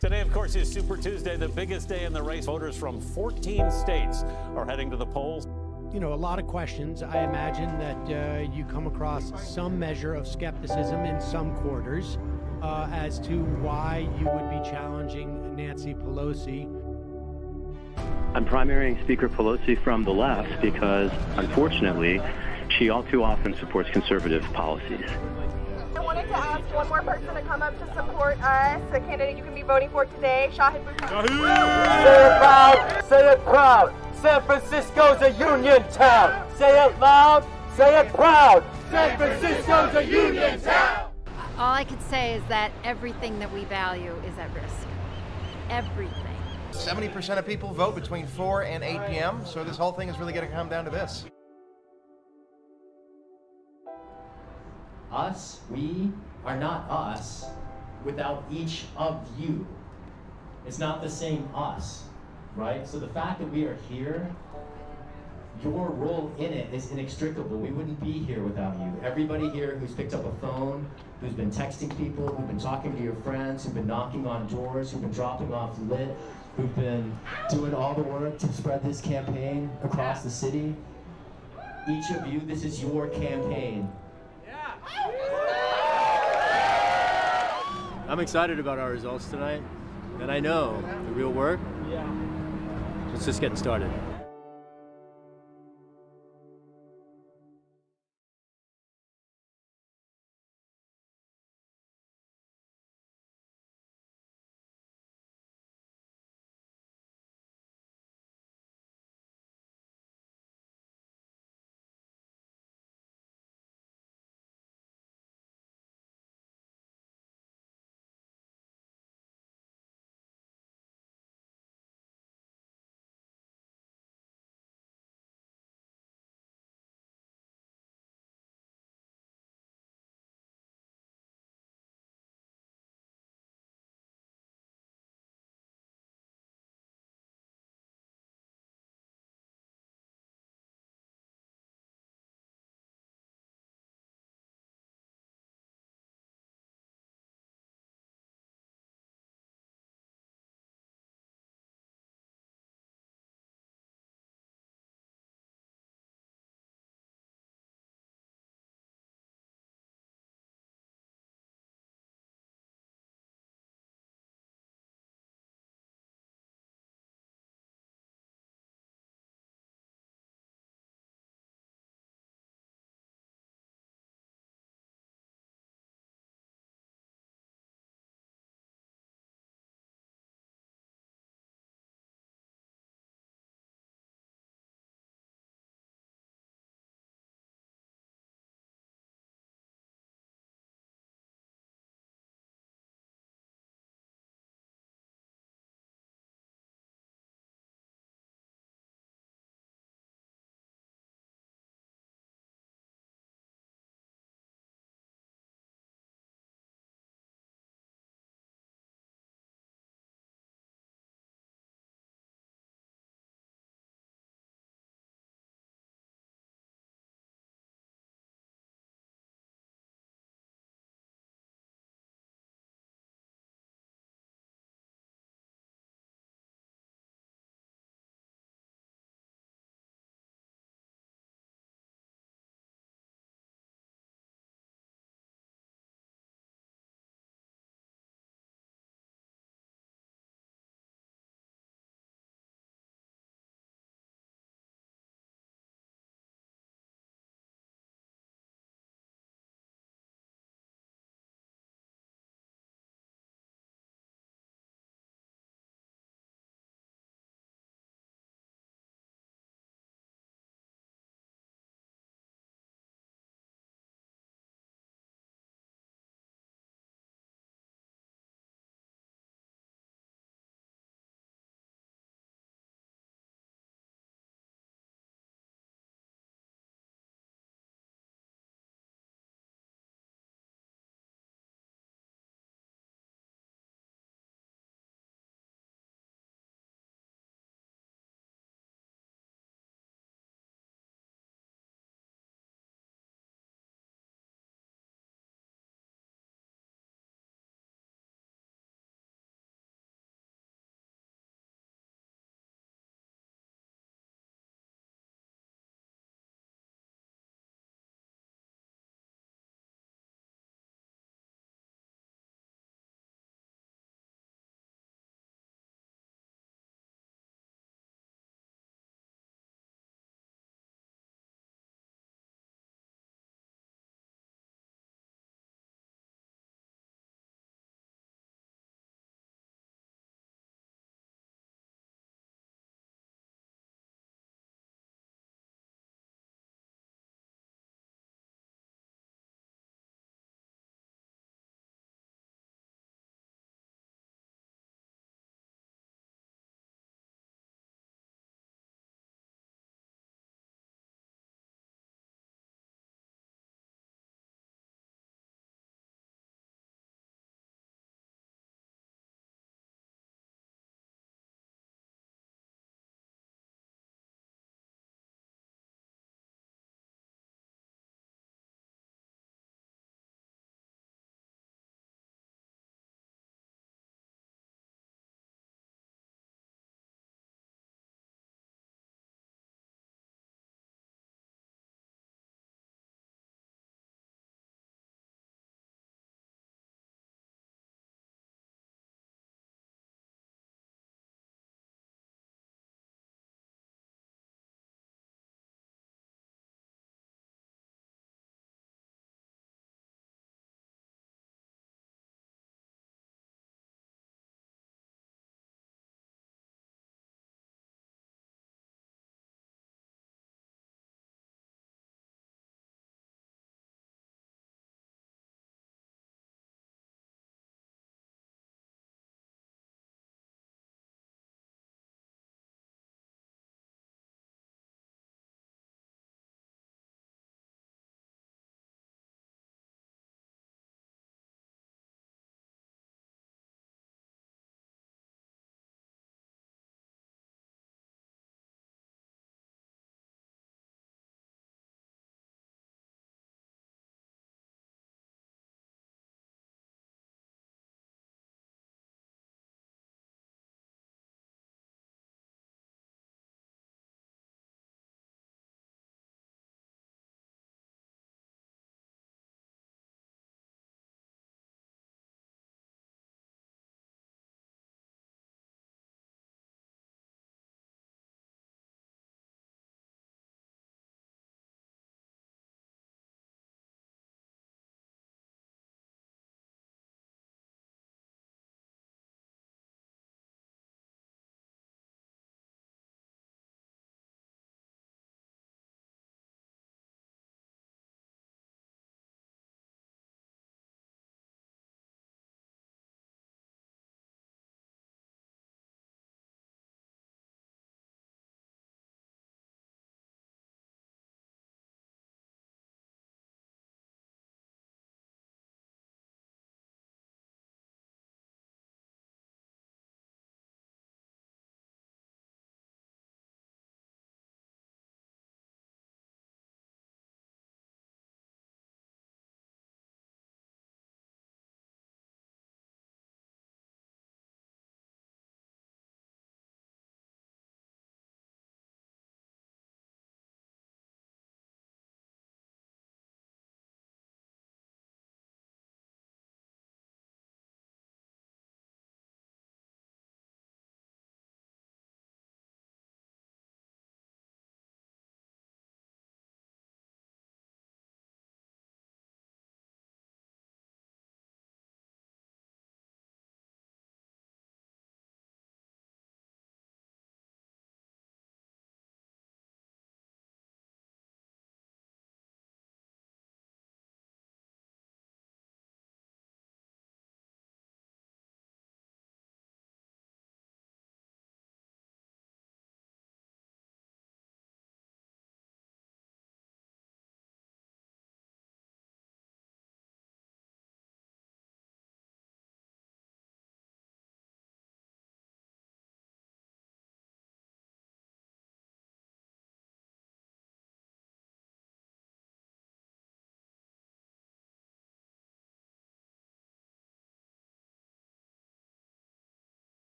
Today, of course, is Super Tuesday, the biggest day in the race. Voters from 14 states are heading to the polls. You know, a lot of questions. I imagine that you come across some measure of skepticism in some quarters as to why you would be challenging Nancy Pelosi. I'm primarying Speaker Pelosi from the left because, unfortunately, she all too often supports conservative policies. I wanted to ask one more person to come up to support us, the candidate you can be voting for today, Shahid Buttigieg. Say it proud, say it proud. San Francisco's a union town. Say it loud, say it proud. San Francisco's a union town. All I could say is that everything that we value is at risk. Everything. 70% of people vote between 4 and 8 p.m., so this whole thing is really going to come down to this. Us, we are not us without each of you. It's not the same us, right? So the fact that we are here, your role in it is inextricable. We wouldn't be here without you. Everybody here who's picked up a phone, who's been texting people, who've been talking to your friends, who've been knocking on doors, who've been dropping off lit, who've been doing all the work to spread this campaign across the city. Each of you, this is your campaign. I'm excited about our results tonight, and I know the real work. It's just getting started.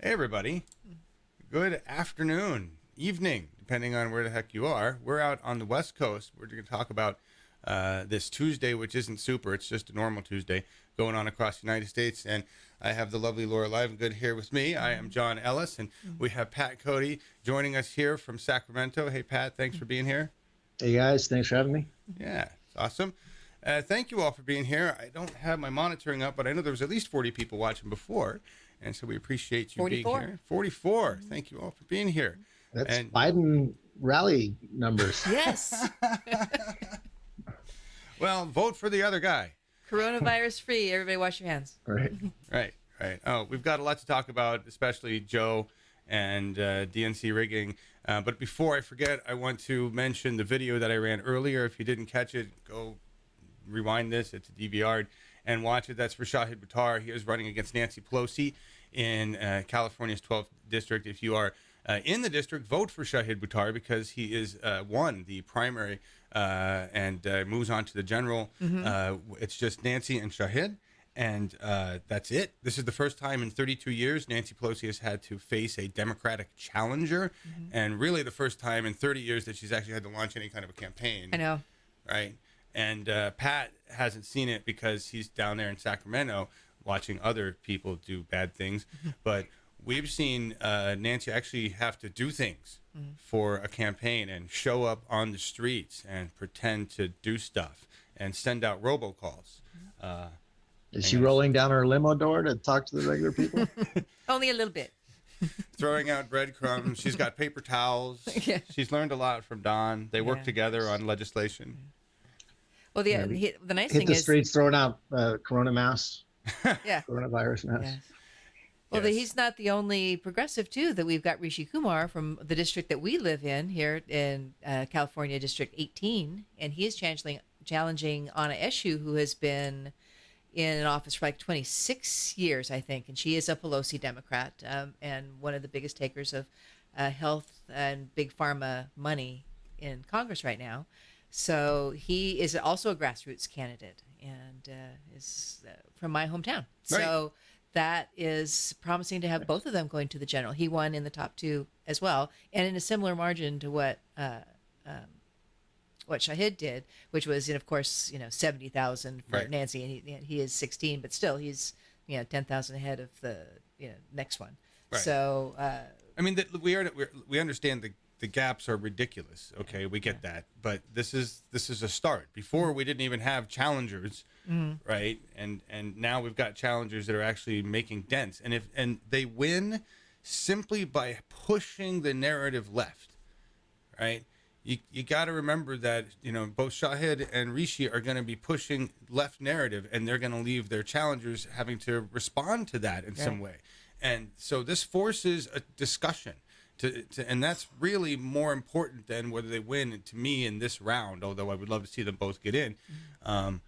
Hey, everybody. Good afternoon, evening, depending on where the heck you are. We're out on the West Coast. We're going to talk about this Tuesday, which isn't super. It's just a normal Tuesday going on across the United States. And I have the lovely Laura Livengood here with me. I am John Ellis, and we have Pat Cote joining us here from Sacramento. Hey, Pat, thanks for being here. Hey, guys. Thanks for having me. Yeah, it's awesome. Thank you all for being here. I don't have my monitoring up, but I know there was at least 40 people watching before. And so we appreciate you 44. being here. 44. Thank you all for being here. That's Biden rally numbers. Yes. Well, vote for the other guy. Coronavirus free. Everybody wash your hands. Right. Oh, we've got a lot to talk about, especially Joe and DNC rigging. But before I forget, I want to mention the video that I ran earlier. If you didn't catch it, go rewind this. It's DVR'd and watch it. That's for Shahid Buttar. He is running against Nancy Pelosi in California's 12th district. If you are in the district, vote for Shahid Buttar because he is won the primary and moves on to the general. It's just Nancy and Shahid, and that's it. This is the first time in 32 years Nancy Pelosi has had to face a Democratic challenger, and really the first time in 30 years that she's actually had to launch any kind of a campaign. I know. Right? And Pat hasn't seen it because he's down there in Sacramento watching other people do bad things. But we've seen Nancy actually have to do things for a campaign and show up on the streets and pretend to do stuff and send out robocalls. Is she rolling down her limo door to talk to the regular people? Only a little bit. Throwing out breadcrumbs. She's got paper towels. Yeah. She's learned a lot from Don. They work together on legislation. Well, the nice thing hit the is streets throwing out corona masks. Yeah. Coronavirus masks. Yes. Well, he's not the only progressive, too, that we've got Rishi Kumar from the district that we live in here in California, District 18. And he is challenging Anna Eshoo, who has been in office for like 26 years, I think. And she is a Pelosi Democrat and one of the biggest takers of health and big pharma money in Congress right now. So he is also a grassroots candidate and is from my hometown. Right. So that is promising to have both of them going to the general. He won in the top two as well, and in a similar margin to what Shahid did, which was, of course, 70,000 for Nancy, and he is 16, but still he's 10,000 ahead of the next one. Right. So I mean, we understand the gaps are ridiculous. Okay, we get that, but this is a start. Before we didn't even have challengers, right? And now we've got challengers that are actually making dents, and they win simply by pushing the narrative left, right? You got to remember that both Shahid and Rishi are going to be pushing left narrative, and they're going to leave their challengers having to respond to that in some way, and so this forces a discussion. And that's really more important than whether they win to me in this round, although I would love to see them both get in. And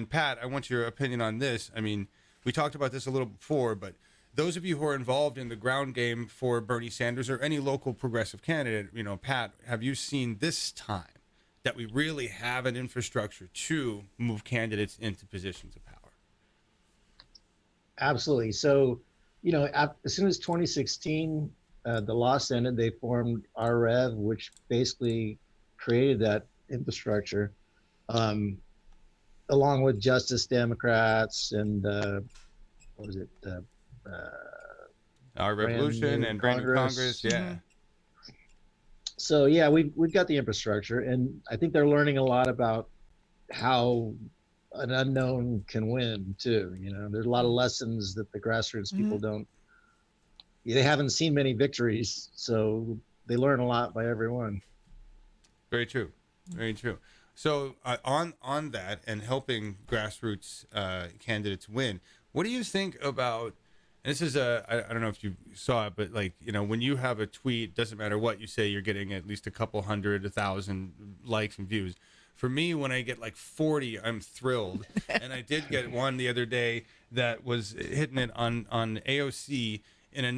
Pat, I want your opinion on this. I mean, we talked about this a little before, but those of you who are involved in the ground game for Bernie Sanders or any local progressive candidate, Pat, have you seen this time that we really have an infrastructure to move candidates into positions of power? Absolutely. So, as soon as 2016, the loss ended, they formed RREV, which basically created that infrastructure, along with Justice Democrats and what was it? Our Revolution and Brand New Congress, yeah. So yeah, we've got the infrastructure, and I think they're learning a lot about how an unknown can win too. There's a lot of lessons that the grassroots people don't. They haven't seen many victories, so they learn a lot by every one. Very true. Very true. So on that and helping grassroots candidates win, what do you think about, and this is I don't know if you saw it, but when you have a tweet, doesn't matter what you say, you're getting at least a couple hundred, 1,000 likes and views. For me, when I get like 40, I'm thrilled. And I did get one the other day that was hitting it on AOC,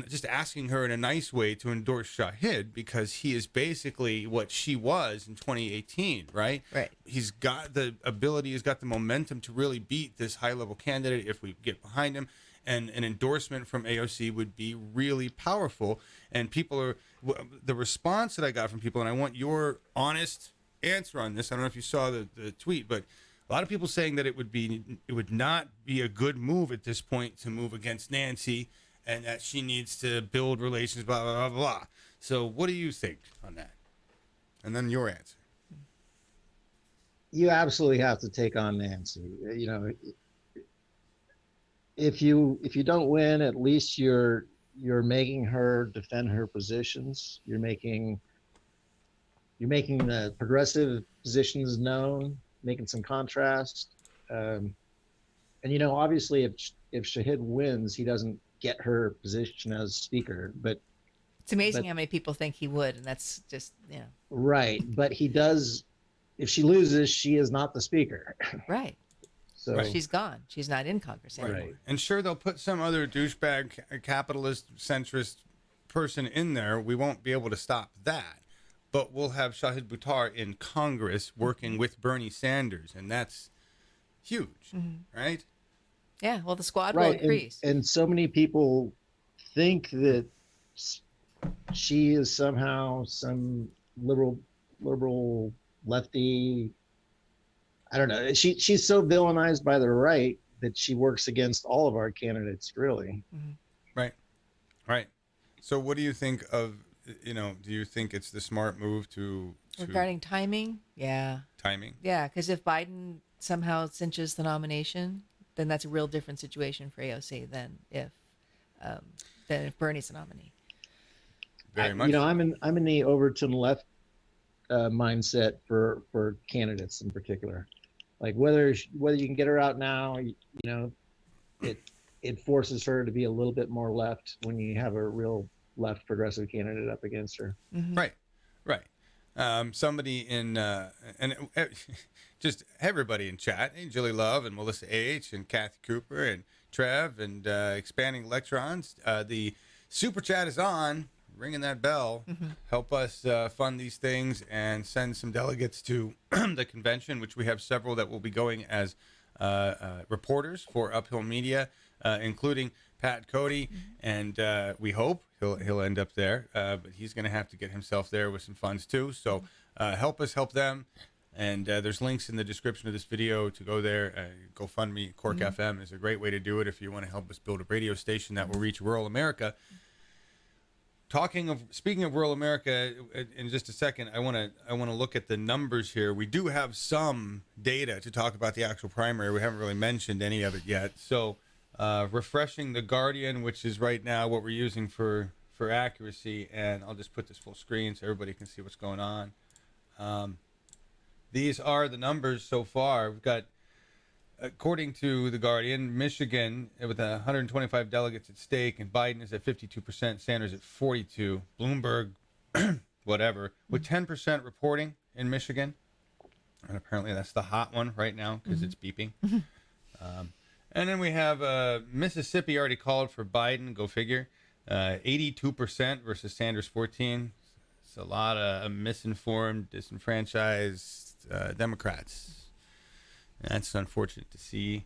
just asking her in a nice way to endorse Shahid because he is basically what she was in 2018, right? Right. He's got the ability, he's got the momentum to really beat this high-level candidate if we get behind him. and an endorsement from AOC would be really powerful. And the response that I got from people, and I want your honest answer on this. I don't know if you saw the tweet, but a lot of people saying that it would not be a good move at this point to move against Nancy, and that she needs to build relations, blah, blah, blah, blah. So what do you think on that? And then your answer. You absolutely have to take on Nancy. You know, if you don't win, at least you're making her defend her positions. You're making the progressive positions known, making some contrast. And you know, obviously, if Shahid wins, he doesn't get her position as speaker. But it's amazing how many people think he would, and that's just right. But he does. If she loses, she is not the speaker. Right. So she's gone. She's not in Congress anymore. Right. And sure, they'll put some other douchebag, capitalist, centrist person in there. We won't be able to stop that. But we'll have Shahid Buttar in Congress working with Bernie Sanders, and that's huge, right? Yeah, well, the squad will increase. And so many people think that she is somehow some liberal lefty. I don't know. She's so villainized by the right that she works against all of our candidates, really. Right. So what do you think of, do you think it's the smart move to regarding timing? Yeah. Timing? Yeah, because if Biden somehow cinches the nomination, then that's a real different situation for AOC than if Bernie's the nominee. Very much. You know, I'm in the Overton left mindset for candidates in particular. Like whether you can get her out now, you know, it forces her to be a little bit more left when you have a real left progressive candidate up against her. Right. Somebody in and just everybody in chat, hey, Julie Love and Melissa H and Kathy Cooper and Trev and Expanding Electrons. The super chat is on, ringing that bell. Help us fund these things and send some delegates to the convention, which we have several that will be going as reporters for Uphill Media, including Pat Cote, and we hope he'll end up there, but he's going to have to get himself there with some funds too. So help us help them, and there's links in the description of this video to go there. GoFundMe, Cork FM is a great way to do it if you want to help us build a radio station that will reach rural America. Speaking of rural America, in just a second, I want to look at the numbers here. We do have some data to talk about the actual primary. We haven't really mentioned any of it yet. So, refreshing the Guardian, which is right now what we're using for accuracy, and I'll just put this full screen so everybody can see what's going on. These are the numbers so far. We've got, according to the Guardian, Michigan with 125 delegates at stake, and Biden is at 52%, Sanders at 42%, Bloomberg, whatever, with 10% reporting in Michigan, and apparently that's the hot one right now because it's beeping. And then we have Mississippi already called for Biden, go figure, 82% versus Sanders 14%. It's a lot of misinformed, disenfranchised Democrats. That's unfortunate to see.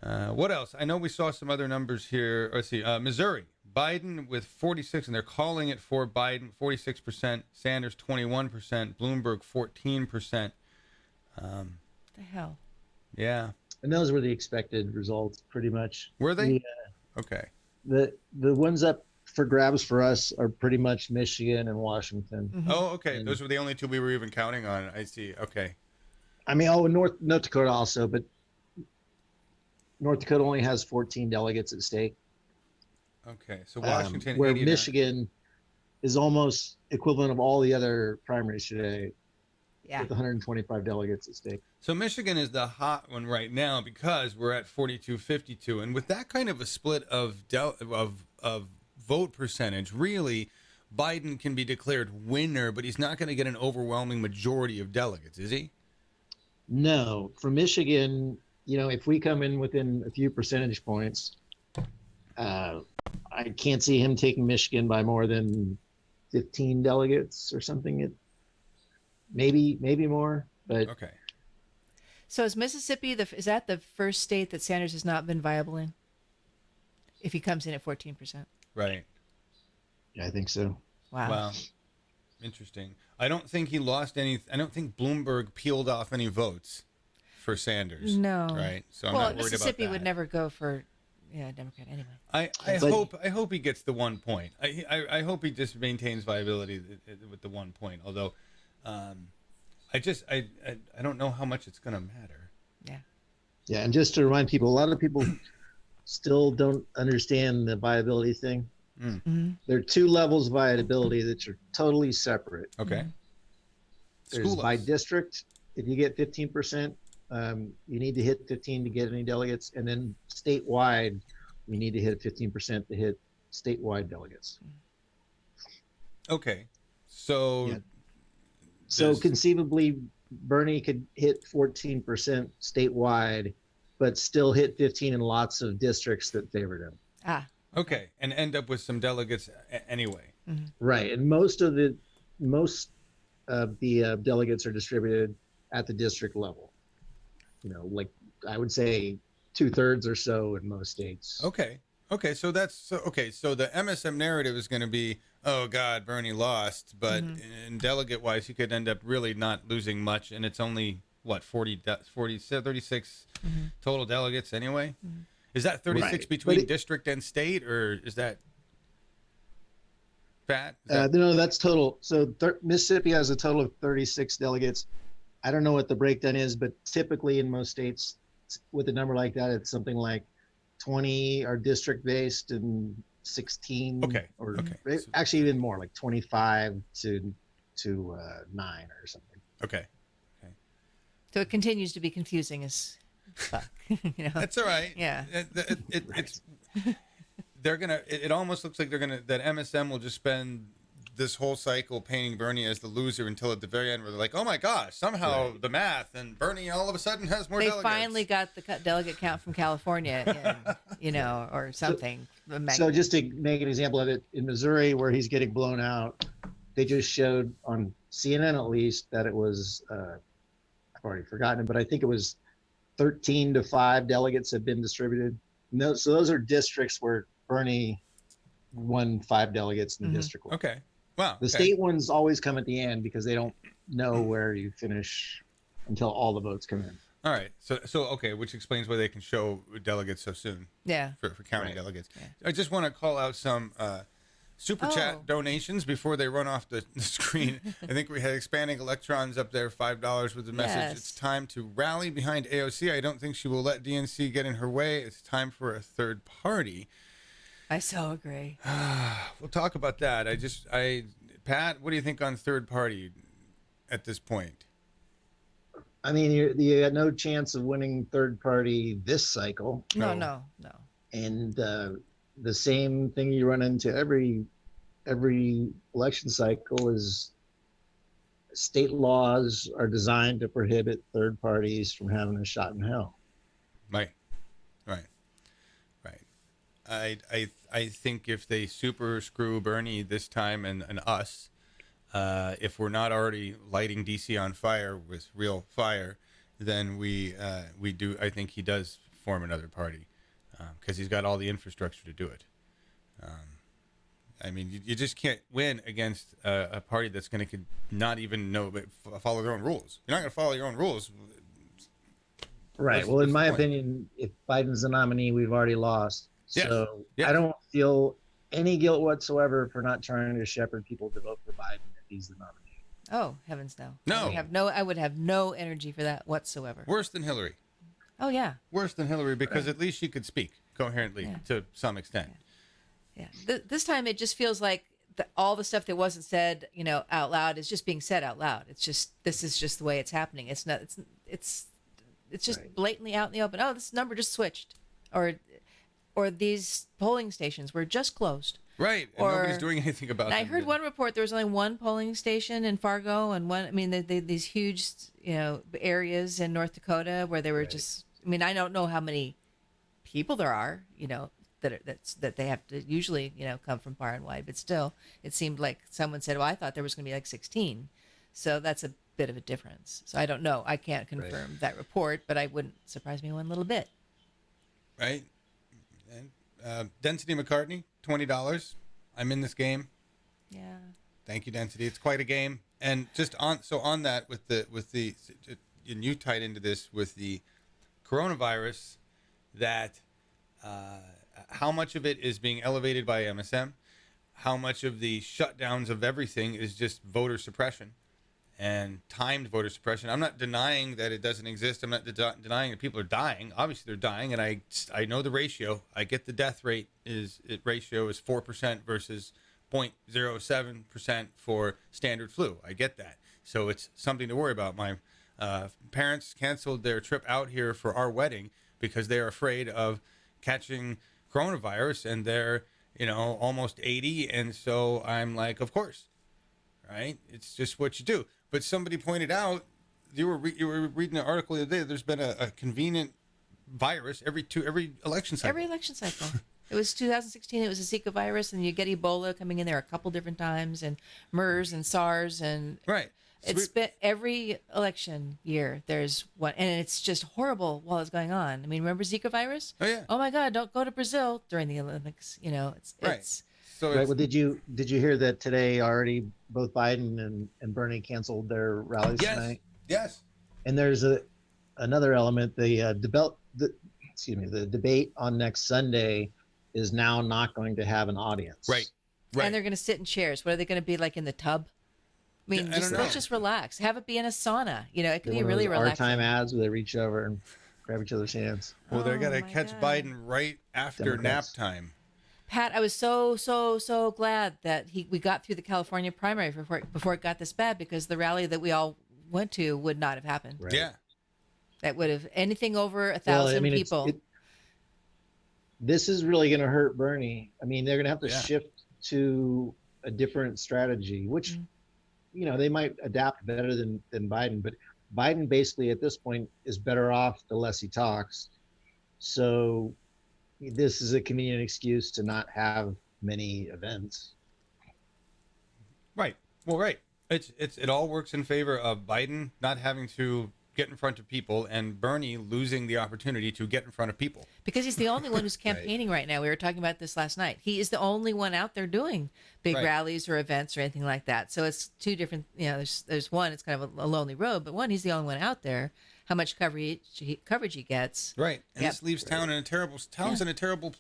What else? I know we saw some other numbers here. Let's see. Missouri, Biden with 46%, and they're calling it for Biden, 46%. Sanders, 21%. Bloomberg, 14%. The hell? Yeah. And those were the expected results, pretty much. Were they? Okay. The ones up for grabs for us are pretty much Michigan and Washington. Oh, okay. Those were the only two we were even counting on. I see. Okay. I mean, North Dakota also, but North Dakota only has 14 delegates at stake. Okay, so Washington, where 89. Michigan is almost equivalent of all the other primaries today, with 125 delegates at stake. So Michigan is the hot one right now because we're at 42-52, and with that kind of a split of vote percentage, really, Biden can be declared winner, but he's not going to get an overwhelming majority of delegates, is he? No, for Michigan, you know, if we come in within a few percentage points, I can't see him taking Michigan by more than 15 delegates or something. Maybe more, but okay. So is Mississippi is that the first state that Sanders has not been viable in? if he comes in at 14%. Right. Yeah, I think so. Wow. Interesting. I don't think he lost any. I don't think Bloomberg peeled off any votes for Sanders. No. Right. So I'm well, not worried about Mississippi that. would never go for Democrat anyway. I hope he gets the 1 point. I hope he just maintains viability with the 1 point. Although, I don't know how much it's going to matter. Yeah. Yeah, and just to remind people, a lot of people still don't understand the viability thing. There are two levels of viability that are totally separate. Okay. There's by district. If you get 15%, you need to hit 15 to get any delegates, and then statewide, you need to hit 15% to hit statewide delegates. Okay. So. Yeah. So conceivably, Bernie could hit 14% statewide, but still hit 15 in lots of districts that favored him. Okay, and end up with some delegates anyway. Right, and most of the delegates are distributed at the district level. Like I would say 2/3 or so in most states. Okay. So So the MSM narrative is going to be, oh God, Bernie lost, but in delegate wise, he could end up really not losing much, and it's only what 36 total delegates anyway. Is that 36 between district and state, or is that Pat? No, that's total. So Mississippi has a total of 36 delegates. I don't know what the breakdown is, but typically in most states, with a number like that, it's something like 20 are district based and 16. Actually even more, like 25 to 9 or something. Okay. So it continues to be confusing as fuck. That's all right. Yeah. It's they're gonna. It almost looks like that MSM will just spend this whole cycle painting Bernie as the loser until at the very end where they're like, oh my gosh, somehow the math and Bernie all of a sudden has more delegates. They finally got the delegate count from California, or something. So just to make an example of it, in Missouri where he's getting blown out, they just showed on CNN at least that it was, I've already forgotten it, but I think it was 13-5 delegates have been distributed. So those are districts where Bernie won 5 delegates in the district. Okay. Wow. The state ones always come at the end because they don't know where you finish until all the votes come in. All right. So okay, which explains why they can show delegates so soon. Yeah. For county delegates. Yeah. I just want to call out some super chat donations before they run off the screen. I think we had Expanding Electrons up there, $5 with the message. Yes. It's time to rally behind AOC. I don't think she will let DNC get in her way. It's time for a third party. I so agree. We'll talk about that. Pat, what do you think on third party at this point? I mean, you had no chance of winning third party this cycle. No. And the same thing you run into every election cycle is state laws are designed to prohibit third parties from having a shot in hell. Right. I think if they super screw Bernie this time and us, if we're not already lighting DC on fire with real fire, then we do. I think he does form another party because he's got all the infrastructure to do it. I mean, you just can't win against a party that's going to not even follow their own rules. You're not going to follow your own rules. Right. Well, in my opinion, if Biden's the nominee, we've already lost. Yes. So yes. I don't feel any guilt whatsoever for not trying to shepherd people to vote for Biden if he's the nominee. Oh, heavens no. No. I would have no energy for that whatsoever. Worse than Hillary. Oh, yeah. Worse than Hillary because at least she could speak coherently to some extent. Yeah. This time it just feels like all the stuff that wasn't said, out loud is just being said out loud. It's just, this is just the way it's happening. It's not, it's just blatantly out in the open. Oh, this number just switched. Or these polling stations were just closed. Right, and nobody's doing anything about it. I heard one report there was only one polling station in Fargo and these huge, areas in North Dakota where they were just, I don't know how many people there are, that they have to usually, come from far and wide, but still it seemed like someone said, well, I thought there was going to be like 16. So that's a bit of a difference. So I don't know. I can't confirm that report, but I wouldn't surprise me one little bit. Right. Density McCartney, $20. I'm in this game. Yeah. Thank you, Density. It's quite a game. And just on that with the and you tied into this with the coronavirus, that how much of it is being elevated by MSM, how much of the shutdowns of everything is just voter suppression and timed voter suppression. I'm not denying that it doesn't exist. I'm not denying that people are dying. Obviously, they're dying, and I know the ratio. I get the death rate ratio is 4% versus 0.07% for standard flu. I get that. So it's something to worry about. My parents canceled their trip out here for our wedding because they're afraid of catching coronavirus, and they're almost 80, and so I'm like, of course, right? It's just what you do. But somebody pointed out, you were reading an article the other day, there's been a convenient virus every election cycle. Every election cycle. It was 2016. It was a Zika virus, and you get Ebola coming in there a couple different times, and MERS and SARS, and right. It's been every election year. There's one, and it's just horrible while it's going on. I mean, remember Zika virus? Oh yeah. Oh my God! Don't go to Brazil during the Olympics. It's right. It's, so right. Well, did you hear that today already? Both Biden and Bernie canceled their rallies tonight. Yes. And there's another element. The debate on next Sunday is now not going to have an audience. Right. And they're going to sit in chairs. What are they going to be like in the tub? I mean, let's just relax. Have it be in a sauna. It can be really relaxing. Our time ads where they reach over and grab each other's hands. Well, they're going to catch Biden right after nap time. Pat, I was so glad that we got through the California primary before it got this bad, because the rally that we all went to would not have happened. Right. Yeah. That would have anything over 1,000 people. This is really going to hurt Bernie. I mean, they're going to have to shift to a different strategy, which, they might adapt better than Biden. But Biden basically at this point is better off the less he talks. So this is a convenient excuse to not have many events. Right. Well, right. It all works in favor of Biden not having to get in front of people, and Bernie losing the opportunity to get in front of people. Because he's the only one who's campaigning right now. We were talking about this last night. He is the only one out there doing big rallies or events or anything like that. So it's two different, there's one, it's kind of a lonely road, but one, he's the only one out there. How much coverage he gets. Right. And this leaves town in a terrible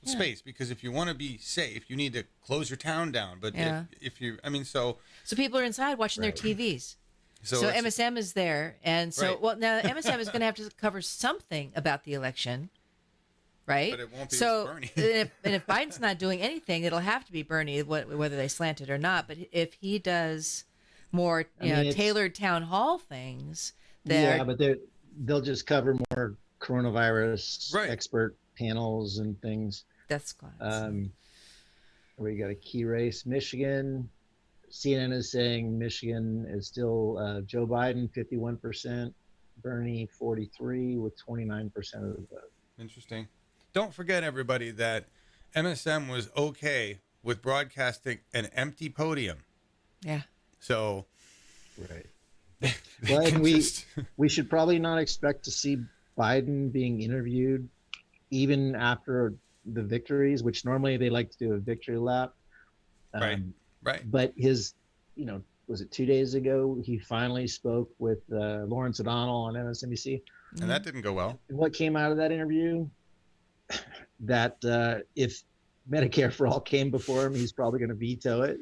space, because if you want to be safe, you need to close your town down. But if you, so people are inside watching their TVs. So MSM is there, and so now MSM is going to have to cover something about the election, right? But it won't be Bernie. and if Biden's not doing anything, it'll have to be Bernie, whether they slant it or not. But if he does more, tailored town hall things, but they'll just cover more coronavirus expert panels and things. That's class. We got a key race, Michigan. CNN is saying Michigan is still Joe Biden 51%, Bernie 43 with 29% of the vote. Interesting. Don't forget, everybody, that MSM was okay with broadcasting an empty podium. Yeah. So, right. Well, and we should probably not expect to see Biden being interviewed even after the victories, which normally they like to do a victory lap. Right. But his, was it 2 days ago? He finally spoke with Lawrence O'Donnell on MSNBC. And that didn't go well. And what came out of that interview? That if Medicare for All came before him, he's probably going to veto it.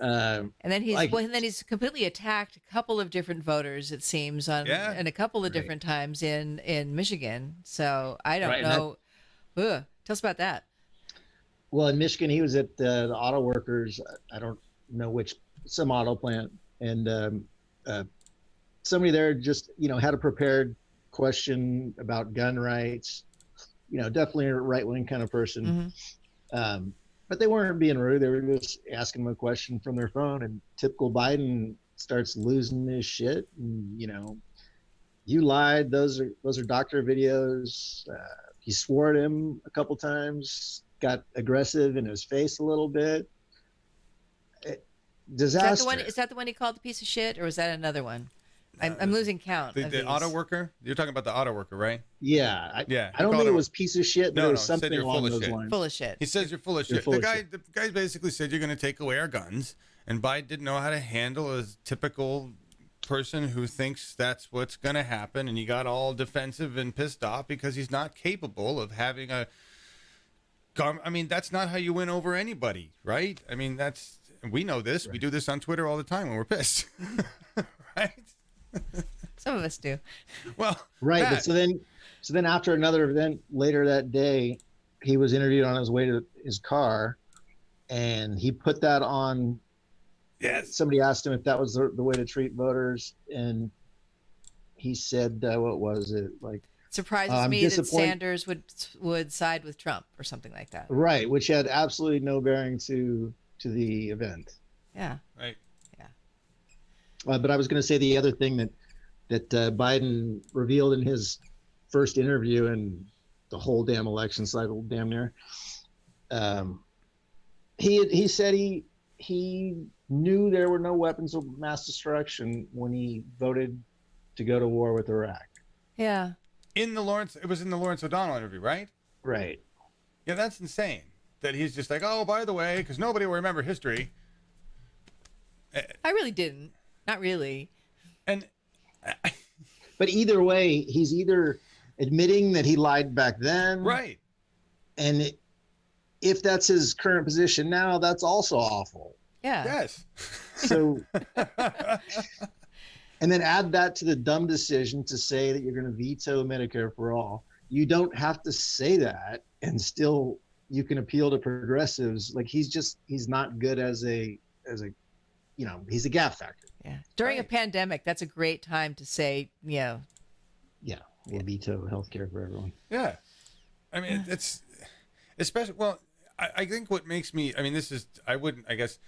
And then he's completely attacked a couple of different voters, it seems, and a couple of different times in Michigan. So I don't know. Tell us about that. Well, in Michigan, he was at the auto workers. I don't know some auto plant, and somebody there just had a prepared question about gun rights. Definitely a right-wing kind of person. Mm-hmm. But they weren't being rude. They were just asking him a question from their phone, and typical Biden starts losing his shit. And, you lied. Those are doctor videos. He swore at him a couple times. Got aggressive in his face a little bit. Disaster. Is that the one he called the piece of shit, or was that another one? I'm losing count. The auto worker. You're talking about the auto worker, right? Yeah. I He don't called think it him- was piece of shit, but No, it no, was he something said you're along full of those shit. lines. Full of shit. He says you're full of You're shit. full The of guy, shit. the guy basically said you're going to take away our guns, and Biden didn't know how to handle a typical person who thinks that's what's going to happen, and he got all defensive and pissed off because he's not capable of having a gun. I mean, that's not how you win over anybody, right? I mean, we know this. Right. We do this on Twitter all the time when we're pissed, right? Some of us do. Well, right. Matt. But so then after another event later that day, he was interviewed on his way to his car, and he put that on. Yes. Somebody asked him if that was the way to treat voters, and he said, "What was it like?" Surprises me that Sanders would side with Trump or something like that. Right, which had absolutely no bearing to the event. Yeah. Right. Yeah. But I was going to say the other thing that Biden revealed in his first interview and the whole damn election cycle, damn near. He said he knew there were no weapons of mass destruction when he voted to go to war with Iraq. Yeah. It was in the Lawrence O'Donnell interview, right? Right. Yeah, that's insane. That he's just like, oh, by the way, because nobody will remember history. I really didn't. Not really. And but either way, he's either admitting that he lied back then, right? And if that's his current position now, that's also awful. Yeah. Yes. So, and then add that to the dumb decision to say that you're going to veto Medicare for all. You don't have to say that, and still you can appeal to progressives. Like he's not good as a he's a gaffe factor. Yeah. During a pandemic, that's a great time to say, Yeah, we'll veto healthcare for everyone. Yeah. I mean, it's especially, well, I think what makes me, I mean, I guess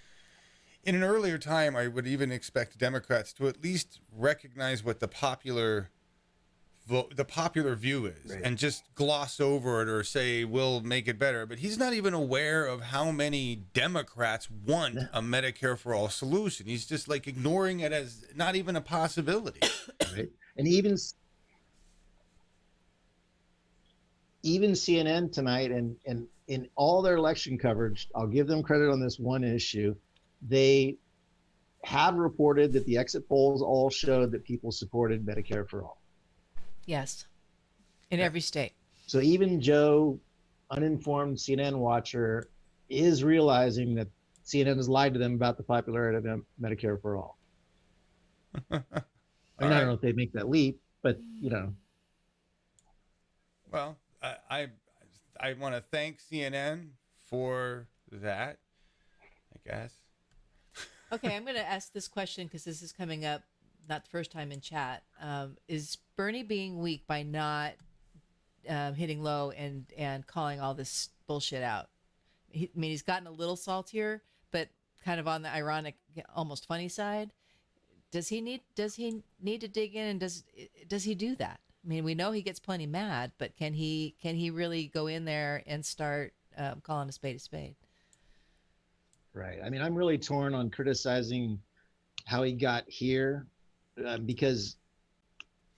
in an earlier time, I would even expect Democrats to at least recognize what the popular view is, right, and just gloss over it or say, we'll make it better. But he's not even aware of how many Democrats want a Medicare for all solution. He's just like ignoring it as not even a possibility. Right. And even CNN tonight and in all their election coverage, I'll give them credit on this one issue. They have reported that the exit polls all showed that people supported Medicare for all. Yes. In every state. So even Joe, uninformed CNN watcher, is realizing that CNN has lied to them about the popularity of Medicare for all. I don't know if they make that leap, but Well, I want to thank CNN for that, I guess. Okay, I'm going to ask this question because this is coming up not the first time in chat. Is Bernie being weak by not hitting low and calling all this bullshit out? He's gotten a little saltier, but kind of on the ironic, almost funny side. Does he need to dig in, and does he do that? I mean, we know he gets plenty mad, but can he really go in there and start calling a spade a spade? Right. I mean, I'm really torn on criticizing how he got here because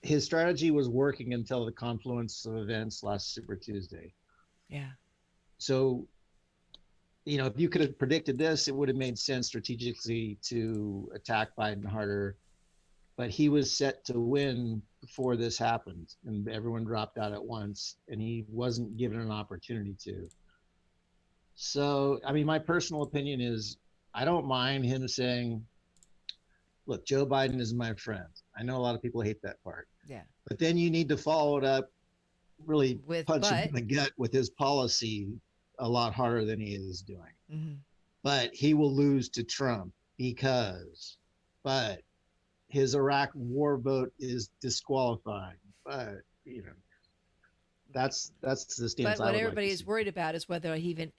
his strategy was working until the confluence of events last Super Tuesday. Yeah. So, if you could have predicted this, it would have made sense strategically to attack Biden harder. But he was set to win before this happened, and everyone dropped out at once, and he wasn't given an opportunity to. So, I mean, my personal opinion is I don't mind him saying, look, Joe Biden is my friend. I know a lot of people hate that part. Yeah. But then you need to follow it up, really punch him in the gut with his policy a lot harder than he is doing. Mm-hmm. But he will lose to Trump but his Iraq war vote is disqualified. But, that's the stance. But what everybody is worried about is whether he can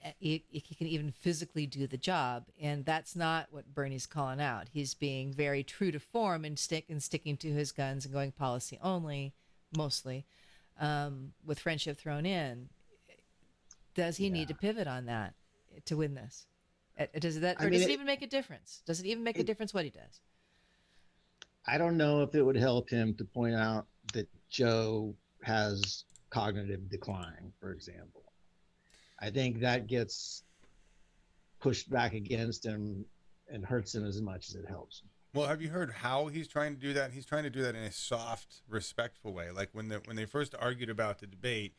even physically do the job, and that's not what Bernie's calling out. He's being very true to form and sticking to his guns and going policy only, mostly, with friendship thrown in. Does he need to pivot on that to win this? Does it even make a difference? Does it even make a difference what he does? I don't know if it would help him to point out that Joe has cognitive decline, for example. I think that gets pushed back against him and hurts him as much as it helps him. Well, have you heard how he's trying to do that? He's trying to do that in a soft, respectful way. Like when they first argued about the debate,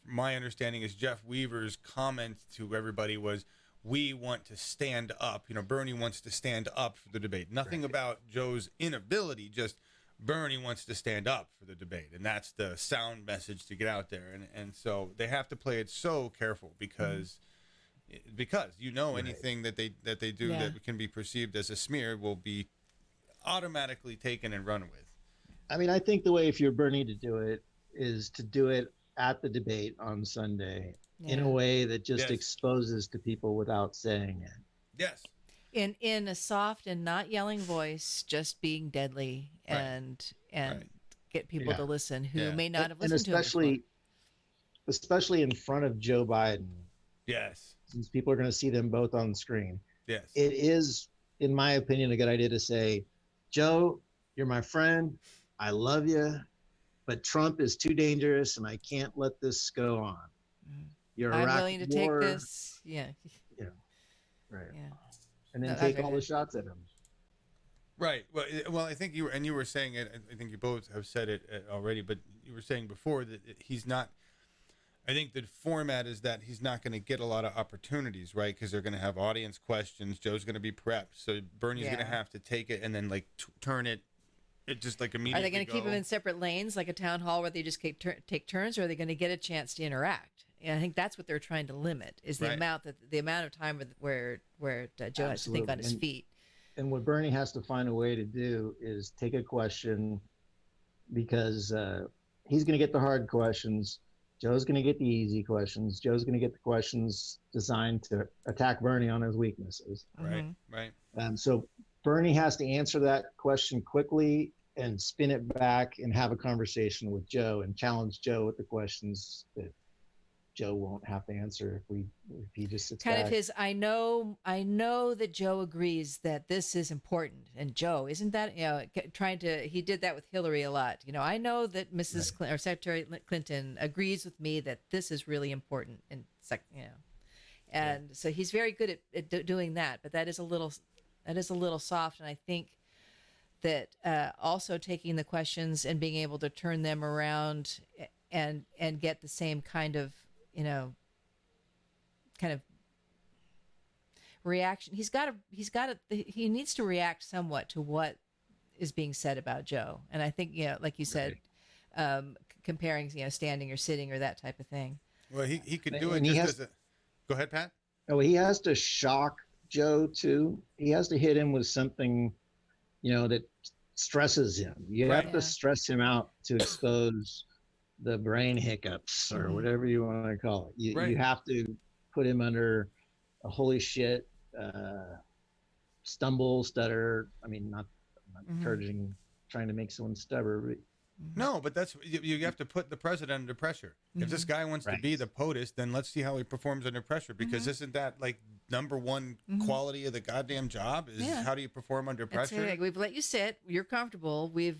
my understanding is Jeff Weaver's comment to everybody was, we want to stand up. You know, Bernie wants to stand up for the debate. Nothing about Joe's inability, just Bernie wants to stand up for the debate. And that's the sound message to get out there. And so they have to play it so careful because anything that they do that can be perceived as a smear will be automatically taken and run with. I mean, I think the way, if you're Bernie, to do it is to do it at the debate on Sunday in a way that just exposes to people without saying it. Yes. In a soft and not yelling voice, just being deadly and get people to listen who may not have listened to it. Especially in front of Joe Biden. Yes. Since people are going to see them both on the screen. Yes. It is, in my opinion, a good idea to say, Joe, you're my friend. I love you, but Trump is too dangerous, and I can't let this go on. I'm willing to take this. Yeah. Yeah. Right. Yeah. And then take all the shots at him. Right. Well, I think you were saying it. I think you both have said it already, but you were saying before that he's not. I think the format is that he's not going to get a lot of opportunities, right? Because they're going to have audience questions. Joe's going to be prepped, so Bernie's going to have to take it and then like turn it. It just like immediately. Are they going to keep them in separate lanes, like a town hall, where they just take turns, or are they going to get a chance to interact? And I think that's what they're trying to limit is the amount of time where Joe has to think on his feet. And what Bernie has to find a way to do is take a question, because he's going to get the hard questions. Joe's going to get the easy questions. Joe's going to get the questions designed to attack Bernie on his weaknesses. Right, right. So Bernie has to answer that question quickly and spin it back and have a conversation with Joe and challenge Joe with the questions that Joe won't have to answer if he just sits kind back. of his I know that Joe agrees that this is important, and Joe isn't that he did that with Hillary a lot. I know that Mrs. Clinton, or Secretary Clinton agrees with me that this is really important, and so he's very good at doing that, but that is a little soft. And I think that also taking the questions and being able to turn them around and get the same kind of reaction. He needs to react somewhat to what is being said about Joe. And I think, like you said, comparing, standing or sitting or that type of thing. Well, he could do it just as a, go ahead, Pat. Oh, he has to shock Joe too. He has to hit him with something, that stresses him. You have to stress him out to expose the brain hiccups or whatever you want to call it. You have to put him under a holy shit, stumble, stutter. I mean, not encouraging, trying to make someone stutter. No, but that's, you have to put the president under pressure. If this guy wants to be the POTUS, then let's see how he performs under pressure, because isn't that like number one quality of the goddamn job is how do you perform under pressure? Like, we've let you sit, you're comfortable, we've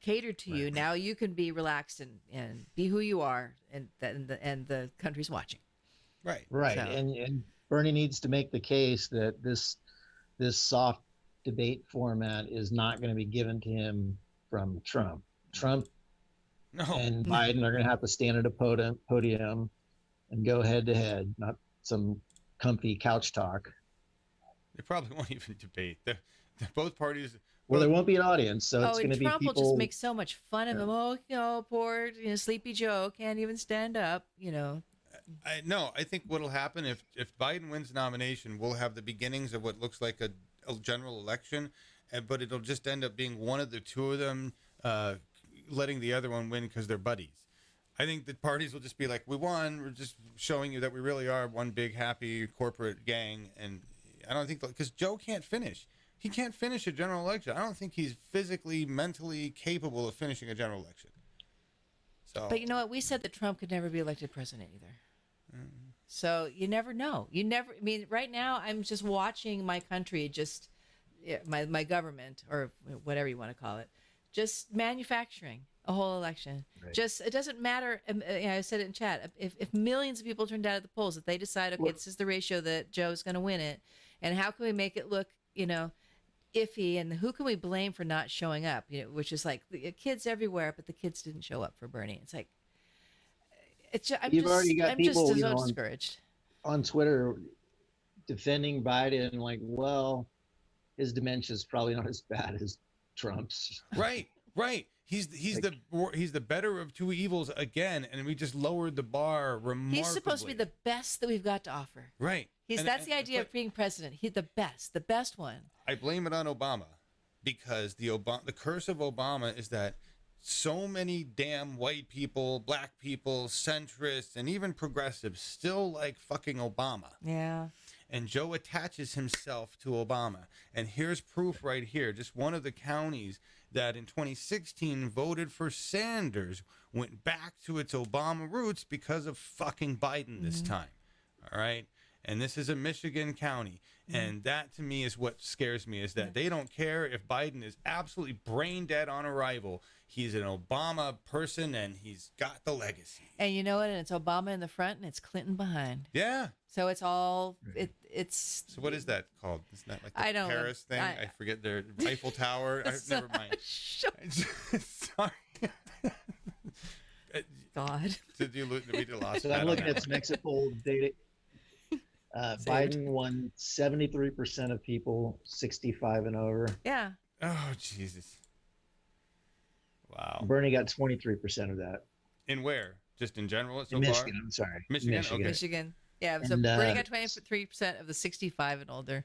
catered to you. Now you can be relaxed and be who you are, and the country's watching. Right. So. And Bernie needs to make the case that this soft debate format is not going to be given to him from Trump. Trump and Biden are going to have to stand at a podium and go head to head, not some comfy couch talk. They probably won't even debate. They're both parties. Well, there won't be an audience, so it's going to be Trump people. will just make so much fun of him. Oh, poor Sleepy Joe can't even stand up. I think what'll happen if Biden wins the nomination, we'll have the beginnings of what looks like a general election, but it'll just end up being one of the two of them letting the other one win because they're buddies. I think the parties will just be like, we won. We're just showing you that we really are one big happy corporate gang. And I don't think, because Joe can't finish. He can't finish a general election. I don't think he's physically, mentally capable of finishing a general election. So, but you know what? We said that Trump could never be elected president either. So you never know. I mean, right now I'm just watching my country just my government or whatever you want to call it, just manufacturing a whole election. Right. Just it doesn't matter. I said it in chat. If millions of people turned out at the polls, if they decide, okay, this is the ratio that Joe's going to win it, and how can we make it look, iffy, and who can we blame for not showing up? Which is like the kids everywhere, but the kids didn't show up for Bernie. It's like, I'm just so discouraged on Twitter defending Biden, like, well, his dementia is probably not as bad as Trump's. Right. He's the better of two evils again, and we just lowered the bar remarkably. He's supposed to be the best that we've got to offer. Right. That's the idea of being president. He's the best one. I blame it on Obama because the curse of Obama is that so many damn white people, black people, centrists, and even progressives still like fucking Obama. Yeah. And Joe attaches himself to Obama. And here's proof right here. Just one of the counties that in 2016 voted for Sanders went back to its Obama roots because of fucking Biden this time. All right? And this is a Michigan county. And that, to me, is what scares me, is that they don't care if Biden is absolutely brain dead on arrival. He's an Obama person, and he's got the legacy. And you know what? And it's Obama in the front, and it's Clinton behind. Yeah. So it's all, it's... So what is that called? Isn't that like the I don't Paris thing? I forget their Eiffel Tower. Never mind. Sorry. God. Did you lose? We lost. So I'm looking at some exit poll data. Biden won 73% of people 65 and over. Yeah. Oh, Jesus. Wow. Bernie got 23% of that. In where? Just in general so in Michigan, far? I'm sorry. Michigan? Okay. Michigan. Yeah, so Bernie got 23% of the 65 and older.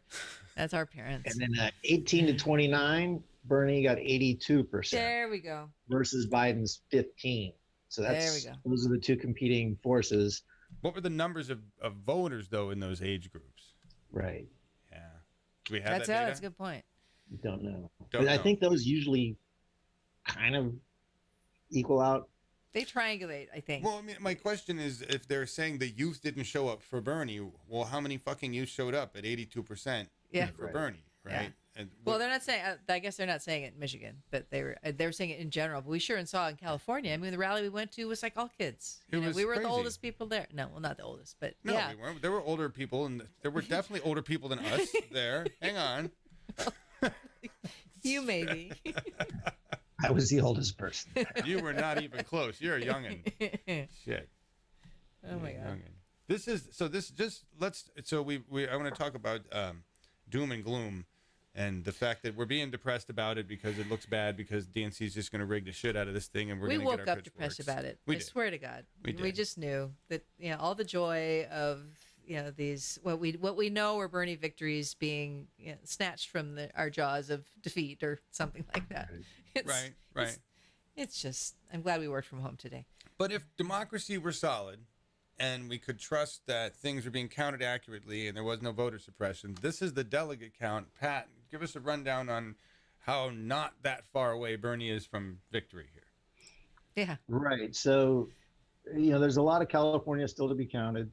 That's our parents. And then 18 to 29, Bernie got 82%. There we go. Versus Biden's 15. So that's there we go. Those are the two competing forces. What were the numbers of voters, though, in those age groups? Right. Yeah. Do we have that data? That's a good point. Don't know. Don't know. I think those usually kind of equal out. They triangulate, I think. Well, I mean, my question is, if they're saying the youth didn't show up for Bernie, well, how many fucking youth showed up at 82% for Bernie, right? Yeah. And well, they're not saying. I guess they're not saying it in Michigan, but they were saying it in general. But we sure saw in California. I mean, the rally we went to was like all kids. We were crazy. the oldest people there. No, well, not the oldest, but no, yeah. we weren't. There were older people, and there were definitely older people than us there. Hang on. You maybe. I was the oldest person. You were not even close. You're a youngin. Shit. Oh my God. I want to talk about doom and gloom. And the fact that we're being depressed about it because it looks bad because DNC is just going to rig the shit out of this thing and we're going to get our woke up depressed about it. I swear to God. We just knew that all the joy of these what we know are Bernie victories being snatched from our jaws of defeat or something like that. Right. It's just I'm glad we worked from home today. But if democracy were solid and we could trust that things were being counted accurately and there was no voter suppression, this is the delegate count. Pat, give us a rundown on how not that far away Bernie is from victory here. Yeah. Right. So, there's a lot of California still to be counted.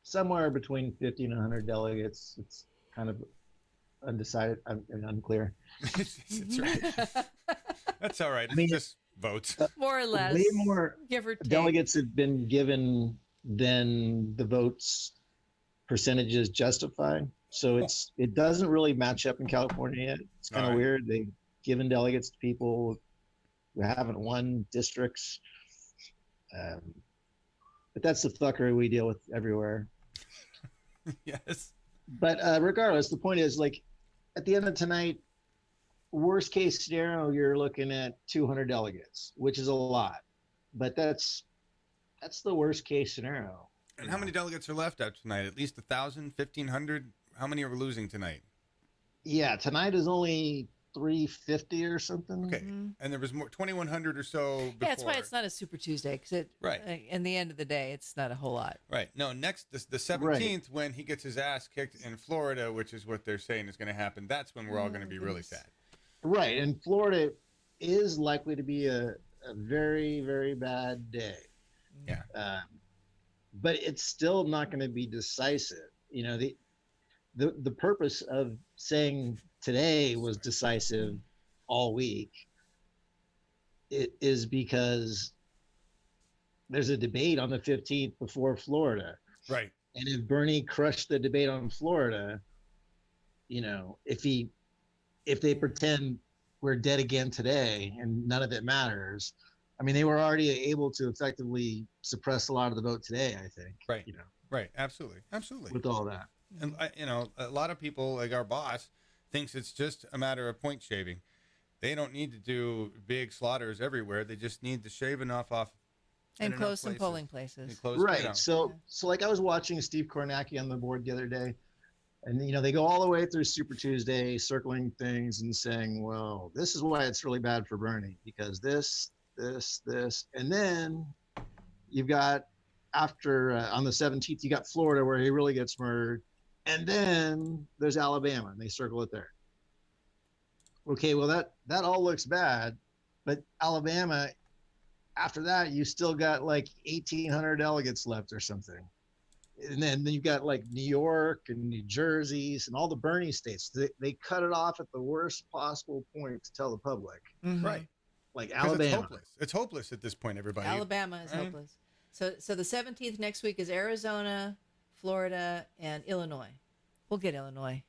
Somewhere between 50 and 100 delegates. It's kind of undecided and unclear. That's right. That's all right. It's just votes. More or less. Way more give or take. Delegates have been given than the votes percentages justify. So it doesn't really match up in California yet. It's kind of weird. They've given delegates to people who haven't won districts. But that's the fuckery we deal with everywhere. Yes. But regardless, the point is, like, at the end of tonight, worst case scenario, you're looking at 200 delegates, which is a lot. But that's the worst case scenario. And how many delegates are left out tonight? At least 1,000, 1,500? How many are we losing tonight? Yeah, tonight is only 350 or something. Okay. And there was more 2,100 or so before. Yeah, that's why it's not a Super Tuesday, because in the end of the day, it's not a whole lot. Right. No, the 17th, when he gets his ass kicked in Florida, which is what they're saying is going to happen, that's when we're all going to be really sad. Right. And Florida is likely to be a very, very bad day. Yeah. But it's still not going to be decisive. the purpose of saying today was decisive all week, it is because there's a debate on the 15th before Florida. Right. And if Bernie crushed the debate on Florida, you know, if they pretend we're dead again today and none of it matters, I mean, they were already able to effectively suppress a lot of the vote today, I think. Right. You know. Right. Absolutely. Absolutely. With all that. And, you know, a lot of people, like our boss, thinks it's just a matter of point shaving. They don't need to do big slaughters everywhere. They just need to shave enough off. And close some polling places. Right. You know. So like I was watching Steve Kornacki on the board the other day, and, you know, they go all the way through Super Tuesday, circling things and saying, well, this is why it's really bad for Bernie, because this, and then you've got after on the 17th, you got Florida where he really gets murdered. And then there's Alabama, and they circle it there. Okay, well, that all looks bad, but Alabama, after that, you still got like 1,800 delegates left or something. And then you've got like New York and New Jersey's and all the Bernie states. They cut it off at the worst possible point to tell the public. Mm-hmm. Right. Like Alabama. It's hopeless. It's hopeless at this point, everybody. Alabama is hopeless. So the 17th next week is Arizona, Florida, and Illinois. We'll get Illinois.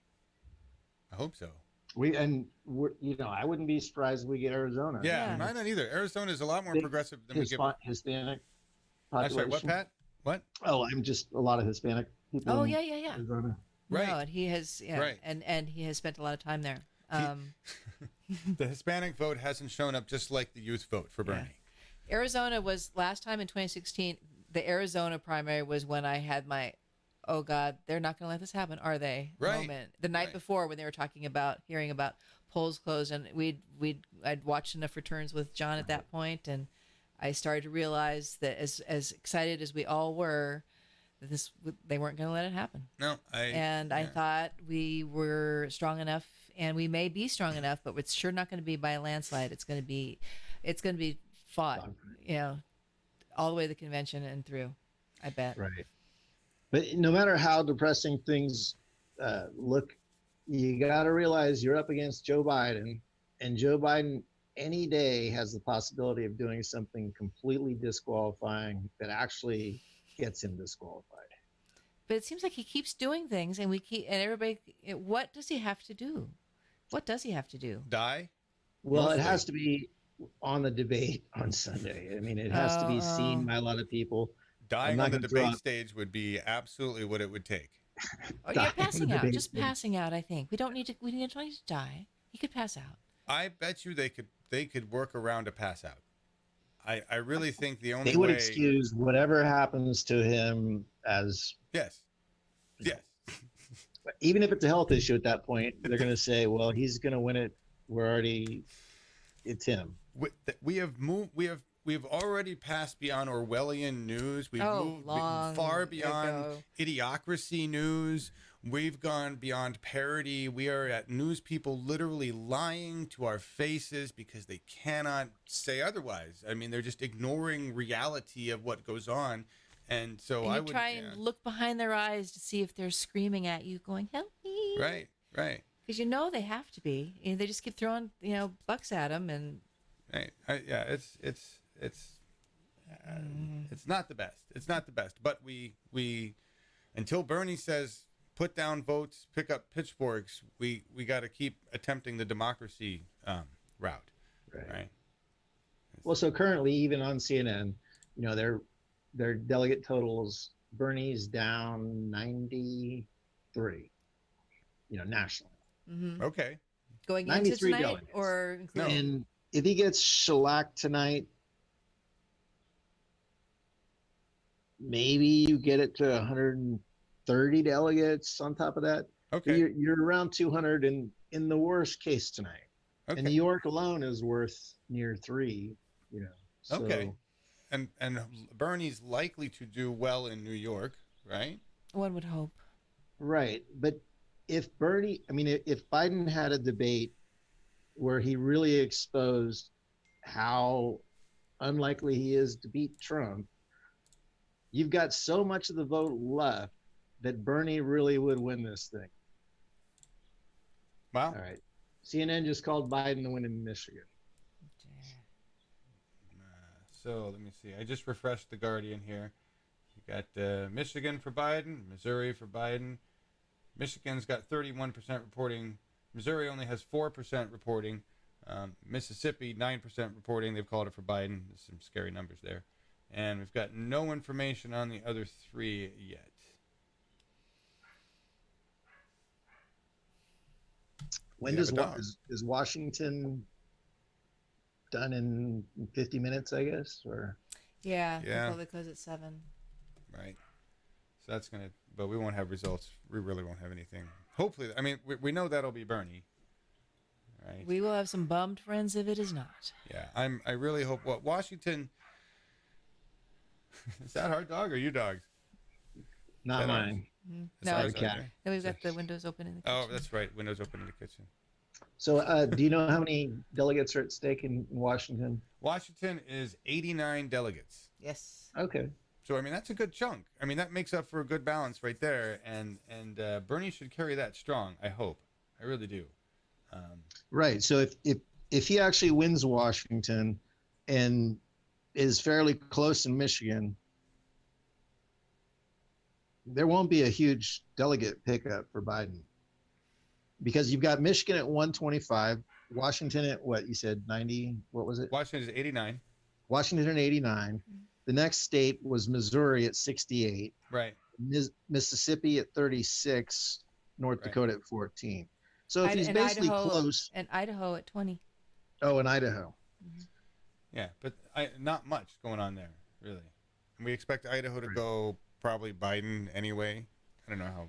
I hope so. I wouldn't be surprised if we get Arizona. Yeah, mine not either. Arizona is a lot more progressive than we give. Hispanic population. I'm sorry, what, Pat? What? Oh, I'm just a lot of Hispanic people. Oh, yeah. Arizona. Right. No, and he has, Right. and he has spent a lot of time there. The Hispanic vote hasn't shown up just like the youth vote for Bernie. Arizona was last time in 2016. The Arizona primary was when I had my, oh God, they're not going to let this happen, are they? Right. Moment. The night before when they were hearing about polls closed, and I'd watched enough returns with John at that point, and I started to realize that as excited as we all were, that they weren't going to let it happen. No, I thought we were strong enough, and we may be strong enough, but it's sure not going to be by a landslide. It's going to be fought, you know, all the way to the convention and through, I bet. Right. But no matter how depressing things look, you got to realize you're up against Joe Biden, and Joe Biden any day has the possibility of doing something completely disqualifying that actually gets him disqualified. But it seems like he keeps doing things, and everybody. What does he have to do? What does he have to do? Die? Well, it has to be on the debate on Sunday. I mean, it has to be seen by a lot of people. Dying on the debate stage would be absolutely what it would take. Oh, you're passing out. Just passing out, I think. We don't need to die. He could pass out. I bet you they could work around a pass out. I really think the only they would way... excuse whatever happens to him as... Yes. Even if it's a health issue at that point, they're going to say, well, he's going to win it. It's him. We have already passed beyond Orwellian news. We've moved far beyond idiocracy news. We've gone beyond parody. We are at news people literally lying to our faces because they cannot say otherwise. I mean, they're just ignoring reality of what goes on. And so I would try and look behind their eyes to see if they're screaming at you, going, "Help me!" Right. Because they have to be. And they just keep throwing, bucks at them, and right. It's not the best. It's not the best. But we until Bernie says put down votes, pick up pitchforks, we got to keep attempting the democracy route. Right. Well, so currently, even on CNN, their delegate totals, Bernie's down 93, nationally. Mm-hmm. Okay. Going into tonight delegates. Or including? No. And if he gets shellacked tonight, maybe you get it to 130 delegates on top of that. Okay. You're around 200 in the worst case tonight. Okay. And New York alone is worth near 3, So. Okay. And Bernie's likely to do well in New York, right? One would hope. Right. But if Biden had a debate where he really exposed how unlikely he is to beat Trump, you've got so much of the vote left that Bernie really would win this thing. Wow. All right. CNN just called Biden the win in Michigan. So let me see. I just refreshed the Guardian here. You got Michigan for Biden, Missouri for Biden. Michigan's got 31% reporting. Missouri only has 4% reporting. Mississippi, 9% reporting. They've called it for Biden. There's some scary numbers there. And we've got no information on the other three yet. When does is Washington done in 50 minutes, I guess? Or Yeah. They probably close at 7. Right. So that's going to, but we won't have results. We really won't have anything. Hopefully, I mean, we know that'll be Bernie. Right. We will have some bummed friends if it is not. Yeah. I really hope, Washington, is that our dog or you dogs? Not mine. No, it's cat. No, we've got the windows open in the kitchen. Oh, that's right. Windows open in the kitchen. So, do you know how many delegates are at stake in Washington? Washington is 89 delegates. Yes. Okay. So, I mean, that's a good chunk. I mean, that makes up for a good balance right there. And Bernie should carry that strong, I hope. I really do. Right. So if he actually wins Washington and is fairly close in Michigan, there won't be a huge delegate pickup for Biden. Because you've got Michigan at 125, Washington at what you said, 90? What was it? Washington is 89. Washington at 89. The next state was Missouri at 68. Right. Mississippi at 36. North Dakota at 14. So if he's basically close. And Idaho at 20. Oh, and Idaho. Yeah, but not much going on there, really. And we expect Idaho to go probably Biden anyway. I don't know how.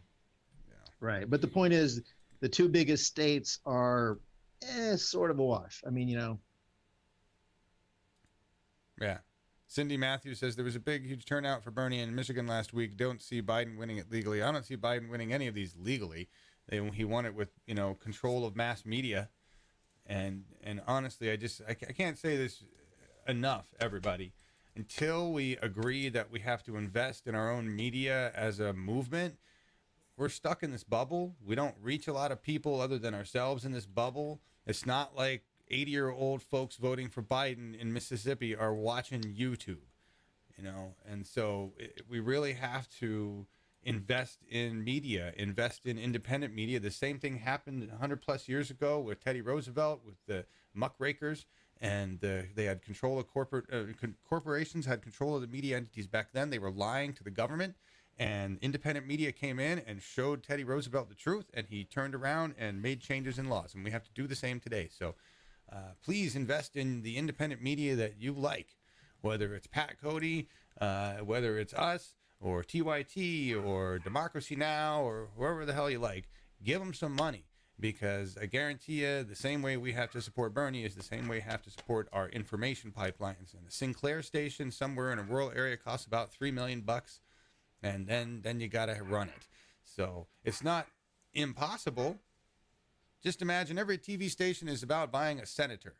Right. But the point is, the two biggest states are sort of a wash. I mean, Yeah. Cindy Matthews says there was a huge turnout for Bernie in Michigan last week. Don't see Biden winning it legally. I don't see Biden winning any of these legally. He won it with, control of mass media. And honestly, I can't say this enough, everybody. Until we agree that we have to invest in our own media as a movement, we're stuck in this bubble. We don't reach a lot of people other than ourselves in this bubble. It's not like 80-year-old folks voting for Biden in Mississippi are watching YouTube, and so we really have to invest in media, invest in independent media. The same thing happened 100 plus years ago with Teddy Roosevelt, with the muckrakers, and they had control of corporations had control of the media entities back then. They were lying to the government. And independent media came in and showed Teddy Roosevelt the truth, and he turned around and made changes in laws. And we have to do the same today. So please invest in the independent media that you like, whether it's Pat Cote, whether it's us, or TYT, or Democracy Now!, or whoever the hell you like. Give them some money, because I guarantee you the same way we have to support Bernie is the same way we have to support our information pipelines. And the Sinclair station somewhere in a rural area costs about $3 million. And then you got to run it. So it's not impossible. Just imagine every TV station is about buying a senator.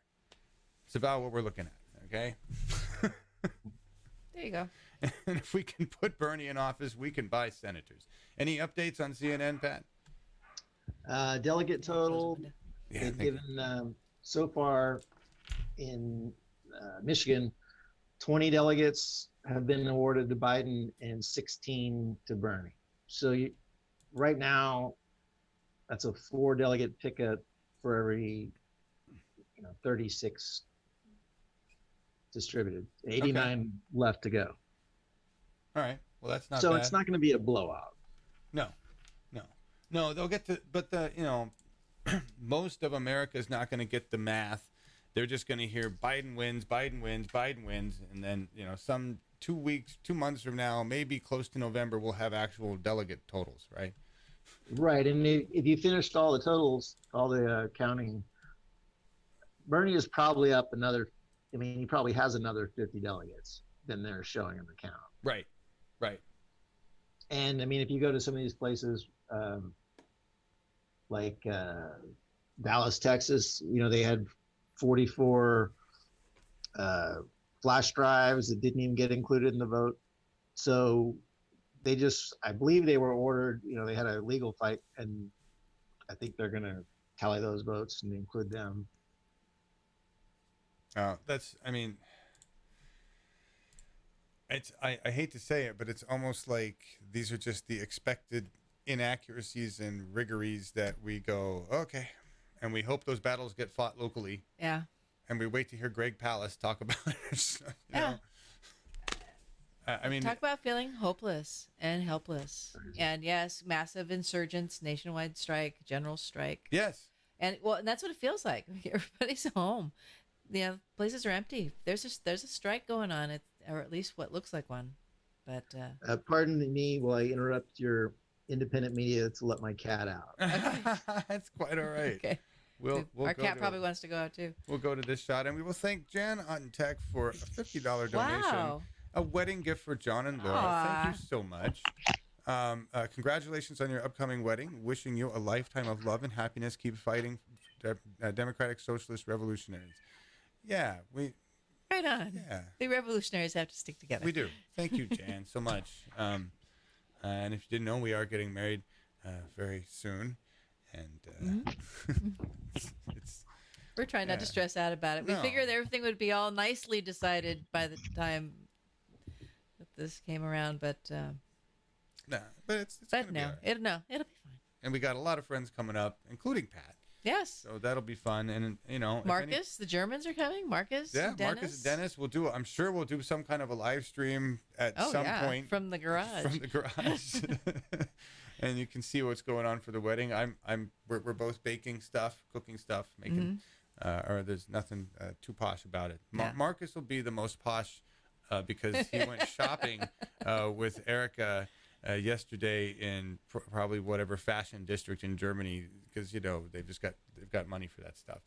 It's about what we're looking at, okay? There you go. And if we can put Bernie in office, we can buy senators. Any updates on CNN, Pat? Delegate total, they've given so far in Michigan, 20 delegates have been awarded to Biden and 16 to Bernie. So right now, that's a 4 delegate pickup for every 36 distributed. 89 left to go. All right. Well, that's not so bad. It's not going to be a blowout. No, they'll get to, but most of America is not going to get the math. They're just going to hear Biden wins, Biden wins, Biden wins. And then, some 2 months from now, maybe close to November, we'll have actual delegate totals, right? Right. And if you finished all the totals, all the counting, Bernie is probably up another, he probably has another 50 delegates than they're showing on the count. Right. And if you go to some of these places, like Dallas, Texas, they had 44 flash drives that didn't even get included in the vote. So I believe they were ordered, they had a legal fight, and I think they're going to tally those votes and include them. I mean, I hate to say it, but it's almost like these are just the expected inaccuracies and rigories that we go, okay, and we hope those battles get fought locally. Yeah. And we wait to hear Greg Palast talk about it. You know? I mean, talk about feeling hopeless and helpless. And yes, massive insurgents, nationwide strike, general strike. Yes. And that's what it feels like. Everybody's home. Places are empty. There's a strike going on, or at least what looks like one. But pardon me while I interrupt your independent media to let my cat out. That's quite all right. Okay. We'll Our cat probably wants to go out too. We'll go to this shot, and we will thank Jan on Tech for a $50 donation. Wow. A wedding gift for John and Laura. Aww. Thank you so much. Congratulations on your upcoming wedding. Wishing you a lifetime of love and happiness. Keep fighting, democratic socialist revolutionaries. Yeah, right on. Yeah, the revolutionaries have to stick together. We do. Thank you, Jan, so much. And if you didn't know, we are getting married very soon, and we're trying not to stress out about it. We figured everything would be all nicely decided by the time that this came around, but it's but no, it'll be fine. And we got a lot of friends coming up, including Pat. Yes. So that'll be fun, and Marcus, the Germans are coming. Marcus, Dennis. Marcus and Dennis. I'm sure we'll do some kind of a live stream at some point from the garage. And you can see what's going on for the wedding. We're both baking stuff, cooking stuff, making. Or there's nothing too posh about it. Marcus will be the most posh because he went shopping with Erica yesterday in probably whatever fashion district in Germany, because they've got money for that stuff.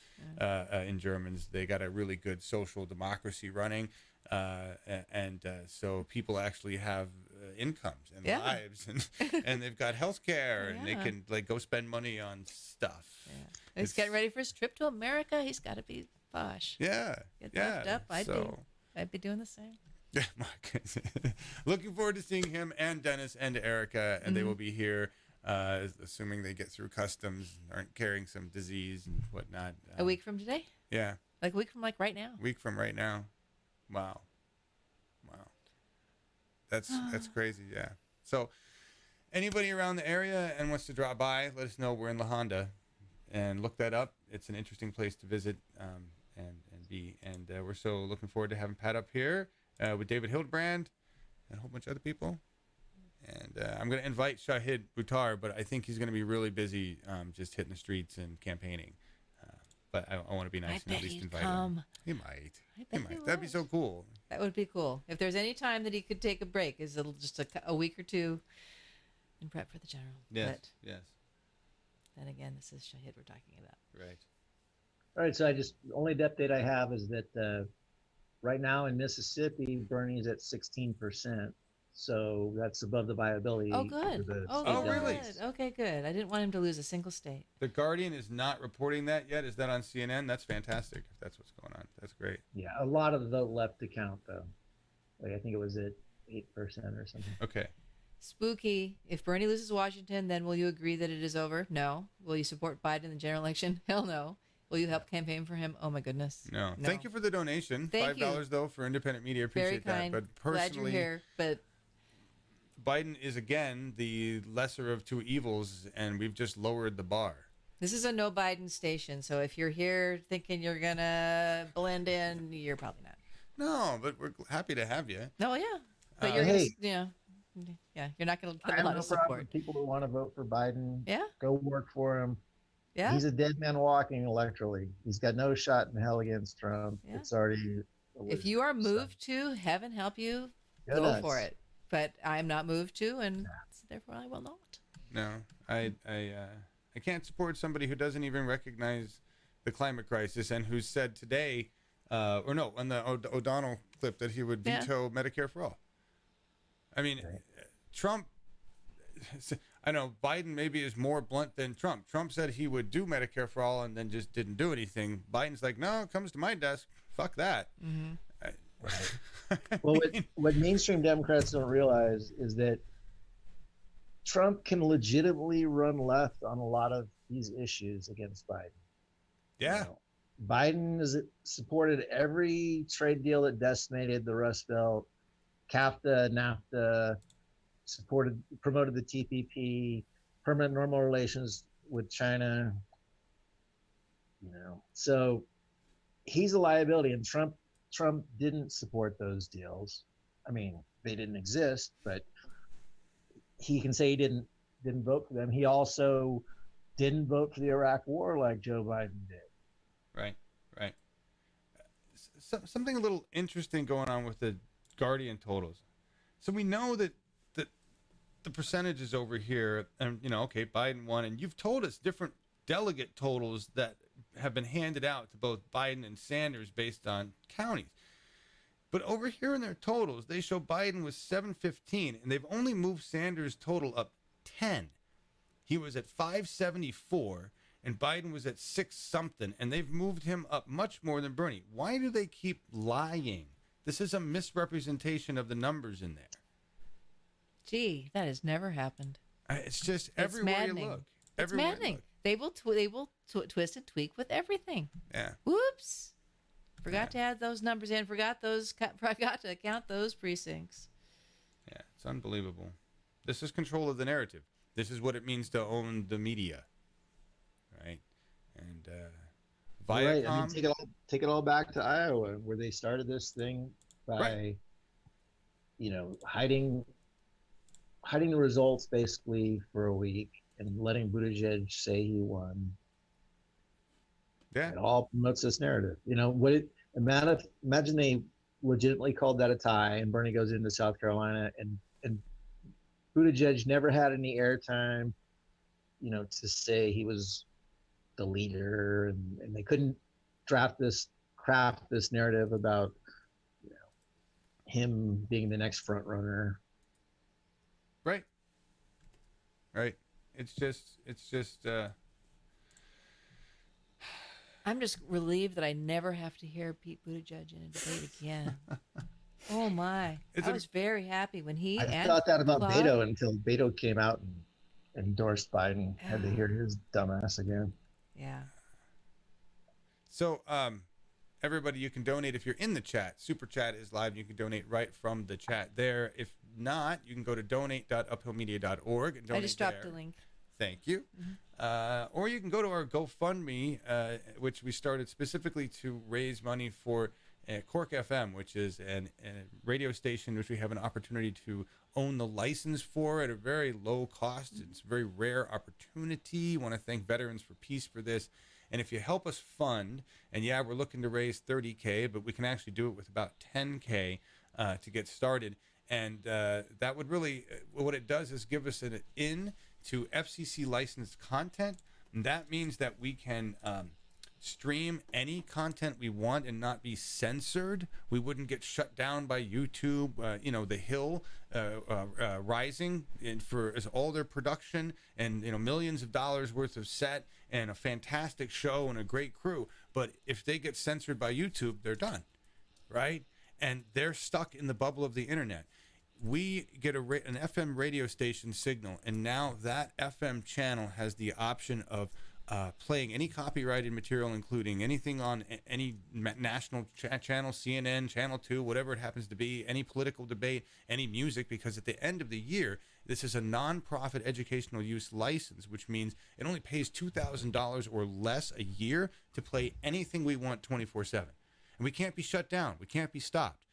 In Germans, they got a really good social democracy running, and so people actually have incomes and lives, and they've got health care, and they can go spend money on stuff. He's getting ready for his trip to America. He's got to be posh. Get puffed up. I'd be doing the same. Yeah, Marcus. Looking forward to seeing him and Dennis and Erica, and they will be here, assuming they get through customs and aren't carrying some disease and whatnot. A week from today? Yeah. Like a week from right now? Week from right now. Wow. That's crazy, yeah. So anybody around the area and wants to drop by, let us know. We're in La Honda, and look that up. It's an interesting place to visit and be. And we're so looking forward to having Pat up here. With David Hildebrand and a whole bunch of other people. And I'm going to invite Shahid Buttar, but I think he's going to be really busy just hitting the streets and campaigning. But I want to be nice and at least invite him. He might. That'd be so cool. That would be cool. If there's any time that he could take a break, is it'll just a week or two and prep for the general. Yes, but yes. Then again, this is Shahid we're talking about. Right. All right, so the only update I have is that right now in Mississippi, Bernie's at 16%. So that's above the viability. Oh, good. Really? Good. Okay, good. I didn't want him to lose a single state. The Guardian is not reporting that yet. Is that on CNN? That's fantastic. If that's what's going on, that's great. Yeah, a lot of the vote left to count, though. Like I think it was at 8% or something. Okay. Spooky. If Bernie loses Washington, then will you agree that it is over? No. Will you support Biden in the general election? Hell no. Will you help campaign for him? Oh my goodness. No. Thank you for the donation. Thank $5 though for independent media. Appreciate Very kind. that. But personally, glad you're here. But Biden is again the lesser of two evils, and we've just lowered the bar. This is a no Biden station, so if you're here thinking you're gonna blend in, you're probably not. No, but we're happy to have you. No, yeah, but you're you're not gonna get a lot of support. With people who want to vote for Biden, yeah, go work for him. Yeah, he's a dead man walking electorally. He's got no shot in hell against Trump. Yeah. It's already. If you are moved to, heaven help you, go for it. But I'm not moved to, and therefore I will not. No, I can't support somebody who doesn't even recognize the climate crisis and who said today, on the O'Donnell clip that he would veto Medicare for all. I mean, Trump. I know Biden maybe is more blunt than Trump. Trump said he would do Medicare for all and then just didn't do anything. Biden's like, no, it comes to my desk. Fuck that. Mm-hmm. Well, what mainstream Democrats don't realize is that Trump can legitimately run left on a lot of these issues against Biden. Yeah. You know, Biden has supported every trade deal that decimated the Rust Belt, CAFTA, NAFTA, promoted the TPP, permanent normal relations with China. You know, so he's a liability, and Trump didn't support those deals. I mean, they didn't exist, but he can say he didn't vote for them. He also didn't vote for the Iraq War like Joe Biden did. Right. Something a little interesting going on with the Guardian totals. So we know that the percentages over here, and okay, Biden won, and you've told us different delegate totals that have been handed out to both Biden and Sanders based on counties. But over here in their totals, they show Biden was 715, and they've only moved Sanders' total up 10. He was at 574, and Biden was at 6 something, and they've moved him up much more than Bernie. Why do they keep lying? This is a misrepresentation of the numbers in there. Gee, that has never happened. It's just everywhere you look. It's maddening. They will twist and tweak with everything. Yeah. Whoops. Forgot to add those numbers in. Forgot to count those precincts. Yeah, it's unbelievable. This is control of the narrative. This is what it means to own the media, right? And Viacom. Right. I mean, take it all back to Iowa, where they started this thing by, hiding the results basically for a week and letting Buttigieg say he won. Yeah. It all promotes this narrative. Imagine they legitimately called that a tie and Bernie goes into South Carolina and Buttigieg never had any airtime, to say he was the leader, and they couldn't craft this narrative about, him being the next front runner. Right. It's just I'm just relieved that I never have to hear Pete Buttigieg in a debate again. Oh my! I was very happy when he. I thought that about Beto until Beto came out and endorsed Biden. Had to hear his dumbass again. Yeah. So, everybody, you can donate if you're in the chat. Super Chat is live. You can donate right from the chat there. If not, you can go to donate.uphillmedia.org and donate. I just dropped the link. Thank you. Or you can go to our GoFundMe, which we started specifically to raise money for Cork FM, which is a radio station which we have an opportunity to own the license for at a very low cost. It's a very rare opportunity. I want to thank Veterans for Peace for this. And if you help us fund, and we're looking to raise $30K, but we can actually do it with about $10K to get started. And that would really, what it does is give us an in to FCC licensed content. And that means that we can stream any content we want and not be censored. We wouldn't get shut down by YouTube. The Hill rising for all their production and millions of dollars worth of set and a fantastic show and a great crew. But if they get censored by YouTube, they're done, right? And they're stuck in the bubble of the internet. We get an FM radio station signal, and now that FM channel has the option of playing any copyrighted material, including anything on any national channel, CNN, Channel 2, whatever it happens to be, any political debate, any music, because at the end of the year, this is a nonprofit educational use license, which means it only pays $2,000 or less a year to play anything we want 24/7. And we can't be shut down. We can't be stopped.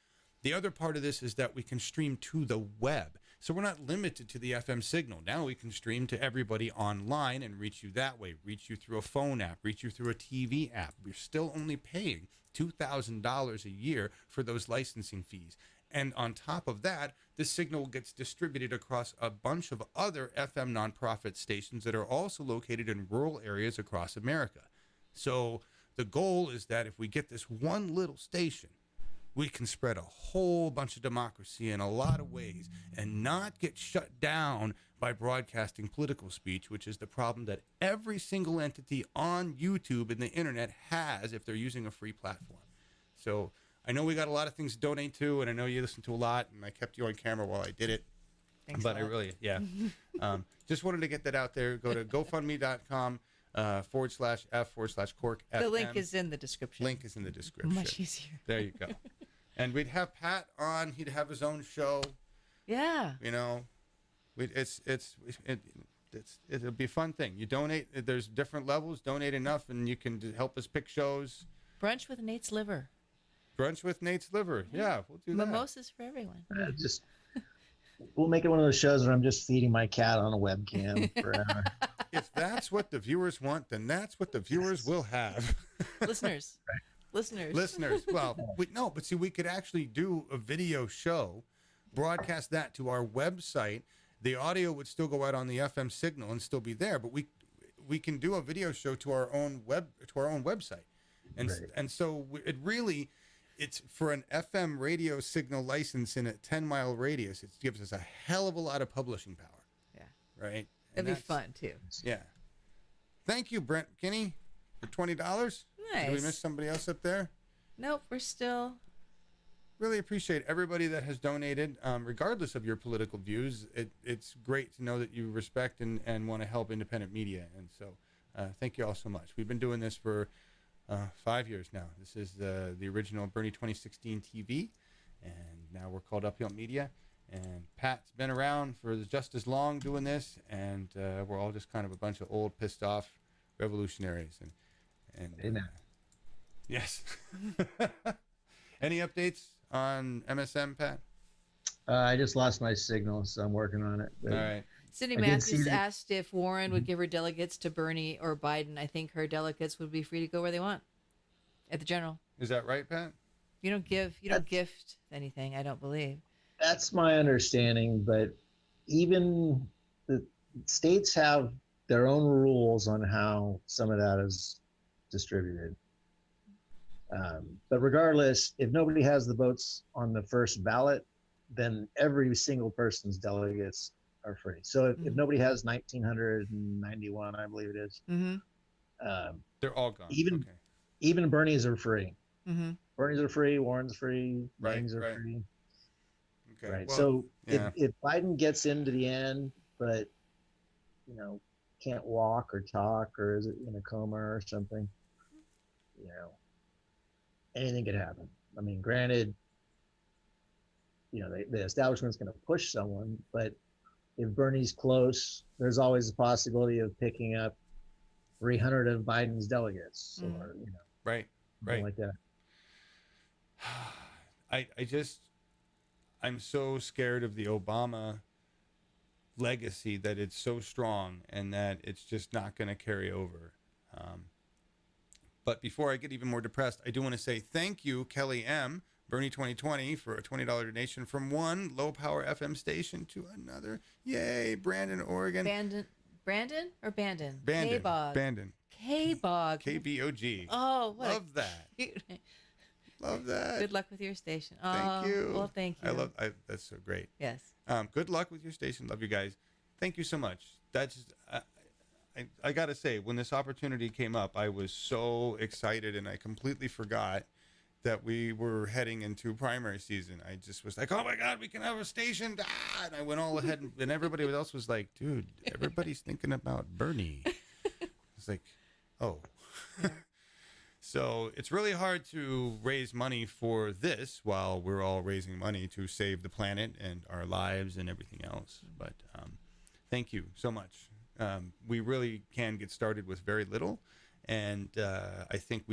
The other part of this is that we can stream to the web. So we're not limited to the FM signal. Now we can stream to everybody online and reach you that way, reach you through a phone app, reach you through a TV app. We're still only paying $2,000 a year for those licensing fees. And on top of that, this signal gets distributed across a bunch of other FM nonprofit stations that are also located in rural areas across America. So the goal is that if we get this one little station, we can spread a whole bunch of democracy in a lot of ways and not get shut down by broadcasting political speech, which is the problem that every single entity on YouTube and the internet has if they're using a free platform. So I know we got a lot of things to donate to, and I know you listen to a lot, and I kept you on camera while I did it. Thanks but a I lot. really, just wanted to get that out there. Go to GoFundMe.com /F/Cork. The link is in the description. Link is in the description. Much easier. There you go. And we'd have Pat on. He'd have his own show. Yeah. You know, it'll be a fun thing. You donate. There's different levels. Donate enough, and you can help us pick shows. Brunch with Nate's liver. Brunch with Nate's liver. Yeah, we'll do that. Mimosas for everyone. We'll make it one of those shows where I'm just feeding my cat on a webcam for an hour. If that's what the viewers want, then that's what the viewers will have. Listeners. Well, but see, we could actually do a video show, broadcast that to our website. The audio would still go out on the FM signal and still be there, but we can do a video show to our own website, and so it's for an FM radio signal license in a 10-mile radius. It gives us a hell of a lot of publishing power. Yeah. Right. That'd be fun too. Yeah. Thank you, Brent Kinney, for $20. Nice. Did we miss somebody else up there? Nope, we're still. Really appreciate everybody that has donated, regardless of your political views. It's great to know that you respect and want to help independent media. And so thank you all so much. We've been doing this for 5 years now. This is the original Bernie 2016 TV, and now we're called Uphill Media. And Pat's been around for just as long doing this, and we're all just kind of a bunch of old, pissed off revolutionaries. And Amen. Yes. Any updates on MSM, Pat? I just lost my signal, so I'm working on it. All right. Cindy Matthews asked if Warren would give her delegates to Bernie or Biden. I think her delegates would be free to go where they want at the general. Is that right, Pat? You don't gift anything, I don't believe. That's my understanding, but even the states have their own rules on how some of that is distributed. But regardless, if nobody has the votes on the first ballot, then every single person's delegates are free. So if nobody has 1,991, I believe it is, they're all gone. Even Bernie's are free. Mm-hmm. Bernie's are free. Warren's free. Lang's are free. Okay. Right. Well, so if Biden gets into the end, but can't walk or talk, or is it in a coma or something, anything could happen. I mean, granted, the establishment's going to push someone, but if Bernie's close, there's always the possibility of picking up 300 of Biden's delegates, or right like that. I'm so scared of the Obama legacy that it's so strong and that it's just not going to carry over. But before I get even more depressed, I do want to say thank you, Kelly M., Bernie 2020, for a $20 donation from one low-power FM station to another. Yay, Brandon, Oregon. Brandon or Bandon? Bandon. K-Bog. Bandon. K-Bog. KBOG. Oh, what love that. Love that. Good luck with your station. Thank you. Well, thank you. That's so great. Yes. Good luck with your station. Love you guys. Thank you so much. That's I got to say, when this opportunity came up, I was so excited, and I completely forgot that we were heading into primary season. I just was like, oh my God, we can have a station. And I went all ahead, and everybody else was like, dude, everybody's thinking about Bernie. It's like, oh. Yeah. So it's really hard to raise money for this while we're all raising money to save the planet and our lives and everything else. But thank you so much. We really can get started with very little. And I think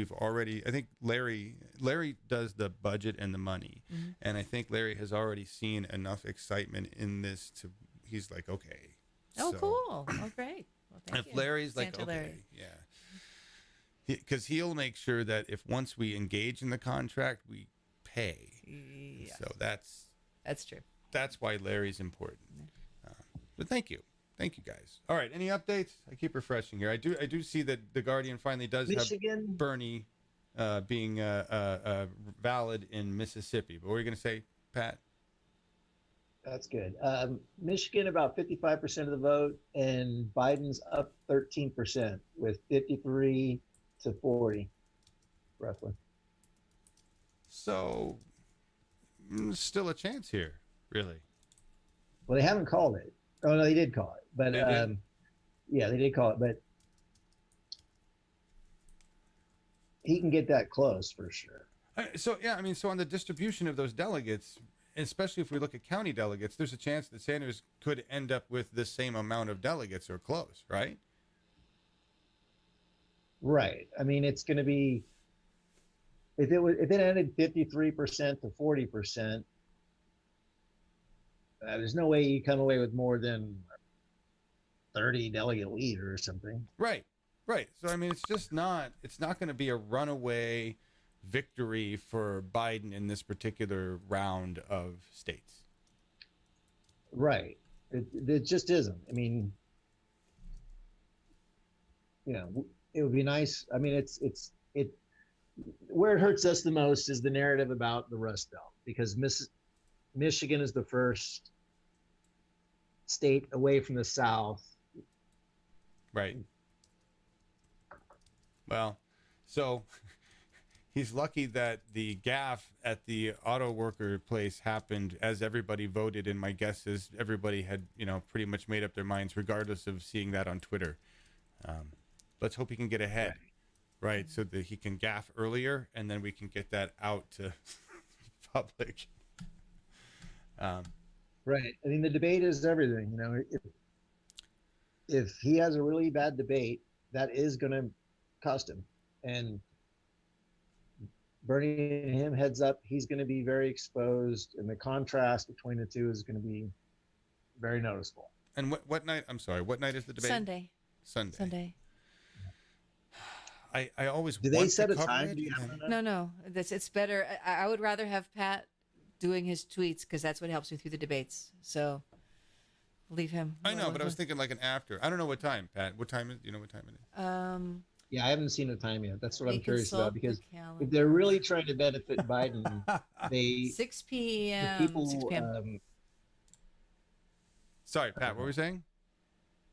Larry does the budget and the money. Mm-hmm. And I think Larry has already seen enough excitement in this he's like, okay. Oh, so, cool. Oh, great. Well, thank you. Larry's Santa like, okay, Larry. yeah. Because he'll make sure that if once we engage in the contract, we pay. Yeah. So that's true. That's why Larry's important. But thank you guys. All right, any updates? I keep refreshing here. I do see that the Guardian finally does Michigan. have Bernie being valid in Mississippi. But what are you going to say, Pat? That's good. Michigan, about 55% of the vote, and Biden's up 13% with 53 to 40, roughly. So, still a chance here, really. Well, they haven't called it. Oh no, they did call it, but They did? yeah, they did call it, but he can get that close for sure. So yeah, I mean, so on the distribution of those delegates, especially if we look at county delegates, there's a chance that Sanders could end up with the same amount of delegates or close, right? Right. I mean, it's going to be if it ended 53% to 40%. There's no way you come away with more than 30 delegate lead or something. Right, right. So I mean, it's not going to be a runaway victory for Biden in this particular round of states. Right. It just isn't. I mean, it would be nice. I mean, it where it hurts us the most is the narrative about the Rust Belt, because Michigan is the first state away from the South. Right. Well, so he's lucky that the gaffe at the auto worker place happened as everybody voted, and my guess is everybody had, pretty much made up their minds, regardless of seeing that on Twitter. Let's hope he can get ahead, right? So that he can gaffe earlier, and then we can get that out to public. Right. I mean, the debate is everything. If he has a really bad debate, that is going to cost him. And Bernie and him heads up, he's going to be very exposed, and the contrast between the two is going to be very noticeable. And what night? I'm sorry. What night is the debate? Sunday. I always do they set a time? No. It's better. I would rather have Pat doing his tweets, because that's what helps me through the debates. So leave him. I know, but I was thinking like an after. I don't know what time, Pat. What time is? Do you know what time it is? Yeah, I haven't seen the time yet. That's what I'm curious about, because calendar. if they're really trying to benefit Biden, they 6 p.m. people. 6 p.m. Sorry, Pat. What were you saying?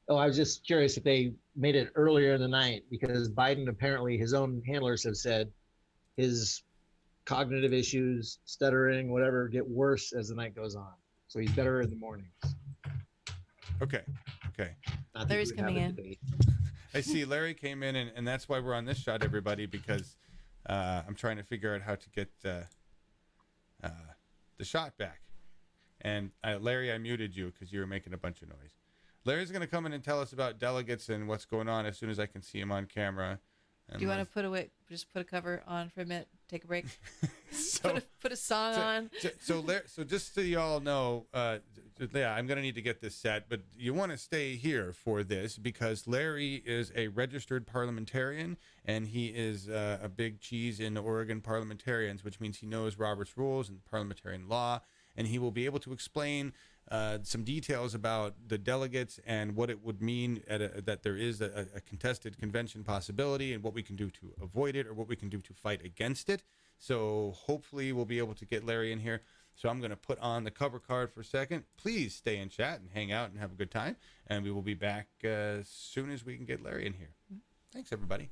Oh, I was just curious if they made it earlier in the night, because Biden, apparently his own handlers have said his cognitive issues, stuttering, whatever, get worse as the night goes on. So he's better in the mornings. Okay. Larry's coming in. I see Larry came in, and that's why we're on this shot, everybody, because I'm trying to figure out how to get the shot back. And Larry, I muted you because you were making a bunch of noise. Larry's going to come in and tell us about delegates and what's going on as soon as I can see him on camera. Do you want to just put a cover on for a minute, take a break, put a song on? So just so you all know, I'm going to need to get this set, but you want to stay here for this, because Larry is a registered parliamentarian, and he is a big cheese in Oregon parliamentarians, which means he knows Robert's rules and parliamentarian law, and he will be able to explain some details about the delegates and what it would mean that there is a contested convention possibility, and what we can do to avoid it, or what we can do to fight against it. So hopefully we'll be able to get Larry in here. So I'm going to put on the cover card for a second. Please stay and chat and hang out and have a good time. And we will be back as soon as we can get Larry in here. Thanks, everybody.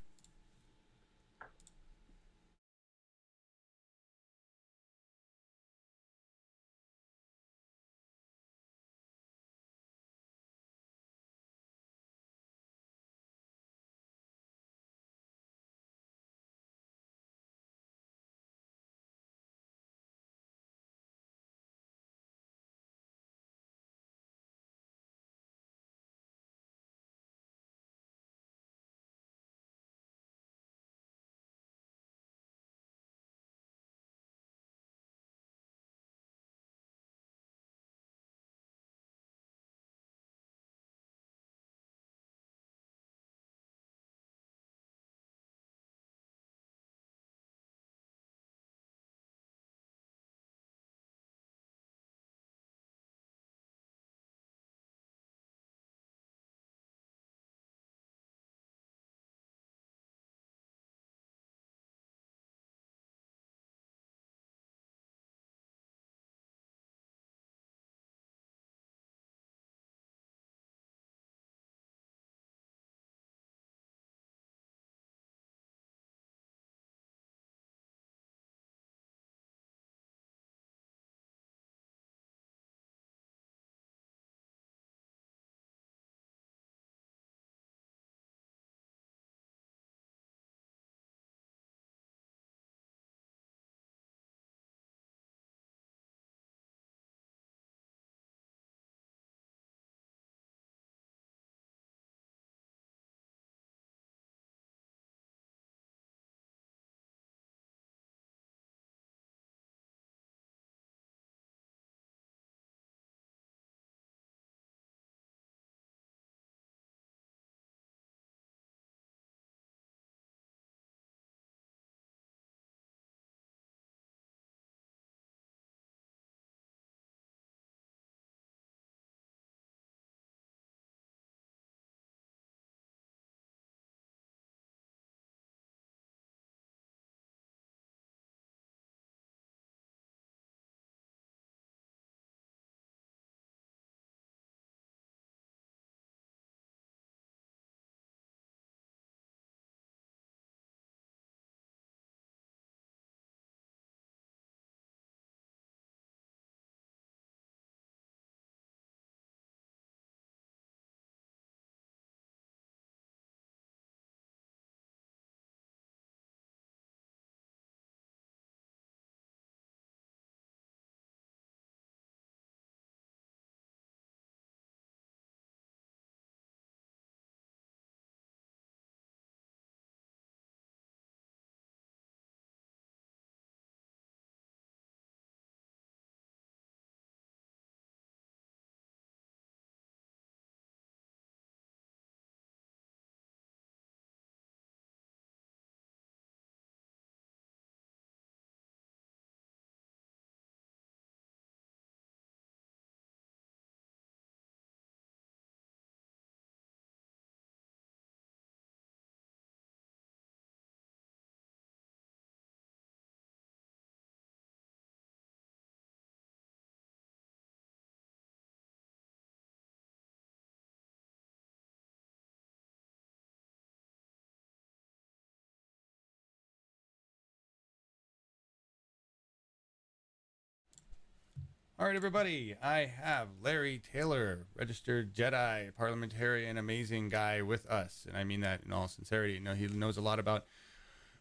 All right, everybody. I have Larry Taylor, registered Jedi, parliamentarian, amazing guy with us. And I mean that in all sincerity. You know, he knows a lot about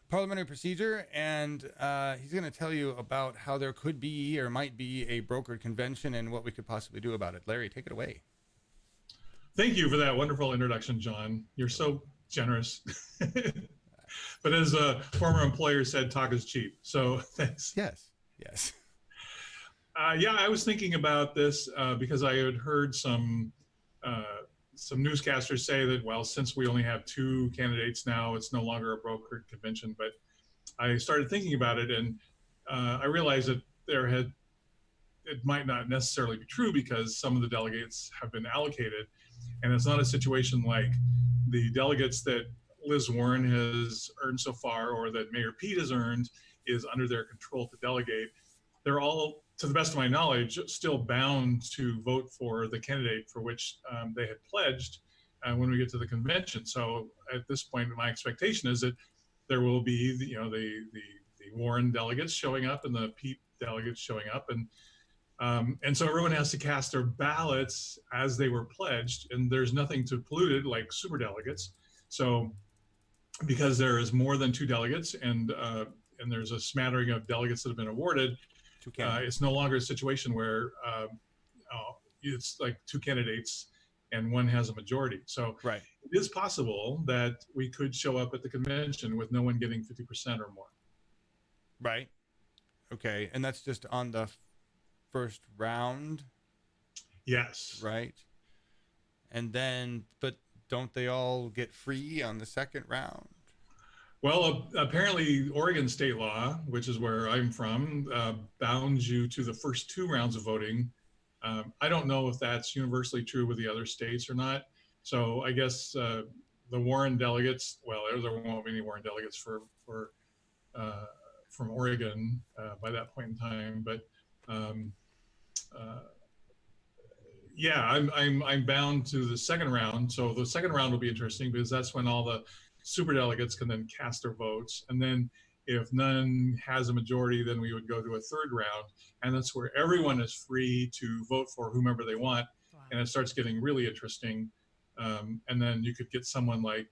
parliamentary procedure, and he's going to tell you about how there could be or might be a brokered convention and what we could possibly do about it. Larry, take it away. Thank you for that wonderful introduction, John. You're so generous. But as a former employer said, talk is cheap. So thanks. Yes. Yeah, I was thinking about this because I had heard some newscasters say that, well, since we only have 2 candidates now, it's no longer a brokered convention. But I started thinking about it, and I realized that it might not necessarily be true because some of the delegates have been allocated, and it's not a situation like the delegates that Liz Warren has earned so far or that Mayor Pete has earned is under their control to delegate. They're all, to the best of my knowledge, still bound to vote for the candidate for which they had pledged when we get to the convention. So at this point, my expectation is that there will be the Warren delegates showing up and the Pete delegates showing up, and so everyone has to cast their ballots as they were pledged, and there's nothing to pollute it like super delegates. So because there is more than 2 delegates and there's a smattering of delegates that have been awarded, it's no longer a situation where it's like 2 candidates and one has a majority. So it is possible that we could show up at the convention with no one getting 50% or more. Right. Okay. And that's just on the first round? Yes. Right. And then, but don't they all get free on the second round? Well, apparently Oregon state law, which is where I'm from, bounds you to the first 2 rounds of voting. I don't know if that's universally true with the other states or not. So I guess the Warren delegates, well, there won't be any Warren delegates from Oregon by that point in time. But yeah, I'm bound to the second round. So the second round will be interesting because that's when all the super delegates can then cast their votes. And then if none has a majority, then we would go to a third round. And that's where everyone is free to vote for whomever they want. Wow. And it starts getting really interesting. And then you could get someone like,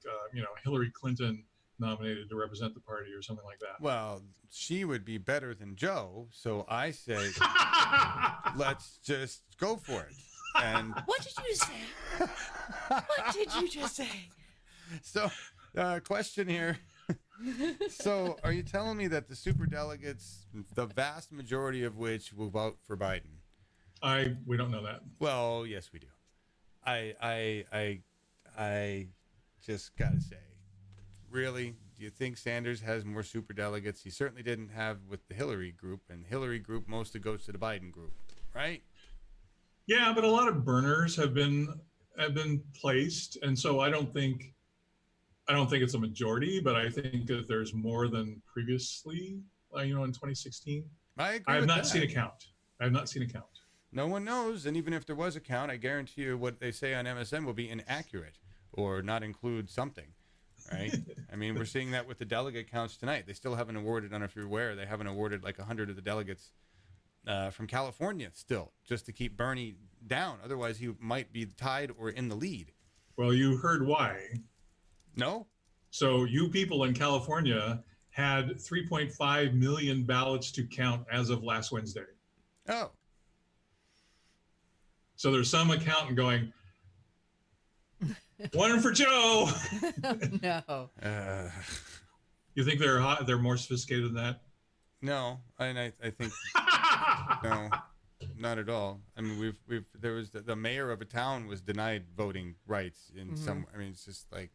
Hillary Clinton nominated to represent the party or something like that. Well, she would be better than Joe. So I say, let's just go for it. And what did you say? What did you just say? So, question here. So, are you telling me that the superdelegates, the vast majority of which will vote for Biden? We don't know that. Well, yes, we do. I just gotta say, really, do you think Sanders has more superdelegates? He certainly didn't have with the Hillary group, and Hillary group mostly goes to the Biden group, right? Yeah, but a lot of burners have been placed, and so I don't think it's a majority, but I think that there's more than previously, in 2016. I agree. I have not seen a count. No one knows, and even if there was a count, I guarantee you what they say on MSN will be inaccurate or not include something, right? I mean, we're seeing that with the delegate counts tonight. They still haven't awarded, I don't know if you're aware, they haven't awarded like 100 of the delegates from California still, just to keep Bernie down. Otherwise, he might be tied or in the lead. Well, you heard why. No? So you people in California had 3.5 million ballots to count as of last Wednesday. Oh. So there's some accountant going, one for Joe. No. You think they're more sophisticated than that? No, and I think no, not at all. I mean, there was the mayor of a town was denied voting rights in some. I mean, it's just like,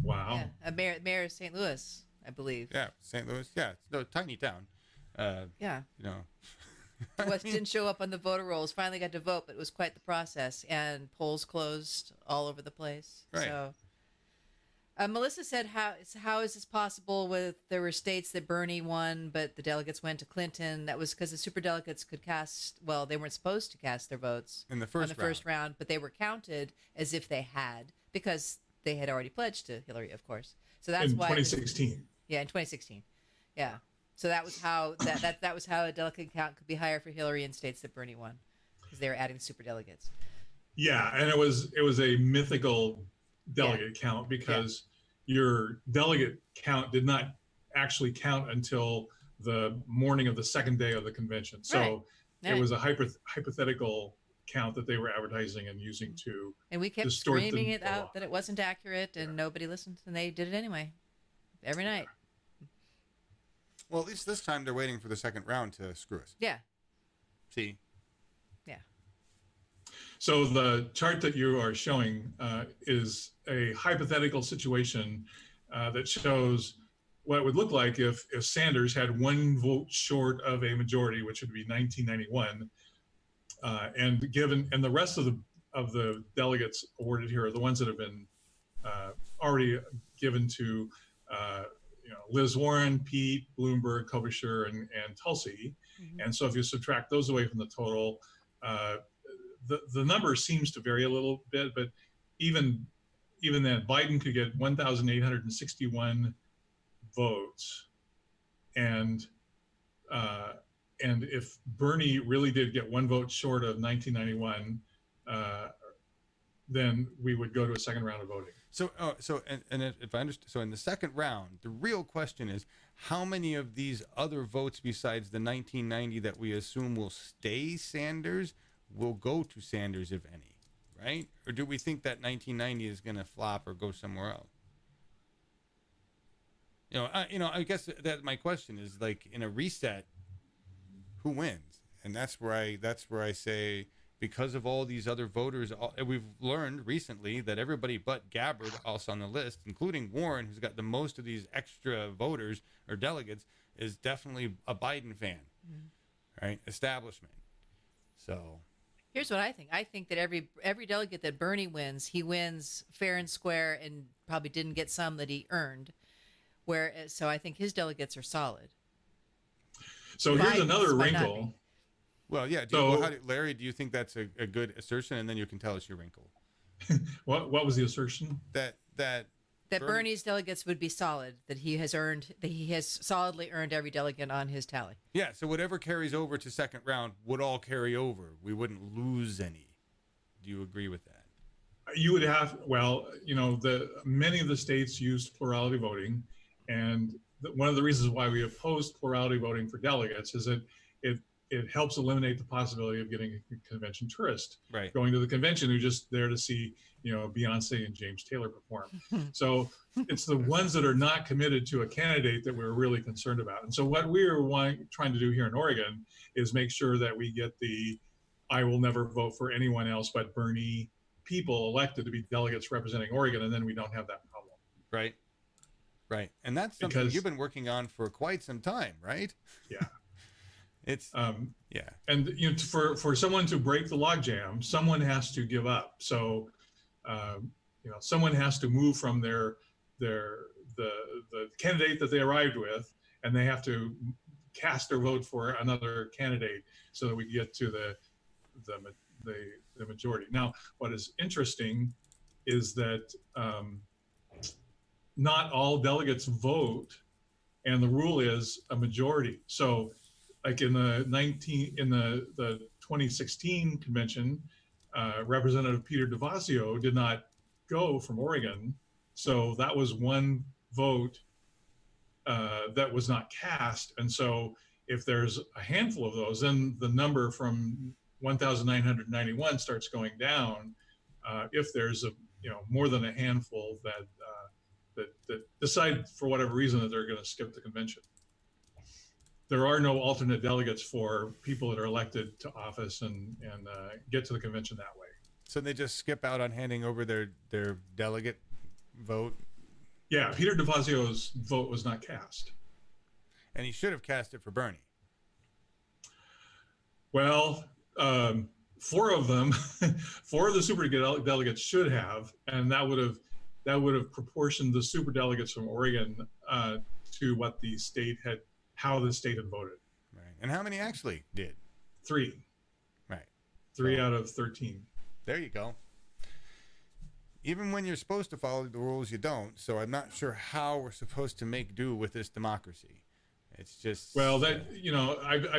wow. Yeah, mayor of St. Louis, I believe. Yeah, St. Louis. Yeah, it's a tiny town. Yeah. Didn't show up on the voter rolls. Finally got to vote, but it was quite the process, and polls closed all over the place. Right. So. Melissa said, how is this possible there were states that Bernie won, but the delegates went to Clinton? That was because the superdelegates could cast, well, they weren't supposed to cast their votes in the first round, but they were counted as if they had, because they had already pledged to Hillary, of course. So that's why. In 2016. In 2016. Yeah. So that was how that was how a delegate count could be higher for Hillary in states that Bernie won. because they were adding super delegates. Yeah, and it was a mythical delegate count because your delegate count did not actually count until the morning of the second day of the convention. So it was a hypothetical count that they were advertising and using to and we kept distort screaming it out that it wasn't accurate, and nobody listened, and they did it anyway every night. Well, at least this time they're waiting for the second round to screw us. Yeah. See? Yeah. So the chart that you are showing is a hypothetical situation that shows what it would look like if Sanders had one vote short of a majority, which would be 1991, and the rest of the delegates awarded here are the ones that have been already given to Liz Warren, Pete, Bloomberg, Klobuchar, and Tulsi. Mm-hmm. And so if you subtract those away from the total, the number seems to vary a little bit, but even then, Biden could get 1,861 votes, and if Bernie really did get one vote short of 1991, then we would go to a second round of voting. So if I understand, so in the second round, the real question is how many of these other votes besides the 1990 that we assume will stay Sanders will go to Sanders, if any, right? Or do we think that 1990 is going to flop or go somewhere else? I guess that my question is, like, in a reset, who wins? And that's where I say, because of all these other voters, we've learned recently that everybody but Gabbard, also on the list, including Warren, who's got the most of these extra voters or delegates, is definitely a Biden fan, right? Establishment. So here's what I think. I think that every delegate that Bernie wins, he wins fair and square, and probably didn't get some that he earned. So I think his delegates are solid. So here's another wrinkle. Well, yeah. Larry, do you think that's a good assertion? And then you can tell us your wrinkle. What was the assertion? That Bernie's delegates would be solid. That he has solidly earned every delegate on his tally. Yeah. So whatever carries over to second round would all carry over. We wouldn't lose any. Do you agree with that? You would have. Well, many of the states used plurality voting, and one of the reasons why we opposed plurality voting for delegates is that it helps eliminate the possibility of getting a convention tourist going to the convention who's just there to see, Beyonce and James Taylor perform. So it's the ones that are not committed to a candidate that we're really concerned about. And so what we're trying to do here in Oregon is make sure that we get the I will never vote for anyone else but Bernie people elected to be delegates representing Oregon, and then we don't have that problem. Right. And that's something you've been working on for quite some time, right? Yeah. It's and for someone to break the logjam, someone has to give up. So someone has to move from the candidate that they arrived with, and they have to cast their vote for another candidate so that we get to the majority. Now, what is interesting is that not all delegates vote, and the rule is a majority. So like in the 2016 convention, Representative Peter DeVasio did not go from Oregon. So that was one vote that was not cast. And so if there's a handful of those, then the number from 1,991 starts going down. If there's more than a handful that decide for whatever reason that they're going to skip the convention. There are no alternate delegates for people that are elected to office and get to the convention that way. So they just skip out on handing over their delegate vote? Yeah, Peter DeVasio's vote was not cast. And he should have cast it for Bernie. Well, four of the super delegates should have, and that would have proportioned the super delegates from Oregon to what the state had, how the state had voted. Right. And how many actually did? 3. Right. 3 out of 13. There you go. Even when you're supposed to follow the rules, you don't. So I'm not sure how we're supposed to make do with this democracy. It's just I've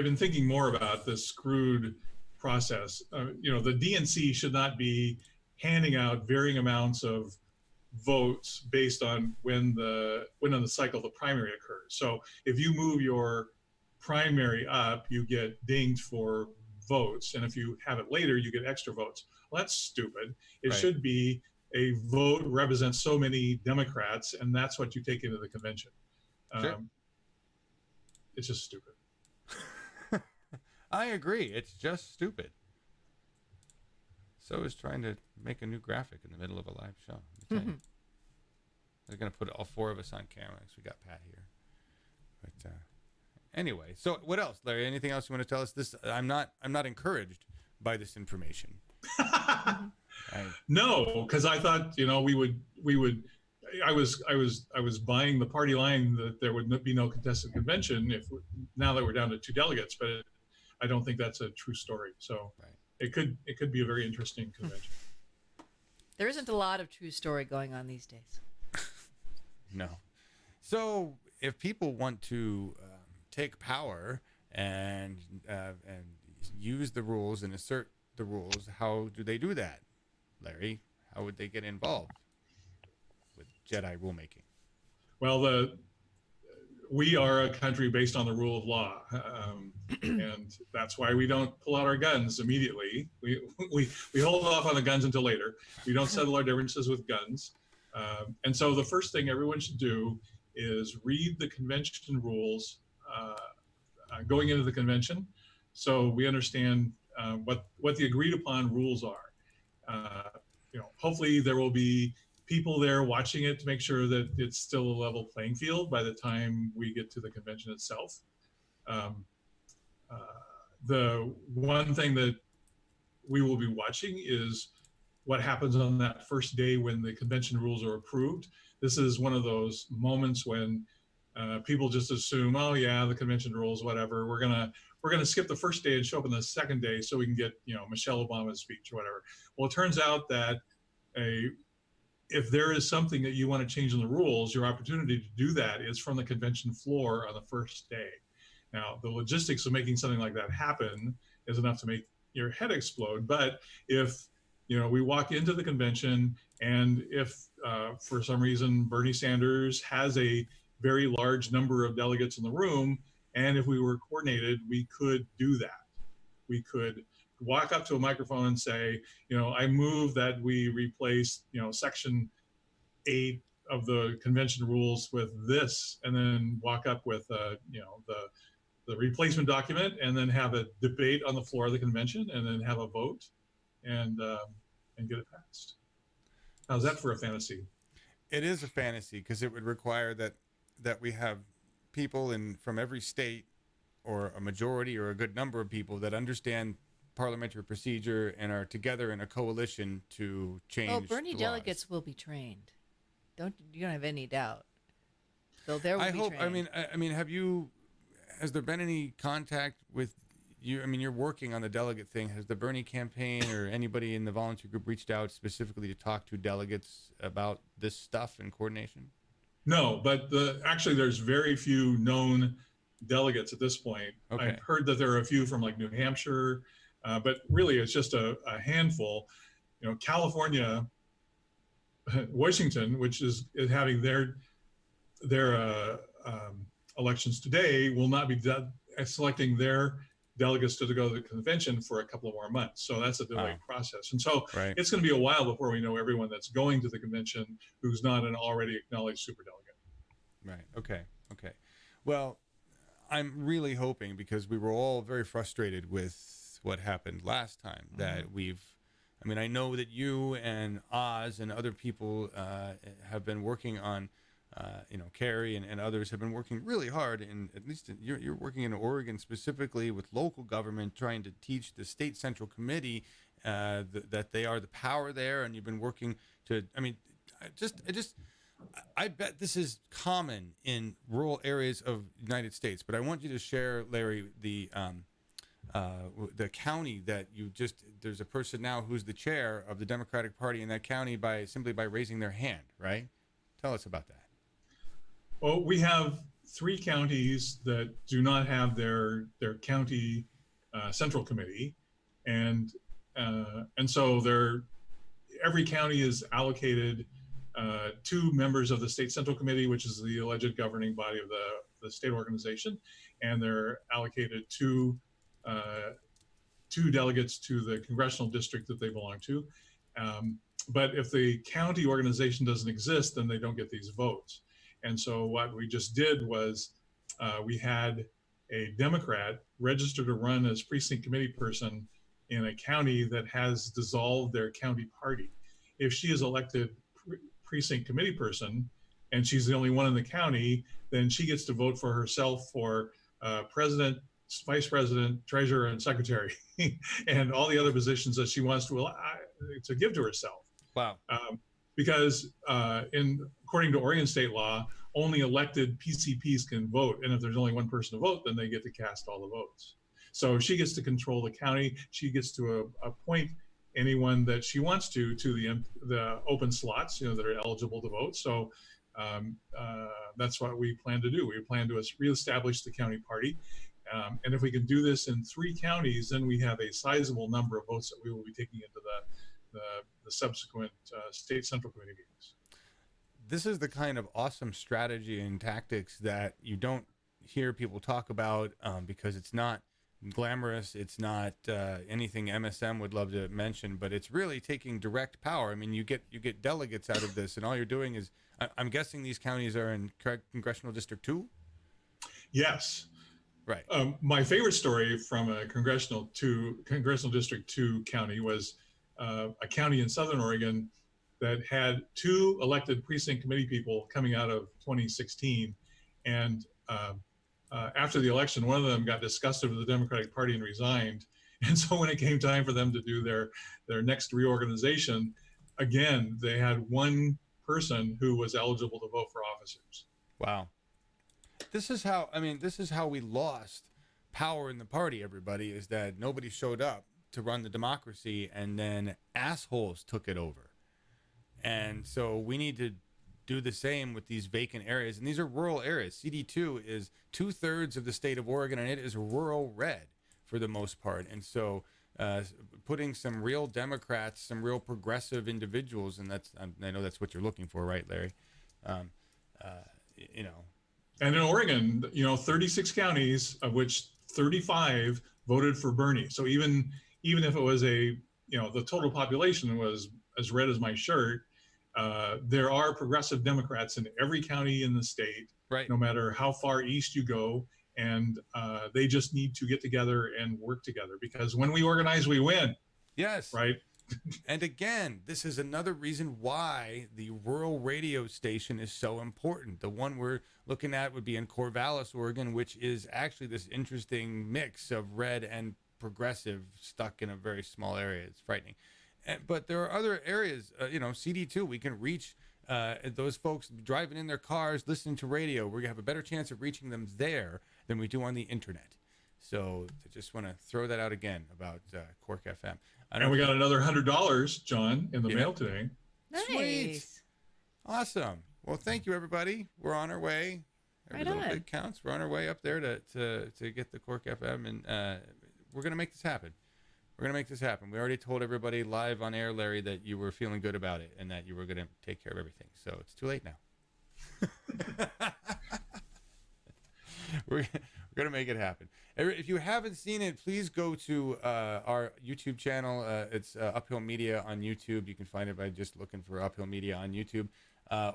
been thinking more about this screwed process. The DNC should not be handing out varying amounts of votes based on when on the cycle the primary occurs. So if you move your primary up, you get dinged for votes, and if you have it later, you get extra votes. Well, that's stupid. It should be a vote represents so many Democrats, and that's what you take into the convention. Sure. It's just stupid. I agree. It's just stupid. So is trying to make a new graphic in the middle of a live show. They're going to put all four of us on camera because we got Pat here. But anyway, so what else, Larry? Anything else you want to tell us? This I'm not encouraged by this information. No, because I thought we would. I was buying the party line that there would be no contested convention now that we're down to 2 delegates, but I don't think that's a true story. So it could be a very interesting convention. There isn't a lot of true story going on these days. No. So if people want to take power and use the rules and assert the rules, how do they do that, Larry? How would they get involved with Jedi rulemaking? Well, we are a country based on the rule of law, and that's why we don't pull out our guns immediately. We hold off on the guns until later. We don't settle our differences with guns. And so the first thing everyone should do is read the convention rules going into the convention, so we understand what the agreed upon rules are. Hopefully there will be people there watching it to make sure that it's still a level playing field by the time we get to the convention itself. The one thing that we will be watching is what happens on that first day when the convention rules are approved. This is one of those moments when people just assume, oh yeah, the convention rules, whatever. We're gonna skip the first day and show up on the second day so we can get Michelle Obama's speech or whatever. Well, it turns out that if there is something that you want to change in the rules, your opportunity to do that is from the convention floor on the first day. Now, the logistics of making something like that happen is enough to make your head explode. But if we walk into the convention, and if for some reason Bernie Sanders has a very large number of delegates in the room, and if we were coordinated, we could do that. We could walk up to a microphone and say, I move that we replace, section 8 of the convention rules with this, and then walk up with, the replacement document, and then have a debate on the floor of the convention, and then have a vote, and get it passed. How's that for a fantasy? It is a fantasy because it would require that we have people from every state, or a majority or a good number of people that understand parliamentary procedure and are together in a coalition to change. Oh, Bernie delegates will be trained. You don't have any doubt. So there will be trained. I mean, has there been any contact with you? I mean, you're working on the delegate thing. Has the Bernie campaign or anybody in the volunteer group reached out specifically to talk to delegates about this stuff and coordination? No, but actually there's very few known delegates at this point. Okay. I've heard that there are a few from like New Hampshire, but really it's just a handful. California, Washington, which is having their elections today, will not be selecting their delegates to go to the convention for a couple of more months. So that's a delayed process. And so it's going to be a while before we know everyone that's going to the convention who's not an already acknowledged superdelegate. Right. Okay. Well, I'm really hoping, because we were all very frustrated with what happened last time, that I know that you and Oz and other people have been working on, Carrie and others have been working really hard, and at least you're working in Oregon specifically with local government, trying to teach the state central committee that they are the power there, and you've been working to. I bet this is common in rural areas of the United States, but I want you to share, Larry, the county that there's a person now who's the chair of the Democratic Party in that county simply by raising their hand, right? Tell us about that. Well, we have 3 counties that do not have their county central committee, and so every county is allocated 2 members of the state central committee, which is the alleged governing body of the state organization, and they're allocated 2 delegates to the congressional district that they belong to. But if the county organization doesn't exist, then they don't get these votes. And so what we just did was we had a Democrat register to run as precinct committee person in a county that has dissolved their county party. If she is elected precinct committee person and she's the only one in the county, then she gets to vote for herself for president, vice president, treasurer, and secretary, and all the other positions that she wants to give to herself. Wow. Because according to Oregon state law, only elected PCPs can vote. And if there's only one person to vote, then they get to cast all the votes. So she gets to control the county. She gets to appoint anyone that she wants to the open slots, that are eligible to vote. So that's what we plan to do. We plan to reestablish the county party. And if we can do this in 3 counties, then we have a sizable number of votes that we will be taking into the subsequent state central committee meetings. This is the kind of awesome strategy and tactics that you don't hear people talk about because it's not glamorous. It's not anything MSM would love to mention, but it's really taking direct power. I mean, you get delegates out of this, and all you're doing is, I'm guessing these counties are in Congressional District 2? Yes. Right. My favorite story from a Congressional District 2 county was a county in Southern Oregon that had 2 elected precinct committee people coming out of 2016. And after the election, one of them got disgusted with the Democratic Party and resigned. And so when it came time for them to do their next reorganization, again, they had 1 person who was eligible to vote for officers. Wow. This is how we lost power in the party, everybody, is that nobody showed up to run the democracy, and then assholes took it over. And so we need to do the same with these vacant areas. And these are rural areas. CD2 is 2/3 of the state of Oregon, and it is rural red for the most part. And so putting some real Democrats, some real progressive individuals, and I know that's what you're looking for, right, Larry? And in Oregon, 36 counties, of which 35 voted for Bernie. So even if it was the total population was as red as my shirt, there are progressive Democrats in every county in the state, right? No matter how far east you go, and they just need to get together and work together, because when we organize, we win. Yes. Right. And again, this is another reason why the rural radio station is so important. The one we're looking at would be in Corvallis, Oregon, which is actually this interesting mix of red and progressive stuck in a very small area. It's frightening. But there are other areas, CD2, we can reach those folks driving in their cars, listening to radio. We have a better chance of reaching them there than we do on the internet. So I just want to throw that out again about Cork FM. And we got another $100, John, in the mail today. Nice. Sweet. Awesome. Well, thank you, everybody. We're on our way. Every little bit counts. We're on our way up there to get the Cork FM, and we're going to make this happen. We're going to make this happen. We already told everybody live on air, Larry, that you were feeling good about it and that you were going to take care of everything. So it's too late now. We're going to make it happen. If you haven't seen it, please go to our YouTube channel. It's Uphill Media on YouTube. You can find it by just looking for Uphill Media on YouTube.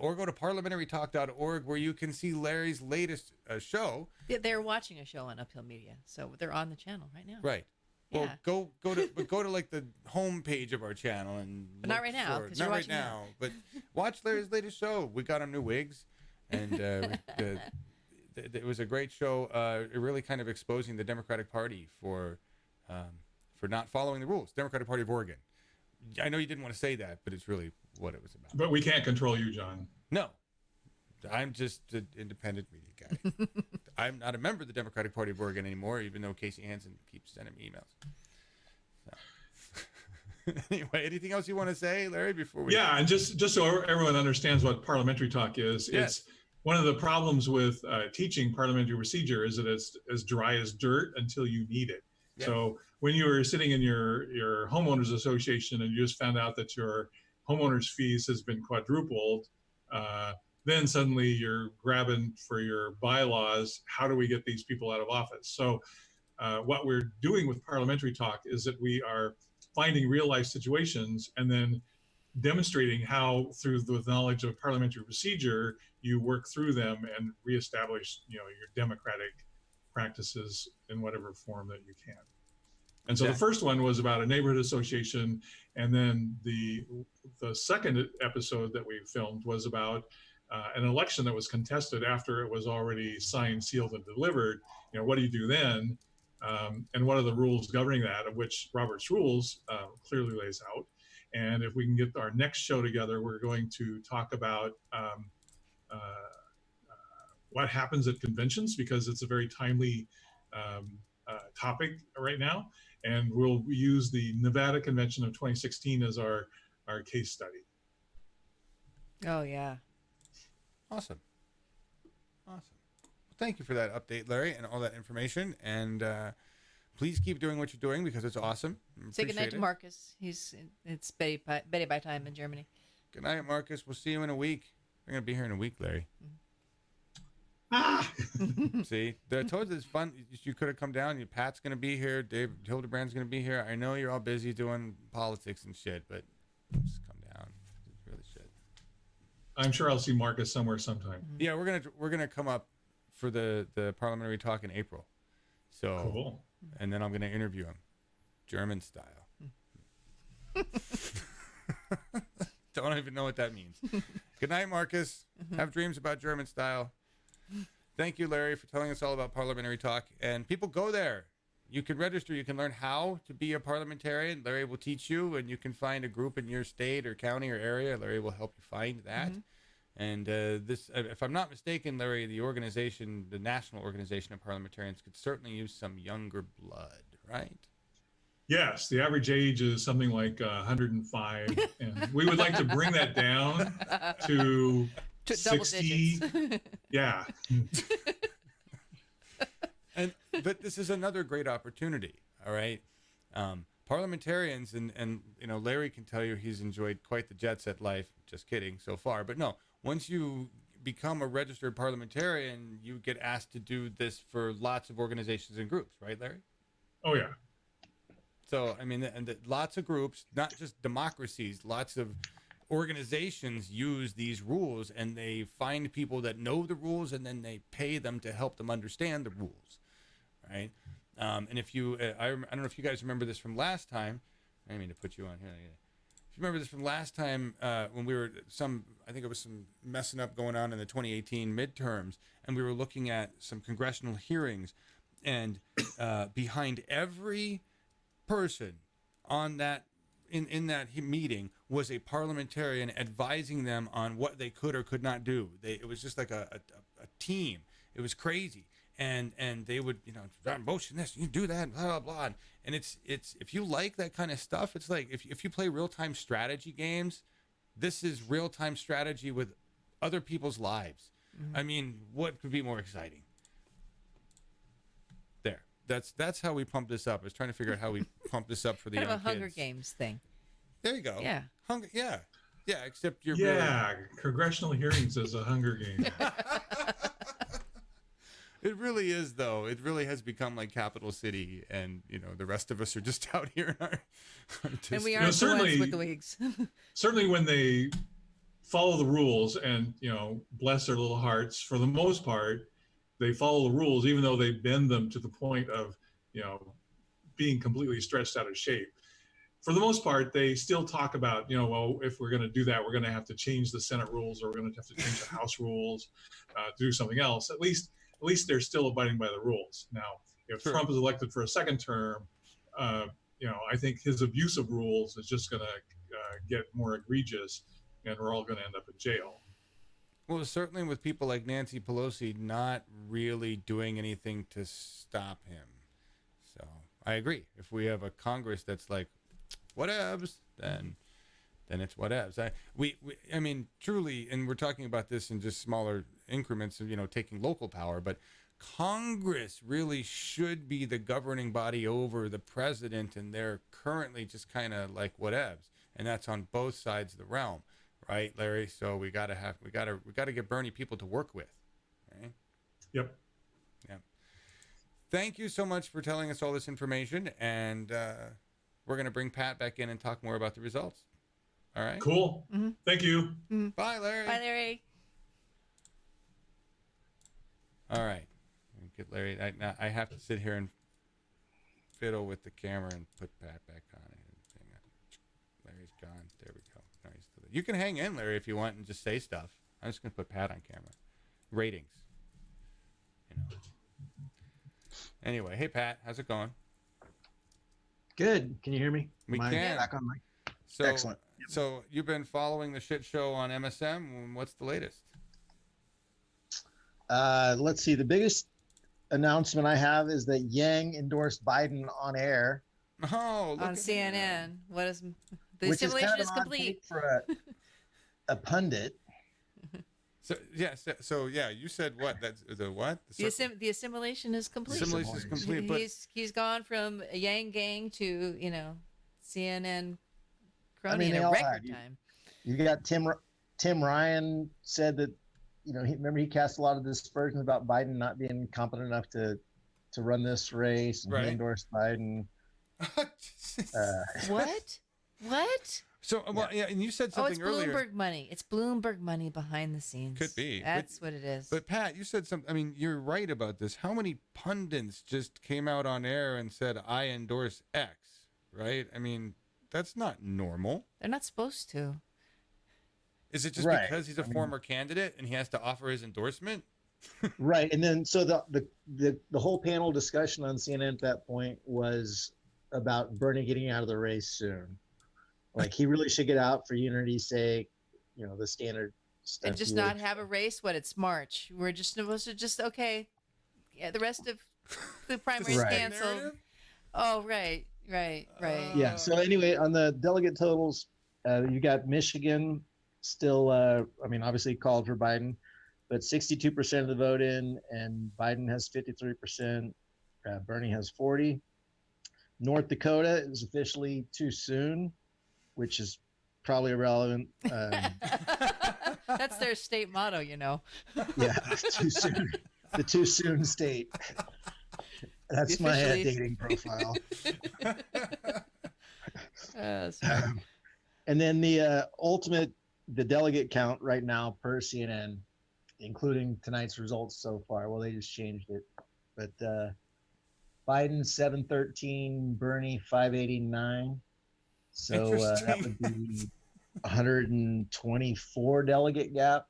Or go to parliamentarytalk.org, where you can see Larry's latest show. Yeah, they're watching a show on Uphill Media, so they're on the channel right now. Right. Well, yeah. go to like the home page of our channel and. But not right now. Not right now. But watch Larry's latest show. We got him new wigs, and it was a great show. Really kind of exposing the Democratic Party for not following the rules. Democratic Party of Oregon. I know you didn't want to say that, but it's really what it was about. But we can't control you, John. No. I'm just an independent media guy. I'm not a member of the Democratic Party of Oregon anymore, even though Casey Hansen keeps sending me emails. So. Anyway, anything else you want to say, Larry, before we... Yeah, and just so everyone understands what parliamentary talk is, yes. It's one of the problems with teaching parliamentary procedure is that it's as dry as dirt until you need it. So when you were sitting in your homeowners association and you just found out that your homeowners fees has been quadrupled, then suddenly you're grabbing for your bylaws. How do we get these people out of office? So what we're doing with Parliamentary Talk is that we are finding real life situations and then demonstrating how, through the knowledge of parliamentary procedure, you work through them and reestablish, your democratic practices in whatever form that you can. And so the first one was about a neighborhood association, and then the second episode that we filmed was about an election that was contested after it was already signed, sealed, and delivered. What do you do then? And what are the rules governing that, of which Robert's Rules clearly lays out. And if we can get our next show together, we're going to talk about what happens at conventions, because it's a very timely topic right now. And we'll use the Nevada Convention of 2016 as our case study. Oh, yeah. Awesome. Well, thank you for that update, Larry, and all that information. And please keep doing what you're doing, because it's awesome. Say goodnight to Marcus. It's Betty by time in Germany. Good night, Marcus. We'll see you in a week. We're going to be here in a week, Larry. See, I told you it's fun. You could have come down. Pat's going to be here. Hildebrand's going to be here. I know you're all busy doing politics and shit, but just come down. You really should. I'm sure I'll see Marcus somewhere sometime. Yeah, we're gonna come up for the Parliamentary Talk in April. So cool. And then I'm gonna interview him, German style. Don't even know what that means. Good night, Marcus. Have dreams about German style. Thank you, Larry, for telling us all about Parliamentary Talk. And people, go there. You can register. You can learn how to be a parliamentarian. Larry will teach you, and you can find a group in your state or county or area. Larry will help you find that. And this, if I'm not mistaken, Larry, the National Organization of Parliamentarians could certainly use some younger blood, right? Yes, the average age is something like 105, and we would like to bring that down to 60. Yeah. But this is another great opportunity, all right? Parliamentarians, and Larry can tell you he's enjoyed quite the jet set life. Just kidding, so far. But no, once you become a registered parliamentarian, you get asked to do this for lots of organizations and groups, right, Larry? Oh, yeah. So, lots of groups, not just democracies, lots of organizations use these rules, and they find people that know the rules, and then they pay them to help them understand the rules, right? And if you, I don't know if you guys remember this from last time. I didn't mean to put you on here. If you remember this from last time, when we were I think it was some messing up going on in the 2018 midterms, and we were looking at some congressional hearings, and behind every person on that in that meeting was a parliamentarian advising them on what they could or could not do. It was just like a team. It was crazy. And they would, motion this, you do that, blah, blah, blah. And it's if you like that kind of stuff, it's like if you play real-time strategy games, this is real-time strategy with other people's lives. I mean, what could be more exciting? There. That's how we pump this up. I was trying to figure out how we pump this up for the kind young of a Hunger kids. Games thing. There you go. Yeah. Yeah, except you're congressional hearings is a Hunger Game. It really is, though. It really has become like Capital City, and the rest of us are just out here in our and we aren't the ones with the wigs. Certainly, when they follow the rules and bless their little hearts, for the most part, they follow the rules, even though they bend them to the point of being completely stretched out of shape. For the most part, they still talk about, well, if we're going to do that, we're going to have to change the Senate rules, or we're going to have to change the House rules to do something else. At least they're still abiding by the rules. Now, if Trump is elected for a second term, I think his abuse of rules is just going to get more egregious, and we're all going to end up in jail. Well, certainly with people like Nancy Pelosi not really doing anything to stop him. So I agree. If we have a Congress that's like, whatevs, then it's whatevs. I mean, truly, and we're talking about this in just smaller increments of, taking local power, but Congress really should be the governing body over the president, and they're currently just kind of like whatevs, and that's on both sides of the realm, right, Larry? So we gotta get Bernie people to work with, right? Yep. Yeah. Thank you so much for telling us all this information, and we're gonna bring Pat back in and talk more about the results. All right. Cool. Thank you. Bye, Larry. Bye, Larry. All right. Get Larry. I have to sit here and fiddle with the camera and put Pat back on it. Larry's gone. There we go. No, he's still there. You can hang in, Larry, if you want and just say stuff. I'm just going to put Pat on camera. Ratings. You know. Anyway, hey, Pat. How's it going? Good. Can you hear me? We Am I can. back on mic? So, Excellent. So you've been following the shit show on MSM. What's the latest? Let's see. The biggest announcement I have is that Yang endorsed Biden on air. Oh, look on at CNN. that. What is the Which simulation is, is kind of an odd complete. take for a pundit. So yeah, you said what? That's the what? The assimilation is complete. Assimilation is complete. But He's gone from a Yang gang to CNN crony they in a all record have. time. You got Tim Ryan said that, he cast a lot of dispersions about Biden not being competent enough to run this race, and he endorsed Biden. What? So yeah, and you said something earlier. Bloomberg money. It's Bloomberg money behind the scenes. Could be. That's what it is. But Pat, you said something. I mean, you're right about this. How many pundits just came out on air and said, "I endorse X"? Right? I mean, that's not normal. They're not supposed to. Is it just because he's a former candidate and he has to offer his endorsement? Right. And then so the whole panel discussion on CNN at that point was about Bernie getting out of the race soon. Like, he really should get out for unity's sake, the standard stuff. And just not have a race. It's March. We're just supposed to the rest of the primaries canceled. Oh, right. Yeah. So anyway, on the delegate totals, you got Michigan still, obviously called for Biden, but 62% of the vote in, and Biden has 53%. Bernie has 40%. North Dakota is officially too soon, which is probably irrelevant. That's their state motto, Yeah, too soon. The too soon state. That's my dating profile. And then the delegate count right now per CNN, including tonight's results so far. Well, they just changed it. But Biden 713, Bernie 589. So that would be 124 delegate gap.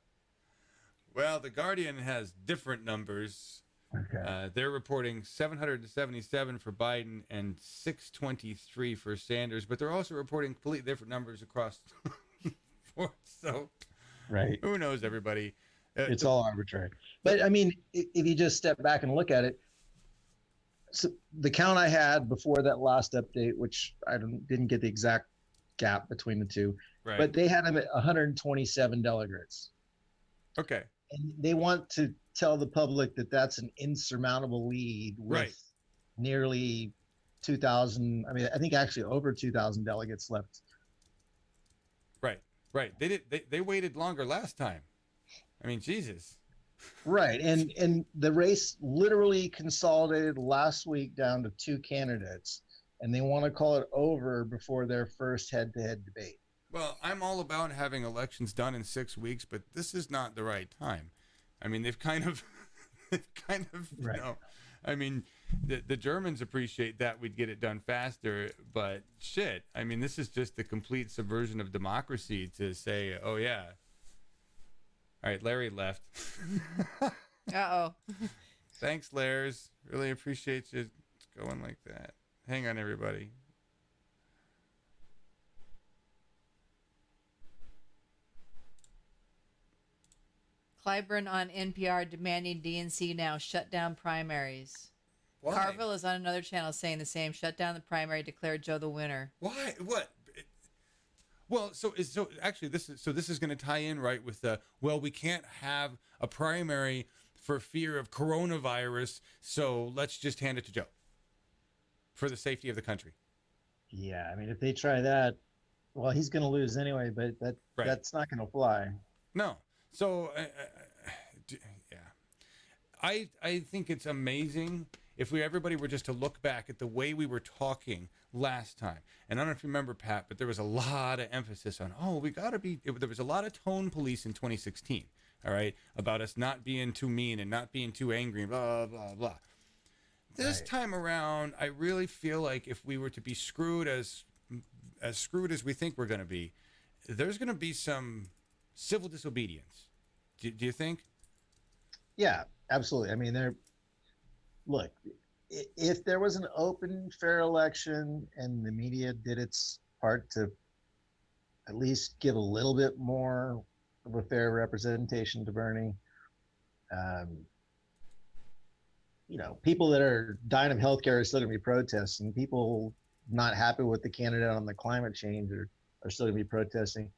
Well, the Guardian has different numbers. Okay. They're reporting 777 for Biden and 623 for Sanders, but they're also reporting completely different numbers across board. So, right. Who knows, everybody? It's all arbitrary. But I mean, if you just step back and look at it, so the count I had before that last update, which I didn't get the exact gap between the two, right. But they had them at 127 delegates. Okay. And they want to tell the public that that's an insurmountable lead with nearly 2,000. I mean, I think actually over 2,000 delegates left. Right. They waited longer last time. I mean, Jesus. Right. And the race literally consolidated last week down to 2 candidates, and they want to call it over before their first head-to-head debate. Well, I'm all about having elections done in 6 weeks, but this is not the right time. I mean, they've kind of, right. I mean, the Germans appreciate that we'd get it done faster, but shit, I mean, this is just the complete subversion of democracy to say, oh yeah. All right, Larry left. Uh-oh. Thanks, Lars. Really appreciate you going like that. Hang on, everybody. Clyburn on NPR demanding DNC now shut down primaries. Why? Carville is on another channel saying the same. Shut down the primary, declare Joe the winner. Why? What? Well, so actually this is going to tie in right with the, well, we can't have a primary for fear of coronavirus. So let's just hand it to Joe for the safety of the country. Yeah, I mean, if they try that, well, he's going to lose anyway, but that's not going to fly. No. So, yeah. I think it's amazing if everybody were just to look back at the way we were talking last time. And I don't know if you remember, Pat, but there was a lot of emphasis on, there was a lot of tone police in 2016, all right, about us not being too mean and not being too angry, blah, blah, blah. This time around, I really feel like if we were to be screwed as screwed as we think we're going to be, there's going to be some civil disobedience. Do you think? Yeah, absolutely. I mean, look, if there was an open, fair election and the media did its part to at least give a little bit more of a fair representation to Bernie, people that are dying of healthcare are still going to be protesting. People not happy with the candidate on the climate change are still going to be protesting.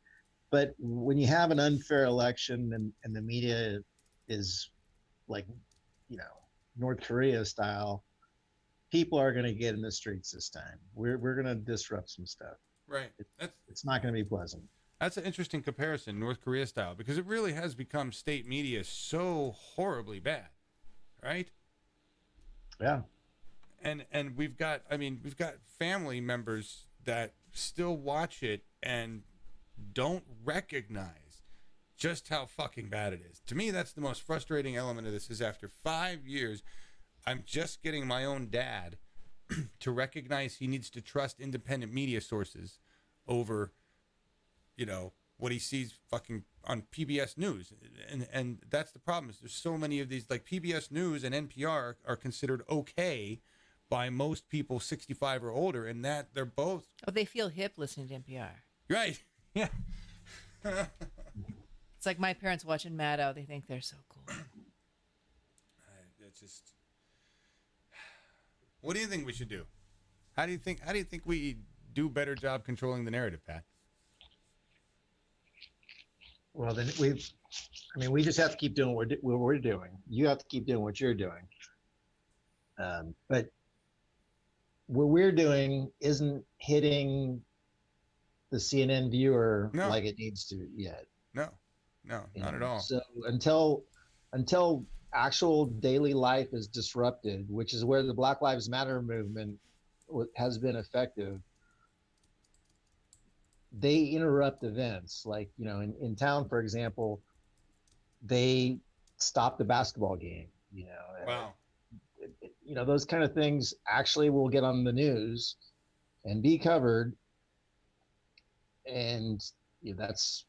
But when you have an unfair election and the media is like, North Korea style, people are going to get in the streets this time. We're going to disrupt some stuff. Right. It's not going to be pleasant. That's an interesting comparison, North Korea style, because it really has become state media so horribly bad, right? Yeah. And we've got family members that still watch it and don't recognize just how fucking bad it is. To me, that's the most frustrating element of this is after 5 years, I'm just getting my own dad to recognize he needs to trust independent media sources over, what he sees fucking on PBS News. And that's the problem is there's so many of these, like PBS News and NPR are considered okay by most people 65 or older, and that they're both... Oh, they feel hip listening to NPR. Right. Yeah. It's like my parents watching Maddow. They think they're so cool. It's just... What do you think we should do? How do you think we do a better job controlling the narrative, Pat? Well, then we just have to keep doing what we're doing. You have to keep doing what you're doing. But what we're doing isn't hitting the CNN viewer like it needs to yet. No, not at all. So until actual daily life is disrupted, which is where the Black Lives Matter movement has been effective, they interrupt events. Like, in town, for example, they stopped the basketball game, Wow. Those kind of things actually will get on the news and be covered. And that's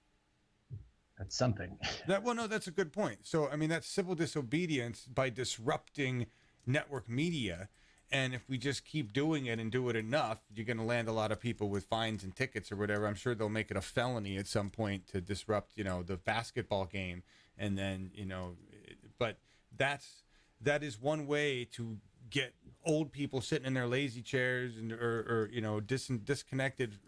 something. That's a good point. So, that's civil disobedience by disrupting network media. And if we just keep doing it and do it enough, you're going to land a lot of people with fines and tickets or whatever. I'm sure they'll make it a felony at some point to disrupt, the basketball game. And then, but that is one way to get old people sitting in their lazy chairs and or disconnected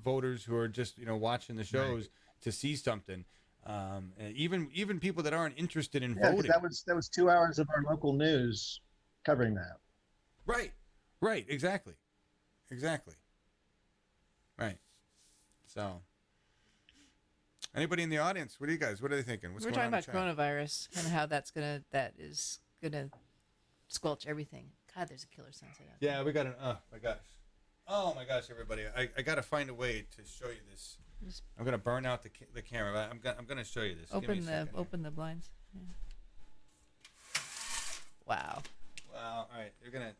voters who are just watching the shows to see something. And even people that aren't interested in voting. That was 2 hours of our local news covering that. Right. Exactly. Right. So, anybody in the audience? What are they thinking? We're talking about coronavirus and how that is gonna squelch everything. God, there's a killer sunset out there. Yeah, we got an. Oh my gosh, everybody! I got to find a way to show you this. I'm gonna burn out the camera. I'm gonna show you this. Open the blinds. Yeah. Wow. All right, you're gonna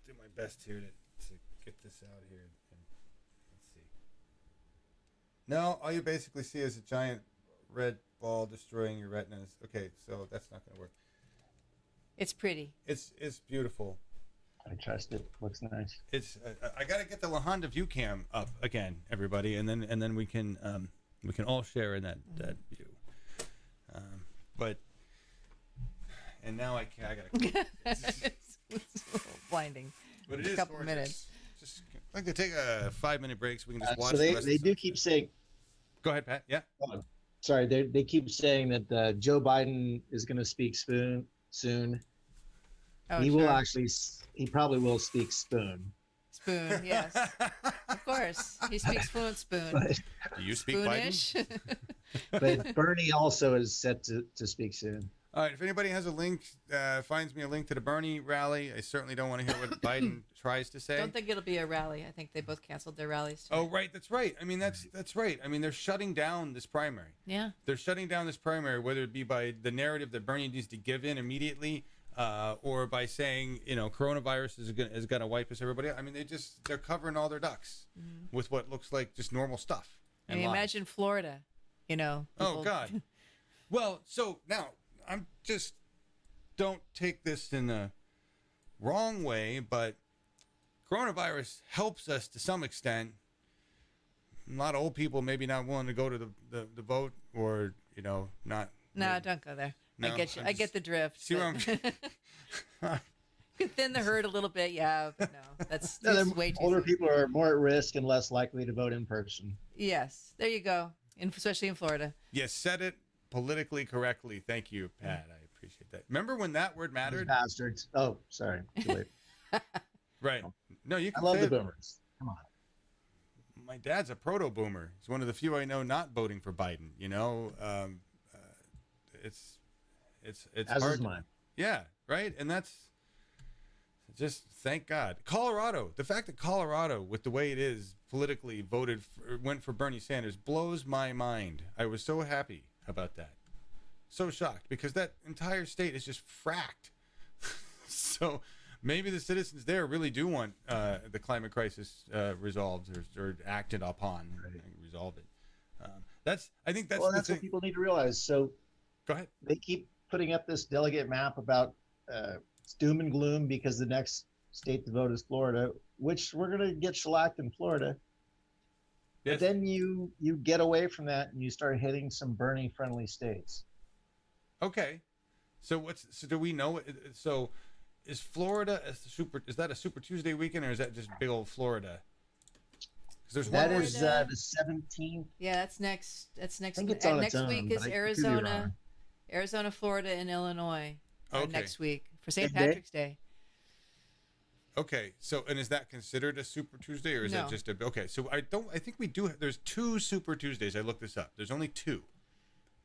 do my best here to get this out here. And let's see. No, all you basically see is a giant red ball destroying your retinas. Okay, so that's not gonna work. It's pretty. It's beautiful. I trust it. Looks nice. It's I gotta get the La Honda view cam up again, everybody, and then we can all share in that view. But now I gotta. It's a little blinding. But it is a couple gorgeous. minutes. Just I'd like to take a 5-minute break so we can just watch. So they do keep saying. Go ahead, Pat. Yeah. Sorry, they keep saying that Joe Biden is going to speak soon. Oh, He sure. will actually. He probably will speak spoon. Spoon, yes. Of course. He speaks fluent spoon. But, Do you speak Spoonish. Biden? but Bernie also is set to speak soon. All right. If anybody has a link, finds me a link to the Bernie rally, I certainly don't want to hear what Biden tries to say. Don't think it'll be a rally. I think they both canceled their rallies too. Oh, right. That's right. I mean, that's right. I mean, they're shutting down this primary. Yeah. They're shutting down this primary, whether it be by the narrative that Bernie needs to give in immediately, or by saying, coronavirus is going to wipe us, everybody. I mean, they're covering all their ducks with what looks like just normal stuff. I mean, imagine Florida, Oh, God. Well, so now don't take this in the wrong way, but coronavirus helps us to some extent. A lot of old people maybe not willing to go to the vote, or not. No, don't go there. No, I get the drift. See where I'm. Could thin the herd a little bit, yeah, but no, that's way too older soon. people are more at risk and less likely to vote in person. Yes, there you go. Especially in Florida. Yes, said it politically correctly. Thank you, Pat. I appreciate that. Remember when that word mattered? Those bastards. Oh, sorry. Too late. Right. No, you I can love say the it. boomers. Come on. My dad's a proto-boomer. He's one of the few I know not voting for Biden. It's As hard. is mine. Yeah, right. And that's just thank God. Colorado, the fact that Colorado, with the way it is politically went for Bernie Sanders blows my mind. I was so happy about that. So shocked, because that entire state is just fracked. So maybe the citizens there really do want the climate crisis resolved or acted upon. Right. Resolve it. I think that's that's what people need to realize. So go ahead. They keep putting up this delegate map about it's doom and gloom because the next state to vote is Florida, which we're going to get shellacked in Florida. Yes. But then you get away from that and you start hitting some Bernie friendly states. Okay. So do we know? So is Florida is that a Super Tuesday weekend, or is that just big old Florida? That is the 17th. Yeah, that's next. That's next. I think it's on next its own, week but is I could be Arizona, wrong. Florida, and Illinois. Okay. Next week for St. Same day? Patrick's Day. Okay, so and is that considered a Super Tuesday, or is that just okay? So I think we do. There's 2 Super Tuesdays. I looked this up. There's only 2,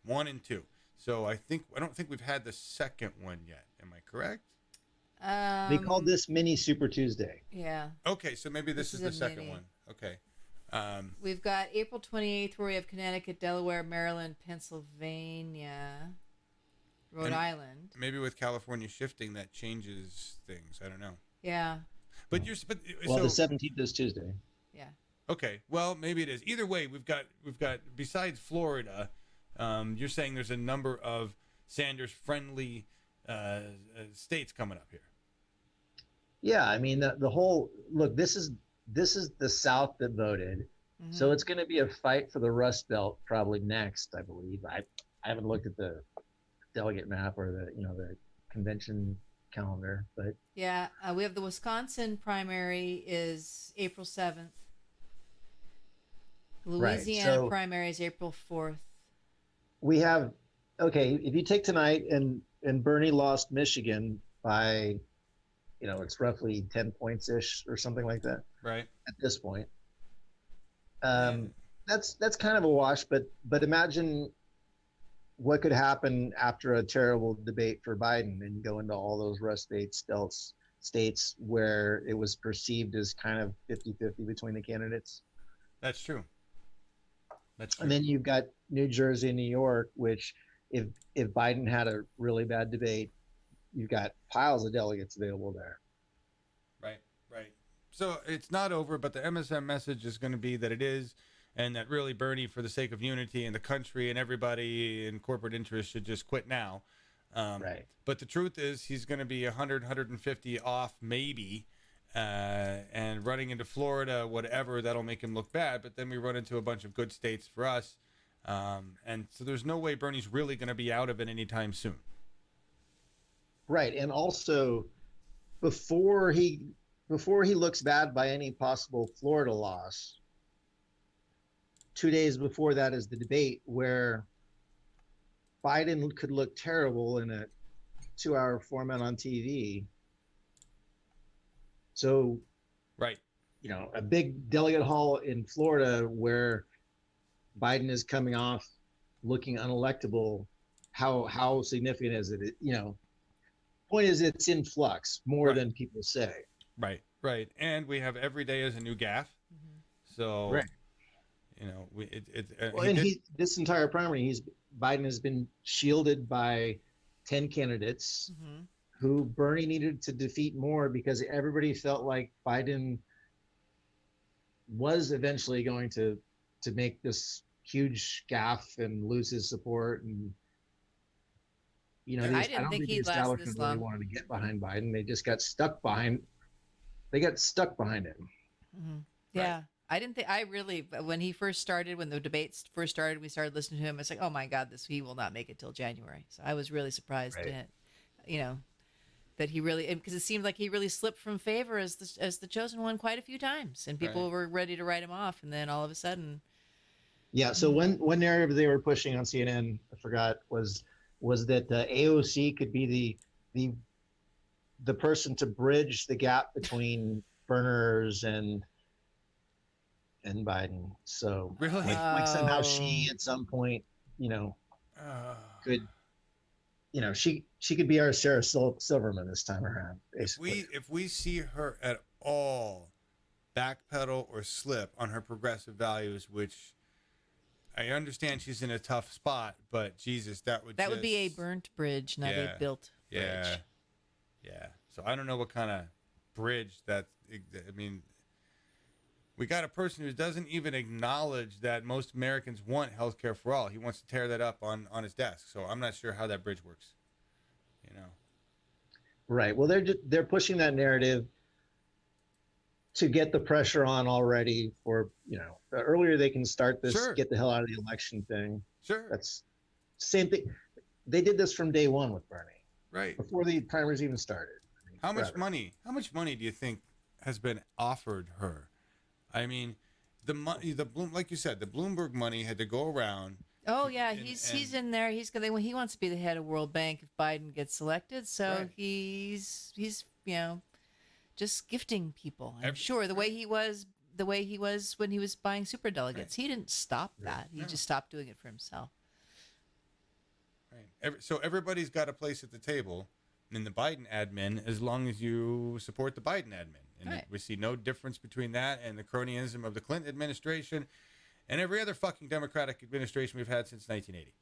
1 and 2. So I don't think we've had the second one yet. Am I correct? They called this mini Super Tuesday. Yeah. Okay, so maybe this is the second one. Okay. We've got April 28th, where we have Connecticut, Delaware, Maryland, Pennsylvania, Rhode Island. Maybe with California shifting, that changes things. I don't know. Yeah. But the so, 17th is Tuesday. Yeah. Okay. Well, maybe it is. Either way, we've got besides Florida, you're saying there's a number of Sanders friendly states coming up here. Yeah, I mean the whole look. This is the South that voted, so it's going to be a fight for the Rust Belt probably next. I believe. I haven't looked at the delegate map or the convention calendar, but yeah, we have the Wisconsin primary is April 7th. Louisiana primary is April 4th. We have if you take tonight and Bernie lost Michigan by it's roughly 10 points ish or something like that, right, at this point. That's kind of a wash, but imagine what could happen after a terrible debate for Biden and go into all those Rust Belt states where it was perceived as kind of 50-50 between the candidates. That's true. And then you've got New Jersey and New York, which if Biden had a really bad debate, you've got piles of delegates available there. Right. So it's not over, but the MSM message is going to be that it is, and that really Bernie, for the sake of unity in the country and everybody in corporate interests, should just quit now. Right. But the truth is he's going to be 100, 150 off maybe, and running into Florida, whatever, that'll make him look bad. But then we run into a bunch of good states for us. And so there's no way Bernie's really going to be out of it anytime soon. Right. And also, before he looks bad by any possible Florida loss, 2 days before that is the debate where Biden could look terrible in a 2-hour format on TV. So, right, a big delegate hall in Florida where Biden is coming off looking unelectable. How significant is it? Point is, it's in flux more than people say. Right. And we have every day as a new gaffe. So, Right. This entire primary, Biden has been shielded by 10 candidates who Bernie needed to defeat more because everybody felt like Biden was eventually going to make this huge gaffe and lose his support. And I don't think the he'd last establishment this really long. wanted to get behind Biden. They just got stuck behind. They got stuck behind him. Yeah. I didn't think when he first started, when the debates first started, we started listening to him. It's like, oh my God, he will not make it till January. So I was really surprised that he really, because it seemed like he really slipped from favor as the chosen one quite a few times, and people were ready to write him off, and then all of a sudden. Yeah. So one narrative they were pushing on CNN, I forgot, was that the AOC could be the person to bridge the gap between Berners and Biden. So really, like somehow she at some point, could, she could be our Sarah Silverman this time around. Basically, if we see her at all backpedal or slip on her progressive values, which I understand she's in a tough spot, but Jesus, that would be a burnt bridge, not a built bridge. Yeah. So I don't know what kind of bridge that. I mean, we got a person who doesn't even acknowledge that most Americans want health care for all. He wants to tear that up on his desk. So I'm not sure how that bridge works. Right. Well, they're pushing that narrative to get the pressure on already for, the earlier they can start this, get the hell out of the election thing. Sure. That's same thing. They did this from day one with Bernie. Right. Before the primaries even started. How much money do you think has been offered her? I mean, the money, like you said, the Bloomberg money had to go around. Oh yeah, he's in there. He wants to be the head of World Bank if Biden gets elected. So he's just gifting people. I'm sure the way he was when he was buying superdelegates. He didn't stop that. He just stopped doing it for himself. Right. So everybody's got a place at the table in the Biden admin as long as you support the Biden admin. And we see no difference between that and the cronyism of the Clinton administration and every other fucking Democratic administration we've had since 1980.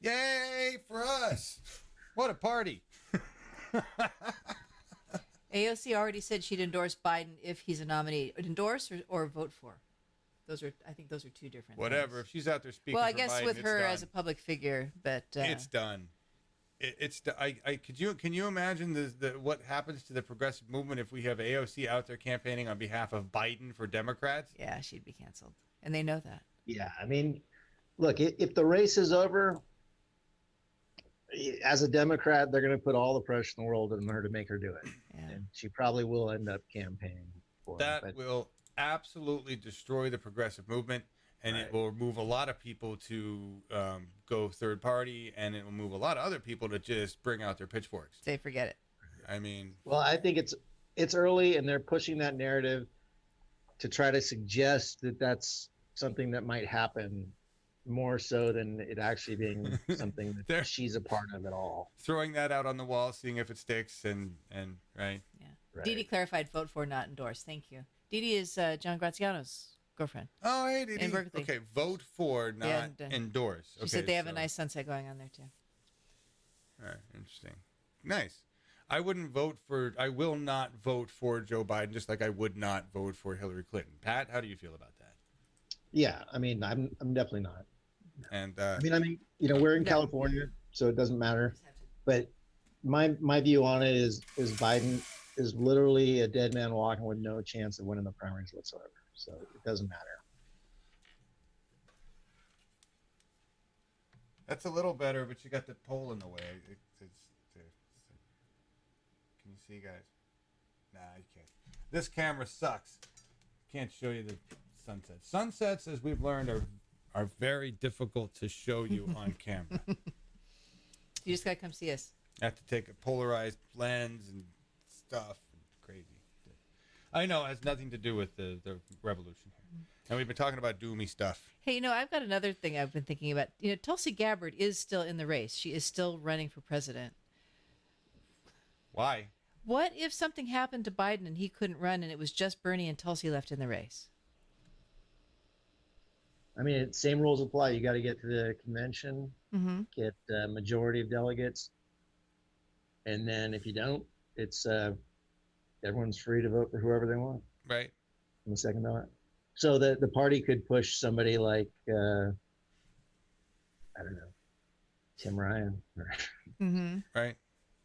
Yay for us! What a party! AOC already said she'd endorse Biden if he's a nominee. Endorse or vote for? I think those are two different Whatever. things. If she's out there speaking well, I for guess Biden, with her done. as a public figure, but it's done. Can you imagine what happens to the progressive movement if we have AOC out there campaigning on behalf of Biden for Democrats? Yeah, she'd be canceled, and they know that. Yeah, I mean, look, if the race is over, as a Democrat, they're going to put all the pressure in the world on her to make her do it, and she probably will end up campaigning for that. But will absolutely destroy the progressive movement. And it will move a lot of people to go third party, and it will move a lot of other people to just bring out their pitchforks. Say forget it. I mean, well, I think it's early, and they're pushing that narrative to try to suggest that that's something that might happen more so than it actually being something that she's a part of at all. Throwing that out on the wall, seeing if it sticks, and right. Yeah. Right. Didi clarified, vote for, not endorse. Thank you. Didi is John Graziano's girlfriend. Oh, hey, Didi. In Berkeley. Okay, vote for, not endorse. She said they have a nice sunset going on there too. All right, interesting. Nice. I will not vote for Joe Biden, just like I would not vote for Hillary Clinton. Pat, how do you feel about that? Yeah, I mean, I'm definitely not. And we're in California, so it doesn't matter. But my view on it is Biden is literally a dead man walking with no chance of winning the primaries whatsoever. So it doesn't matter. That's a little better, but you got the pole in the way. Can you see, guys? Nah, you can't. This camera sucks. Can't show you the sunsets. Sunsets, as we've learned, are very difficult to show you on camera. You just got to come see us. I have to take a polarized lens and stuff. Crazy. I know it has nothing to do with the revolution here. And we've been talking about doomy stuff. Hey, I've got another thing I've been thinking about. Tulsi Gabbard is still in the race. She is still running for president. Why? What if something happened to Biden and he couldn't run and it was just Bernie and Tulsi left in the race? I mean, same rules apply. You got to get to the convention, get a majority of delegates. And then if you don't, it's everyone's free to vote for whoever they want. Right. On the second ballot. So the party could push somebody like, I don't know, Tim Ryan. Right.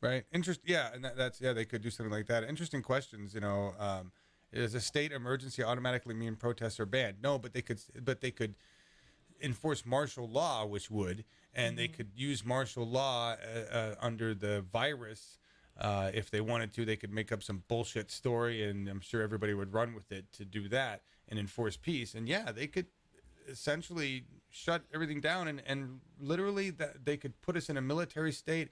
Right. Yeah. And that's, they could do something like that. Interesting questions, Does a state emergency automatically mean protests are banned? No, but they could enforce martial law, which would, and they could use martial law under the virus. If they wanted to, they could make up some bullshit story, and I'm sure everybody would run with it to do that and enforce peace. And they could essentially shut everything down, and literally they could put us in a military state,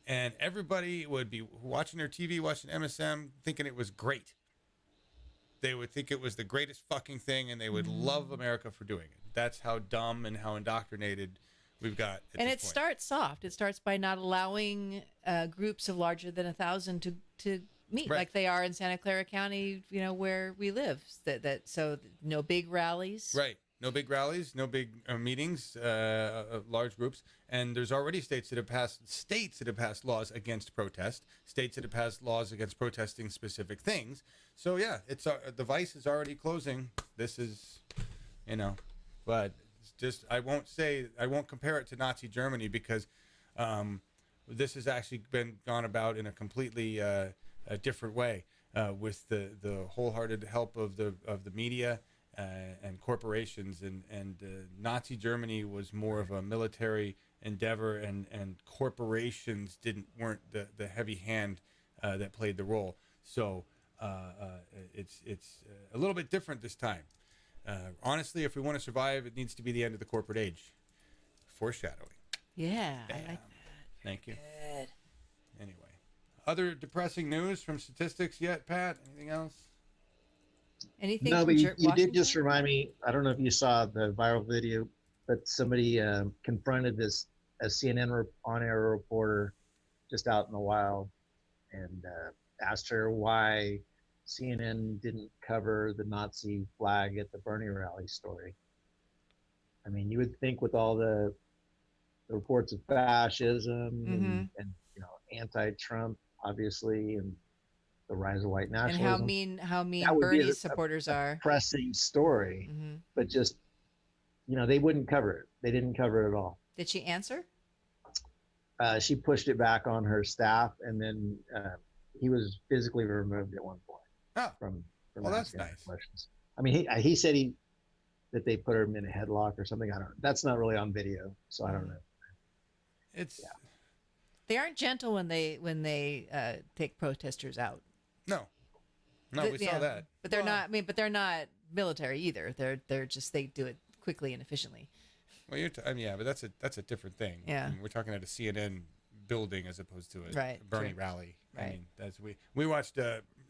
and everybody would be watching their TV, watching MSM, thinking it was great. They would think it was the greatest fucking thing, and they would love America for doing it. That's how dumb and how indoctrinated we've got. And it starts soft. It starts by not allowing groups of larger than 1,000 to meet, like they are in Santa Clara County, where we live. So no big rallies. Right. No big rallies, no big meetings, large groups, and there's already states that have passed laws against protest, states that have passed laws against protesting specific things. So it's the vice is already closing. This is, but it's just I won't compare it to Nazi Germany because this has actually been gone about in a completely a different way with the wholehearted help of the media. And corporations and Nazi Germany was more of a military endeavor, and corporations weren't the heavy hand that played the role. So it's a little bit different this time. Honestly, if we want to survive, it needs to be the end of the corporate age. Foreshadowing. Yeah, I like that. Thank you. Good. Anyway, other depressing news from statistics yet, Pat? Anything else? Anything? No, but you did just remind me. I don't know if you saw the viral video, but somebody confronted a CNN on-air reporter just out in the wild and asked her why CNN didn't cover the Nazi flag at the Bernie rally story. I mean, you would think with all the reports of fascism and anti-Trump, anti-Trump, and the rise of white nationalism. And how mean Bernie's supporters are. Pressing story, but just, they wouldn't cover it. They didn't cover it at all. Did she answer? She pushed it back on her staff, and then he was physically removed at one point from that's nice. Questions. I mean, he said that they put him in a headlock or something. I don't know. That's not really on video, so I don't know. They aren't gentle when they take protesters out. No, we saw that. But they're not. I mean, but they're not military either. They're just they do it quickly and efficiently. Well, but that's a different thing. Yeah, I mean, we're talking at a CNN building as opposed to a Bernie rally. Right. I mean, we watched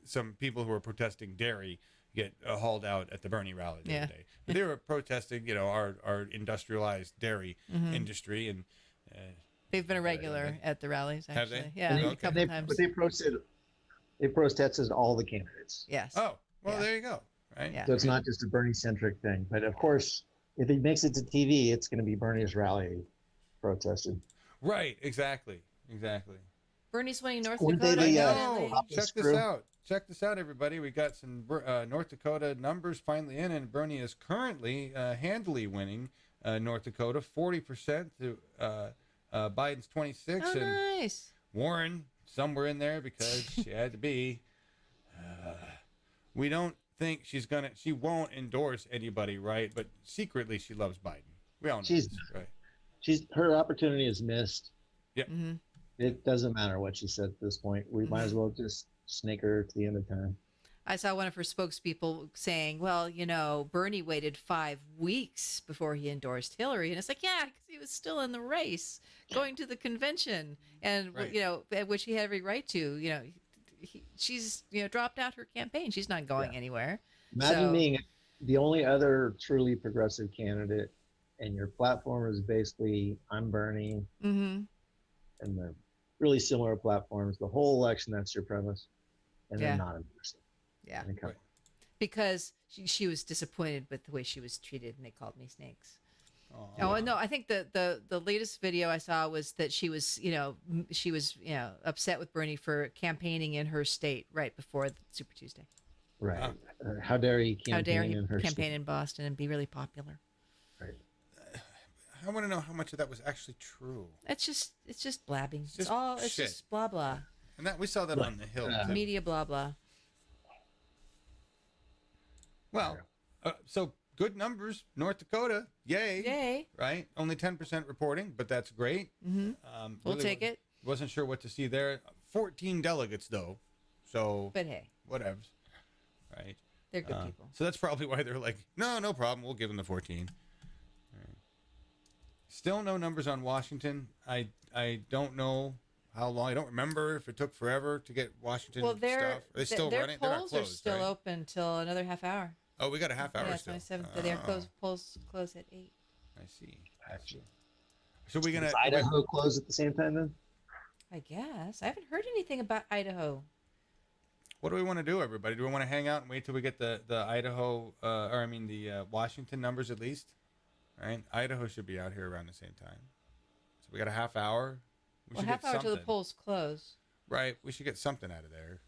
some people who were protesting dairy get hauled out at the Bernie rally the other day. But they were protesting, our industrialized dairy industry, and they've been a regular at the rallies. Actually. Have they? Yeah, a couple times. But they protested all the candidates. Yes. Oh, well, there you go. Right. Yeah. So it's not just a Bernie-centric thing. But of course, if he makes it to TV, it's going to be Bernie's rally protested. Right. Exactly. Bernie's winning North Weren't Dakota. they Check this out, everybody. We got some North Dakota numbers finally in, and Bernie is currently handily winning North Dakota, 40% to Biden's 26%. Oh, nice. Warren somewhere in there because she had to be. We don't think she won't endorse anybody, right? But secretly she loves Biden. We all know this, right? Her opportunity is missed. Yep. It doesn't matter what she said at this point. We might as well just snake her to the end of time. I saw one of her spokespeople saying, well, Bernie waited 5 weeks before he endorsed Hillary. And it's like, yeah, because he was still in the race going to the convention and, Right. which he had every right to, she's, dropped out her campaign. She's not going anywhere. Imagine being the only other truly progressive candidate and your platform is basically, I'm Bernie. Mm-hmm. And they're really similar platforms. The whole election, that's your premise. And they're not endorsing. Yeah. Right. Because she was disappointed with the way she was treated, and they called me snakes. Oh no! I think the latest video I saw was that she was upset with Bernie for campaigning in her state right before Super Tuesday. Right. How dare he campaign in her campaign state? in Boston and be really popular? Right. I want to know how much of that was actually true. It's just blabbing. It's just blah blah. And that we saw that on the Hill. Too. Media blah blah. Well, so good numbers, North Dakota. Yay. Yay. Right? Only 10% reporting, but that's great. Mm-hmm. We'll take it. Wasn't sure what to see there. 14 delegates, though. So. But hey. Whatevs. Right? They're good people. So that's probably why they're like, no problem. We'll give them the 14. Right. Still no numbers on Washington. I don't know how long. I don't remember if it took forever to get Washington stuff. Are they still running? Their They're not polls closed, are still right? open till another half hour. Oh, we got a half hour still. 27th. Their polls close at 8. I see. So we're gonna Does Idaho close at the same time then? I guess I haven't heard anything about Idaho. What do we want to do, everybody? Do we want to hang out and wait till we get the Idaho, the Washington numbers at least? All right, Idaho should be out here around the same time. So we got a half hour. Well, half hour till the polls close. Right, we should get something out of there.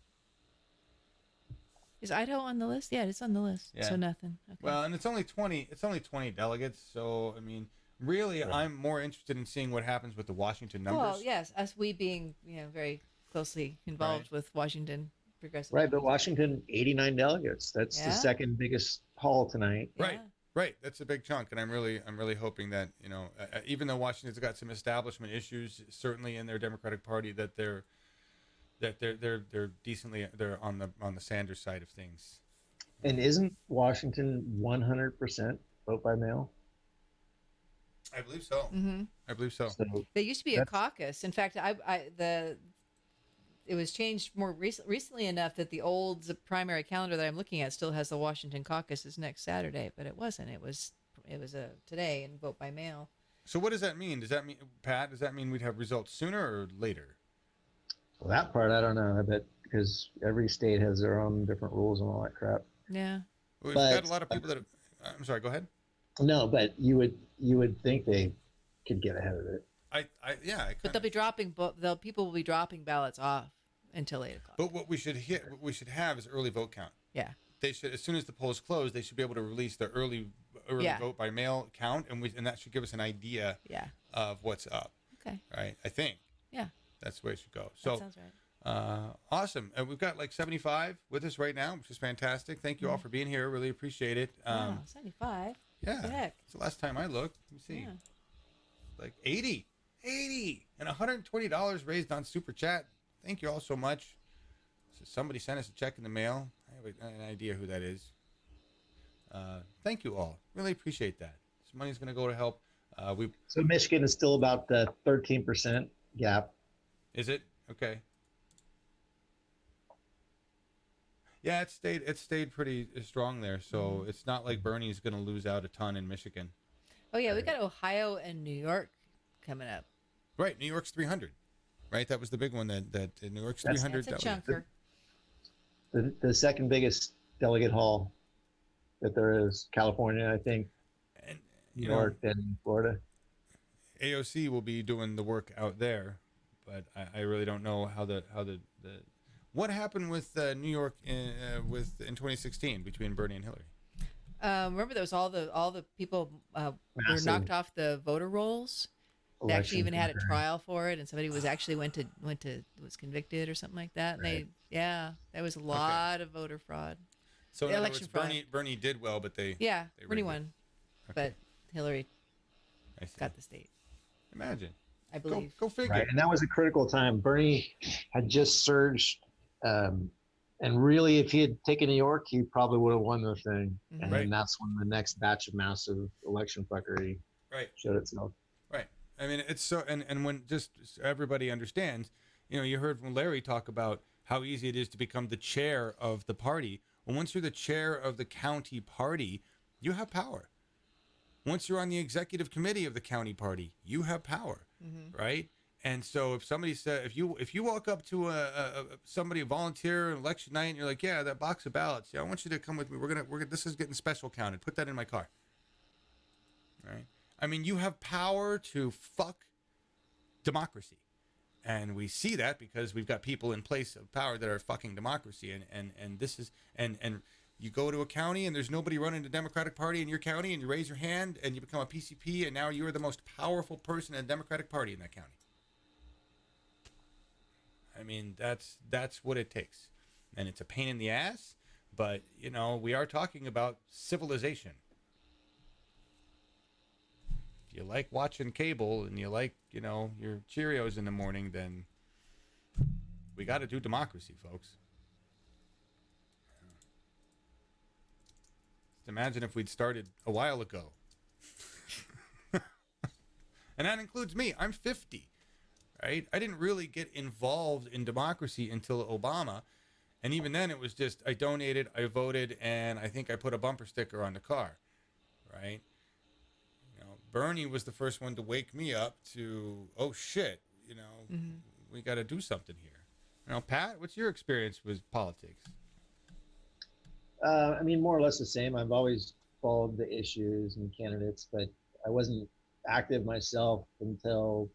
Is Idaho on the list? Yeah, it's on the list. Yeah. So nothing. Okay. Well, and it's only 20 delegates. So I mean, really, I'm more interested in seeing what happens with the Washington numbers. Well, yes, us being very closely involved with Washington progressive. Right, but Washington, 89 delegates. That's the second biggest haul tonight. Right. Right, that's a big chunk, and I'm really hoping that even though Washington's got some establishment issues, certainly in their Democratic Party, that they're decently on the Sanders side of things. And isn't Washington 100% vote by mail? I believe so. Mm-hmm. I believe so. There used to be a caucus. In fact, it was changed more recently enough that the old primary calendar that I'm looking at still has the Washington caucus is next Saturday, but it wasn't. It was today and vote by mail. So what does that mean? Does that mean, Pat? Does that mean we'd have results sooner or later? Well, that part I don't know. I bet because every state has their own different rules and all that crap. Yeah. We've got a lot of people that. I'm sorry. Go ahead. No, but you would think they could get ahead of it. But they'll be people will be dropping ballots off until 8 o'clock. But what we should have is early vote count. Yeah. They should, as soon as the polls close, they should be able to release the early vote by mail count, and that should give us an idea of what's up. Okay. Right. I think. Yeah. That's the way it should go. So. That sounds right. Awesome. We've got like 75 with us right now, which is fantastic. Thank you all for being here. Really appreciate it. Wow, 75. Yeah. What the heck? It's the last time I looked. Let me see. Yeah. Like 80 and $120 raised on Super Chat. Thank you all so much. So somebody sent us a check in the mail. I have an idea who that is. Thank you all. Really appreciate that. This money's going to go to help. So Michigan is still about the 13% gap. Is it? Okay. Yeah, it stayed pretty strong there. So it's not like Bernie's going to lose out a ton in Michigan. Oh yeah, we got Ohio and New York coming up. Right, New York's 300. Right, that was the big one. That New York's 300. That's a chunker. The second biggest delegate haul that there is, California, I think, and New York, and Florida. AOC will be doing the work out there, but I really don't know how the what happened with New York in 2016 between Bernie and Hillary. Remember, there was all the people were knocked off the voter rolls. They actually even had a trial for it, and somebody was convicted or something like that. And there was a lot of voter fraud. So in other words, Bernie did well, but they Bernie won, but Hillary got the state. Imagine. I believe. Go figure. Right, and that was a critical time. Bernie had just surged And really, if he had taken New York, he probably would have won the thing. And Right. then that's when the next batch of massive election fuckery showed itself. Right. I mean, it's so, and when just so everybody understands, you heard from Larry talk about how easy it is to become the chair of the party. Well, once you're the chair of the county party, you have power. Once you're on the executive committee of the county party, you have power, right? And so if somebody said, if you walk up to somebody, a volunteer on election night, and you're like, yeah, that box of ballots, yeah, I want you to come with me. We're gonna this is getting special counted. Put that in my car. Right? I mean, you have power to fuck democracy. And we see that because we've got people in place of power that are fucking democracy. And this is, and you go to a county and there's nobody running the Democratic Party in your county, and you raise your hand and you become a PCP, and now you're the most powerful person in the Democratic Party in that county. I mean, that's what it takes. And it's a pain in the ass, but, we are talking about civilization. If you like watching cable and you like, your Cheerios in the morning, then we got to do democracy, folks. Just imagine if we'd started a while ago. And that includes me. I'm 50, right? I didn't really get involved in democracy until Obama. And even then, it was just, I donated, I voted, and I think I put a bumper sticker on the car, right? Bernie was the first one to wake me up to, oh shit, we got to do something here. Pat, what's your experience with politics? I mean, more or less the same. I've always followed the issues and candidates, but I wasn't active myself until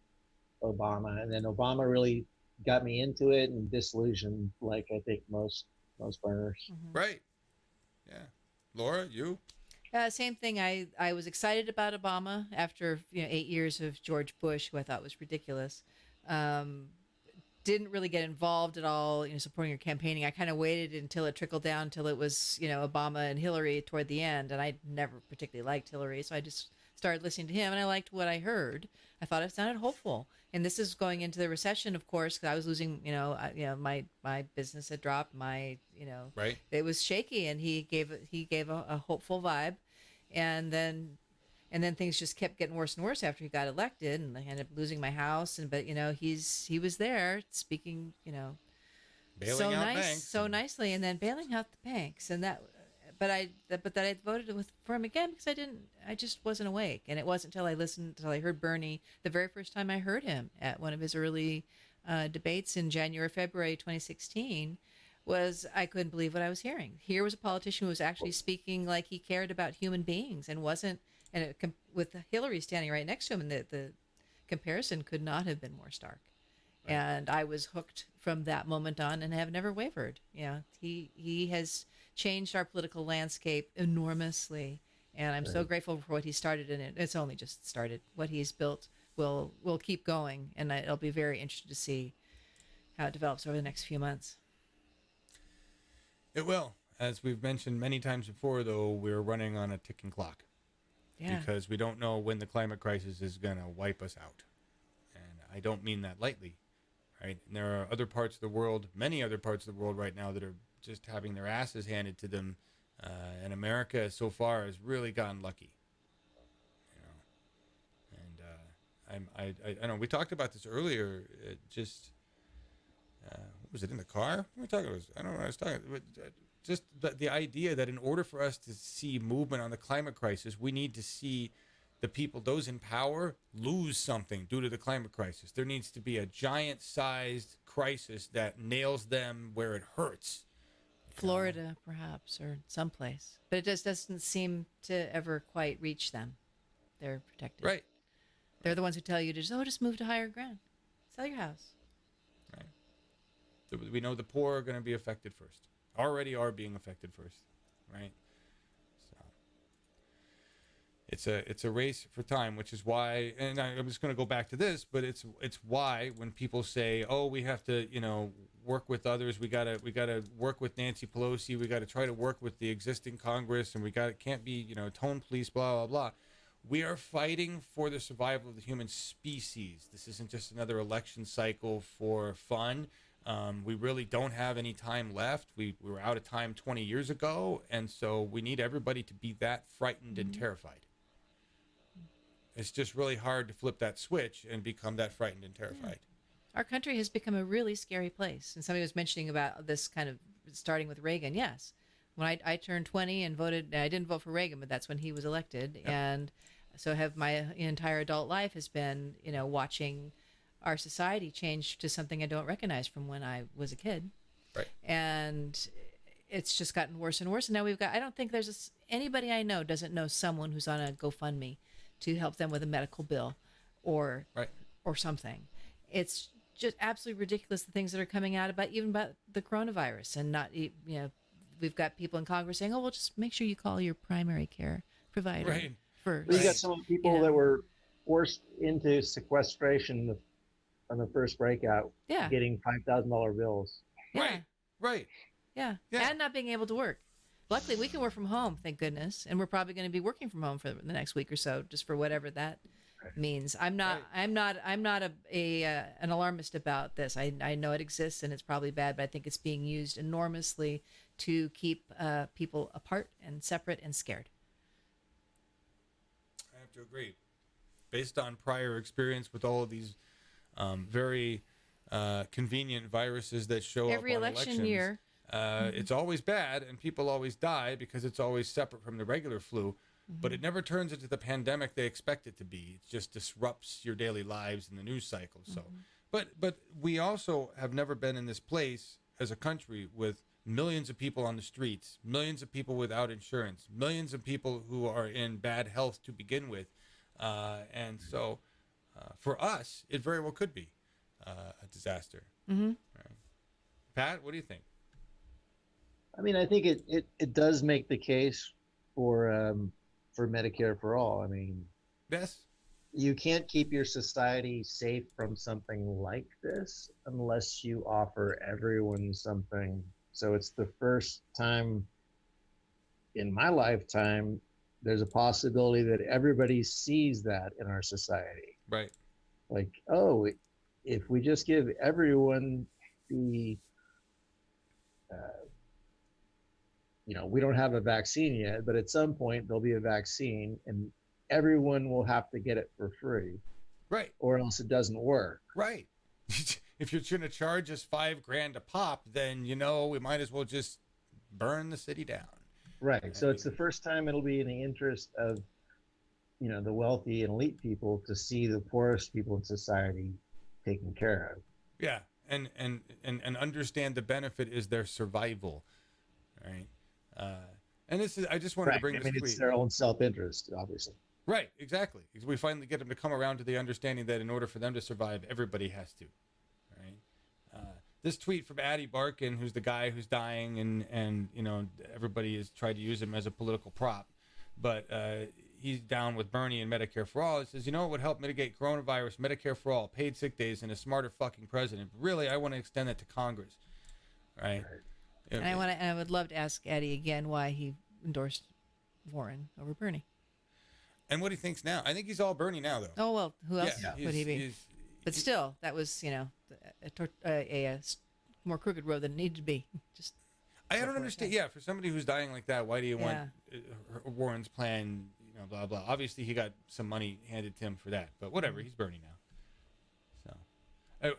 Obama. And then Obama really got me into it and disillusioned, like I think most burners. Right. Yeah. Laura, you? Same thing. I was excited about Obama after 8 years of George Bush, who I thought was ridiculous. Didn't really get involved at all, supporting or campaigning. I kind of waited until it trickled down until it was, Obama and Hillary toward the end. And I never particularly liked Hillary, so I just started listening to him, and I liked what I heard. I thought it sounded hopeful. And this is going into the recession, of course, because I was losing, my business had dropped, right. It was shaky, and he gave a hopeful vibe, and then things just kept getting worse and worse after he got elected, and I ended up losing my house. But he was there speaking, bailing out banks. So nicely, and then bailing out the banks, and that. But I voted for him again because I just wasn't awake. And it wasn't until I heard Bernie the very first time I heard him at one of his early debates in January, February 2016, I couldn't believe what I was hearing. Here was a politician who was actually speaking like he cared about human beings and wasn't, with Hillary standing right next to him, and the comparison could not have been more stark. Right. And I was hooked from that moment on and have never wavered. He has changed our political landscape enormously, and I'm so grateful for what he started, and it's only just started. What he's built will keep going, and it'll be very interesting to see how it develops over the next few months. It will. As we've mentioned many times before, though, we're running on a ticking clock. Yeah. Because we don't know when the climate crisis is going to wipe us out. And I don't mean that lightly, right? And there are other parts of the world, many other parts of the world right now that are just having their asses handed to them, and America so far has really gotten lucky. And I know we talked about this earlier. What was it, in the car? What were we talking about? I don't know what I was talking about. Just the idea that in order for us to see movement on the climate crisis, we need to see the people, those in power, lose something due to the climate crisis. There needs to be a giant-sized crisis that nails them where it hurts. Florida, perhaps, or someplace. But it just doesn't seem to ever quite reach them. They're protected. Right. They're the ones who tell you to just move to higher ground. Sell your house. Right. We know the poor are going to be affected first. Already are being affected first. Right? So it's a race for time, which is why, and I'm just going to go back to this, but it's why when people say, oh, we have to, work with others, we gotta work with Nancy Pelosi, we gotta try to work with the existing Congress, and can't be tone police, blah blah blah. We are fighting for the survival of the human species. This isn't just another election cycle for fun. We really don't have any time left. We were out of time 20 years ago, and so we need everybody to be that frightened and terrified. It's just really hard to flip that switch and become that frightened and terrified. Our country has become a really scary place. And somebody was mentioning about this kind of starting with Reagan. Yes. When I turned 20 and voted, I didn't vote for Reagan, but that's when he was elected. Yep. And so have my entire adult life has been, watching our society change to something I don't recognize from when I was a kid. Right. And it's just gotten worse and worse. And now I don't think there's anybody I know doesn't know someone who's on a GoFundMe to help them with a medical bill or something. It's just absolutely ridiculous, the things that are coming out about the coronavirus, and not, we've got people in Congress saying, oh, well, just make sure you call your primary care provider first. We got some people that were forced into sequestration on the first breakout, getting $5,000 bills. Yeah. Right. Yeah. And not being able to work. Luckily, we can work from home, thank goodness, and we're probably going to be working from home for the next week or so, just for whatever that means. I'm not an alarmist about this. I know it exists and it's probably bad, but I think it's being used enormously to keep people apart and separate and scared. I have to agree. Based on prior experience with all of these very convenient viruses that show every up on election year. It's always bad, and people always die because it's always separate from the regular flu. But it never turns into the pandemic they expect it to be. It just disrupts your daily lives and the news cycle. So, but we also have never been in this place as a country with millions of people on the streets, millions of people without insurance, millions of people who are in bad health to begin with, and so for us, it very well could be a disaster. Right. Pat, what do you think? I mean, I think it does make the case for Medicare for all. I mean, yes, you can't keep your society safe from something like this unless you offer everyone something. So it's the first time in my lifetime there's a possibility that everybody sees that in our society. Right. Like, oh, if we just give everyone the we don't have a vaccine yet, but at some point there'll be a vaccine and everyone will have to get it for free. Right. Or else it doesn't work. Right. If you're going to charge us $5,000 a pop, then, we might as well just burn the city down. Right. So it's the first time it'll be in the interest of, the wealthy and elite people to see the poorest people in society taken care of. Yeah. And understand the benefit is their survival. Right. And this is, I just wanted to bring this tweet. It's their own self-interest, obviously. Right, exactly. Because we finally get them to come around to the understanding that in order for them to survive, everybody has to. Right. This tweet from Addie Barkin, who's the guy who's dying, and everybody has tried to use him as a political prop, but he's down with Bernie and Medicare for All. It says, what would help mitigate coronavirus? Medicare for all, paid sick days, and a smarter fucking president. But really, I want to extend that to Congress. Right. And I would love to ask Eddie again why he endorsed Warren over Bernie. And what he thinks now. I think he's all Bernie now, though. Oh, well, who else would he be? But still, that was, a more crooked road than it needed to be. I don't understand. Yeah, for somebody who's dying like that, why do you want Warren's plan, blah, blah. Obviously, he got some money handed to him for that. But whatever, he's Bernie now.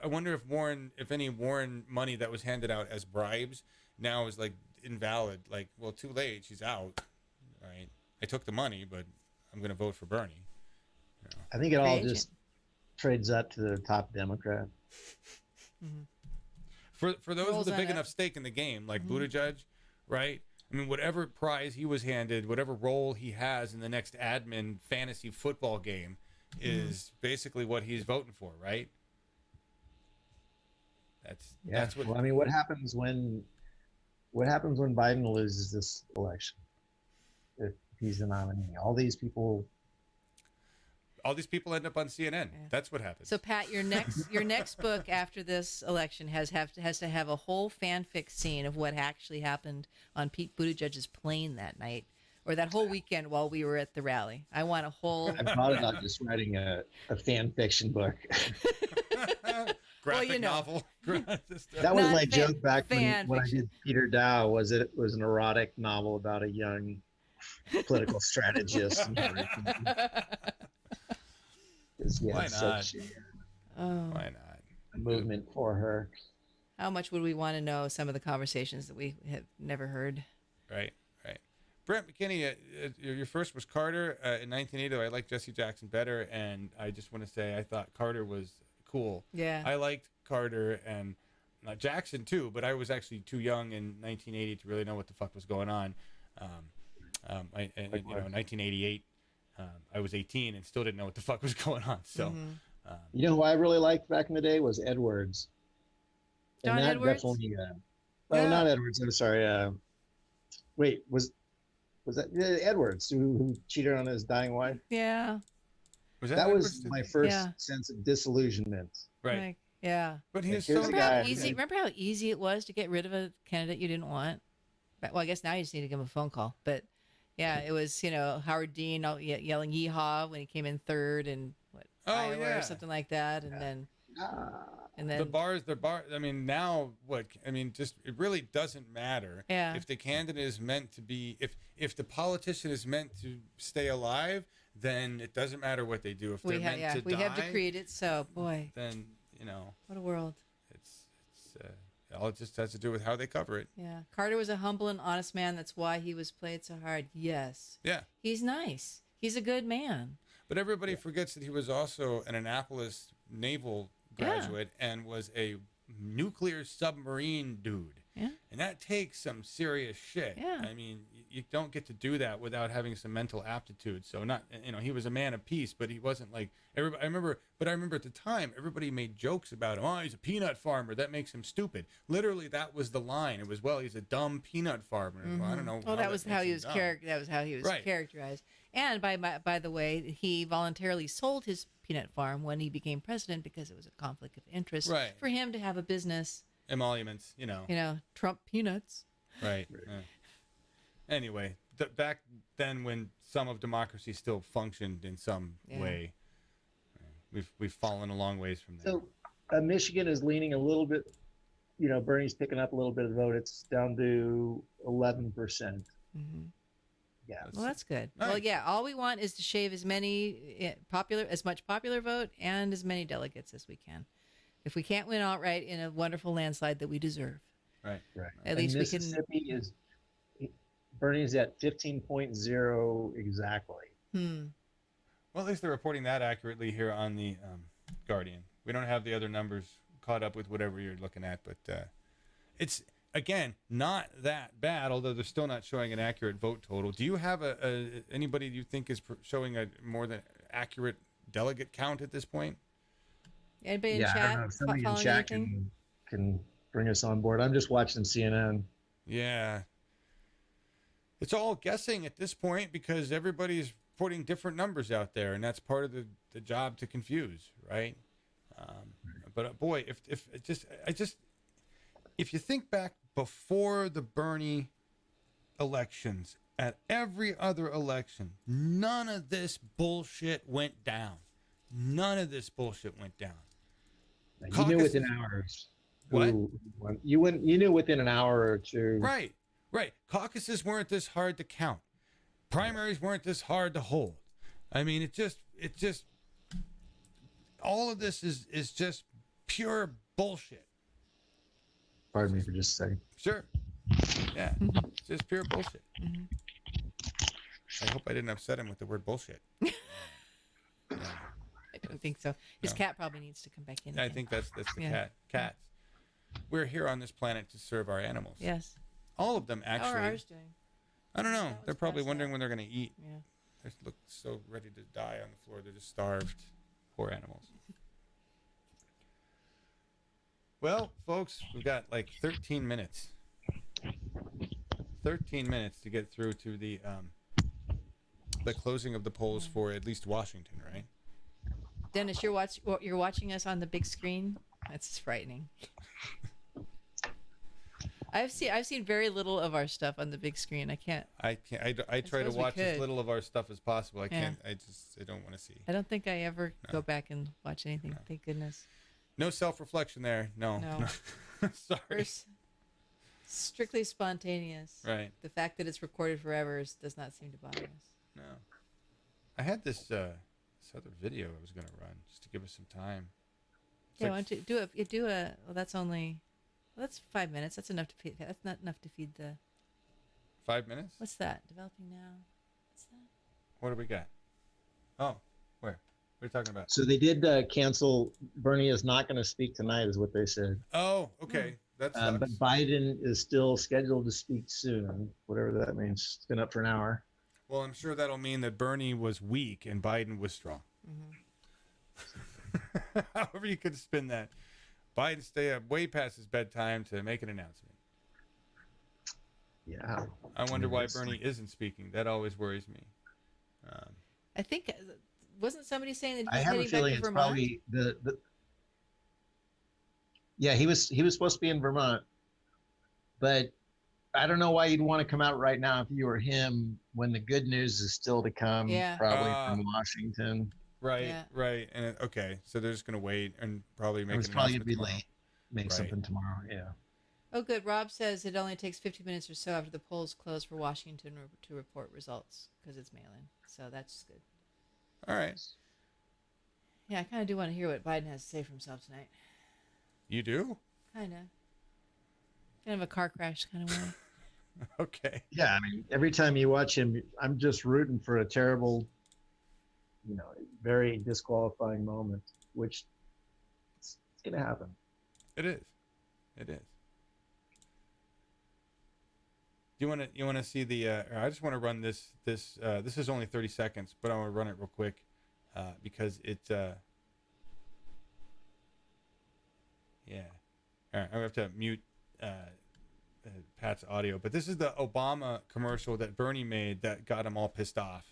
I wonder if any Warren money that was handed out as bribes now is invalid. Well, too late. She's out. Right. I took the money, but I'm going to vote for Bernie. I think it all just trades up to the top Democrat. For those with a big enough stake in the game, like Buttigieg, right? I mean, whatever prize he was handed, whatever role he has in the next admin fantasy football game is basically what he's voting for, right? That's what. Well, I mean, what happens when Biden loses this election? If he's the nominee, all these people end up on CNN. Yeah. That's what happens. So, Pat, your next book after this election has to have a whole fanfic scene of what actually happened on Pete Buttigieg's plane that night, or that whole weekend while we were at the rally. I want a whole. I thought about just writing a fan fiction book. graphic novel. That was my joke back when I did Peter Dow. Was it was an erotic novel about a young political strategist. And everything. Why not? Why not? A movement for her. How much would we want to know some of the conversations that we have never heard? Right. Brent McKinney, your first was Carter in 1980. I liked Jesse Jackson better, and I just want to say I thought Carter was cool. Yeah. I liked Carter and Jackson too, but I was actually too young in 1980 to really know what the fuck was going on. In 1988, I was 18 and still didn't know what the fuck was going on. So, you know who I really liked back in the day was Edwards. Don Edwards? Definitely, not Edwards. I'm sorry. Wait, was that Edwards who cheated on his dying wife? Yeah. That was my first sense of disillusionment. Right. Like, yeah. But he's remember how easy it was to get rid of a candidate you didn't want? Well, I guess now you just need to give him a phone call. But yeah, it was, Howard Dean yelling yeehaw when he came in third and Iowa or something like that. And then the bars, I mean, now what? I mean, just it really doesn't matter if the candidate is meant to be, if the politician is meant to stay alive, then it doesn't matter what they do. If they're meant to die, we have decreed it. So boy, then what a world. It's all it just has to do with how they cover it. Yeah, Carter was a humble and honest man. That's why he was played so hard. Yes. Yeah. He's nice. He's a good man. But everybody forgets that he was also an Annapolis naval graduate and was a nuclear submarine dude. Yeah. And that takes some serious shit. Yeah. I mean, you don't get to do that without having some mental aptitude. So not, he was a man of peace, but he wasn't like everybody. I remember at the time, everybody made jokes about him. Oh, he's a peanut farmer. That makes him stupid. Literally, that was the line. It was, well, he's a dumb peanut farmer. Well, I don't know. Well, that was how he was characterized. And by the way, he voluntarily sold his peanut farm when he became president because it was a conflict of interest for him to have a business. Emoluments, Trump peanuts. Right. Anyway, back then when some of democracy still functioned in some way, we've fallen a long ways from there. So Michigan is leaning a little bit, Bernie's picking up a little bit of vote. It's down to 11%. Mm-hmm. Yeah. Well, that's good. Nice. Well, yeah, all we want is to shave as much popular vote and as many delegates as we can. If we can't win outright in a wonderful landslide that we deserve. Right. At least we can. Mississippi is Bernie's at 15.0 exactly. Well, at least they're reporting that accurately here on the Guardian. We don't have the other numbers caught up with whatever you're looking at, but it's, again, not that bad, although they're still not showing an accurate vote total. Do you have anybody you think is showing a more than accurate delegate count at this point? Anybody in chat? I don't know if somebody in chat can bring us on board. I'm just watching CNN. Yeah. It's all guessing at this point because everybody's putting different numbers out there, and that's part of the job to confuse, right? But boy, if you think back before the Bernie elections, at every other election, none of this bullshit went down. None of this bullshit went down. You knew within hours. What? You knew within an hour or two. Right. Caucuses weren't this hard to count. Primaries weren't this hard to hold. I mean, it just all of this is just pure bullshit. Pardon me for just a second. Sure. Yeah. It's just pure bullshit. Mm-hmm. I hope I didn't upset him with the word bullshit. I don't think so. His cat probably needs to come back in. I think that's the cat. Cats. We're here on this planet to serve our animals. Yes. All of them, actually. How are ours doing? I don't know. They're probably wondering when they're going to eat. Yeah. They look so ready to die on the floor. They're just starved. Poor animals. Well, folks, we've got like 13 minutes. 13 minutes to get through to the closing of the polls for at least Washington, right? Dennis, you're watching us on the big screen. That's frightening. I've seen very little of our stuff on the big screen. I can't. I try to watch as little of our stuff as possible. I can't. I don't want to see. I don't think I ever go back and watch anything. No. Thank goodness. No self-reflection there. No. Sorry. We're strictly spontaneous. Right. The fact that it's recorded forever does not seem to bother us. No. I had this other video I was going to run just to give us some time. It's Yeah, like why don't you do a well, that's only, well, that's 5 minutes. That's enough to feed, that's not enough to feed the 5 minutes? What's that? Developing now. What's that? What do we got? Oh, where? What are you talking about? So they did cancel. Bernie is not going to speak tonight, is what they said. Oh, okay. That's but Biden is still scheduled to speak soon, whatever that means. It's been up for an hour. Well, I'm sure that'll mean that Bernie was weak and Biden was strong. However you could spin that. Biden stay up way past his bedtime to make an announcement. Yeah. I wonder why Bernie isn't speaking. That always worries me. I think, wasn't somebody saying that I he's have a heading feeling back to it's Vermont? probably the. Yeah, he was supposed to be in Vermont, but I don't know why you'd want to come out right now if you were him when the good news is still to come, Yeah. probably from Washington. Right, Yeah. right. And okay, so they're just going to wait and probably make It was an probably going announcement to be tomorrow. late. Make something tomorrow, yeah. Oh, good. Rob says it only takes 50 minutes or so after the polls close for Washington to report results because it's mail-in. So that's good. All right. Yeah, I kind of do want to hear what Biden has to say for himself tonight. You do? Kind of a car crash kind of way. Okay. Yeah, I mean, every time you watch him, I'm just rooting for a terrible, very disqualifying moment, which it's going to happen. It is. It is. Do you want to see the? I just want to run this. This is only 30 seconds, but I want to run it real quick because it. Yeah. All right. I have to mute Pat's audio, but this is the Obama commercial that Bernie made that got him all pissed off.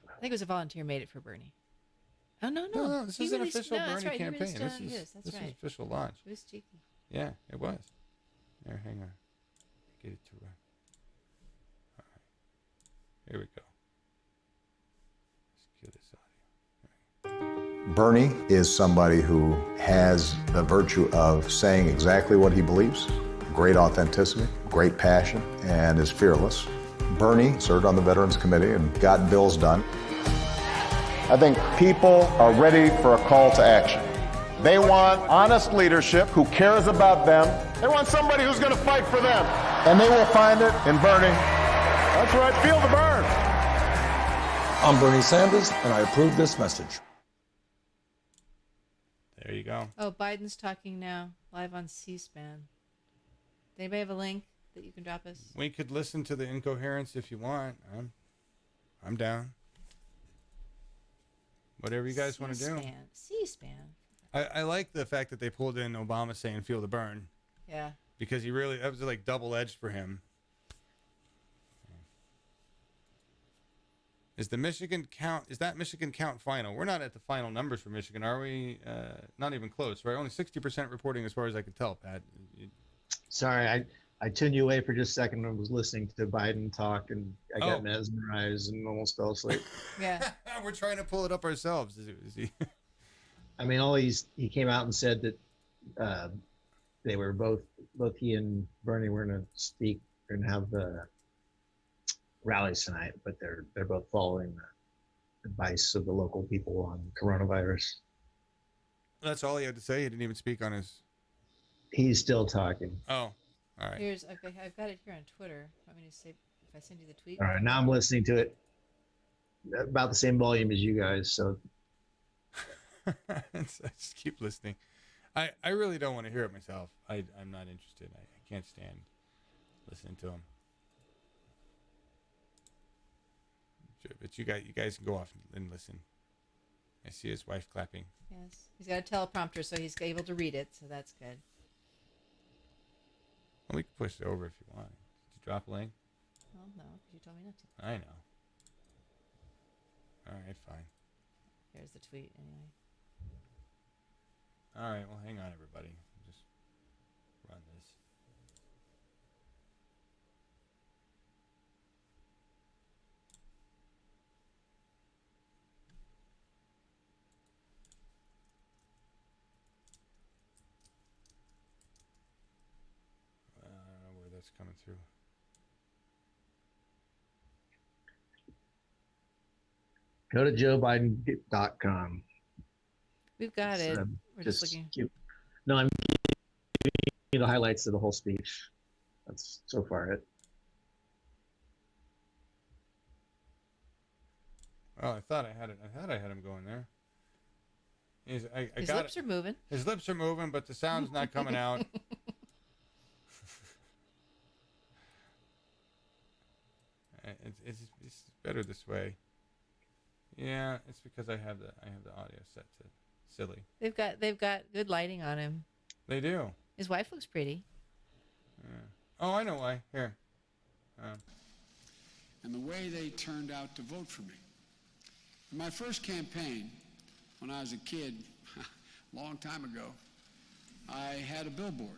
I think it was a volunteer made it for Bernie. Oh, no. No, this He is an released- official no, that's Bernie right, he campaign. released it This on is his. That's this right. is official launch. It was cheeky. Yeah, it was. There, hang on. Get it to run. All right. Here we go. Let's cue this audio. Bernie is somebody who has the virtue of saying exactly what he believes, great authenticity, great passion, and is fearless. Bernie served on the Veterans Committee and got bills done. I think people are ready for a call to action. They want honest leadership who cares about them. They want somebody who's going to fight for them. And they will find it in Bernie. That's right, feel the burn. I'm Bernie Sanders, and I approve this message. There you go. Oh, Biden's talking now, live on C-SPAN. Does anybody have a link that you can drop us? We could listen to the incoherence if you want. I'm down. Whatever you guys want to do. C-SPAN. I like the fact that they pulled in Obama saying "feel the burn." Yeah. Because that was like double-edged for him. Is that Michigan count final? We're not at the final numbers for Michigan, are we? Not even close, right? Only 60% reporting as far as I could tell, Pat. Sorry, I tuned you away for just a second and was listening to Biden talk, and I got Oh. mesmerized and almost fell asleep. Yeah. We're trying to pull it up ourselves. Is he? I mean, he came out and said that they were both he and Bernie were going to speak and have the rallies tonight, but they're both following the advice of the local people on coronavirus. That's all he had to say. He didn't even speak on his. He's still talking. Oh, all right. I've got it here on Twitter. Want me to say if I send you the tweet? All right, now I'm listening to it about the same volume as you guys. So I just keep listening. I really don't want to hear it myself. I'm not interested. I can't stand listening to him. But you guys can go off and listen. I see his wife clapping. Yes. He's got a teleprompter, so he's able to read it, so that's good. Well, we can push it over if you want. Did you drop a link? Well, no, because you told me not to. I know. All right, fine. There's the tweet, anyway. All right, well, hang on, everybody. Just run this. that's coming through. Go to joebiden.com. We've got it. We're just Just looking. No, I'm giving you the highlights of the whole speech. That's so far it. Oh, I thought I had it. I thought I had him going there. His lips are moving. His lips are moving, but the sound's not coming out. It's better this way. Yeah, it's because I have the audio set to silly. They've got good lighting on him. They do. His wife looks pretty. Yeah. Oh, I know why. Here. And the way they turned out to vote for me. In my first campaign, when I was a kid, a long time ago, I had a billboard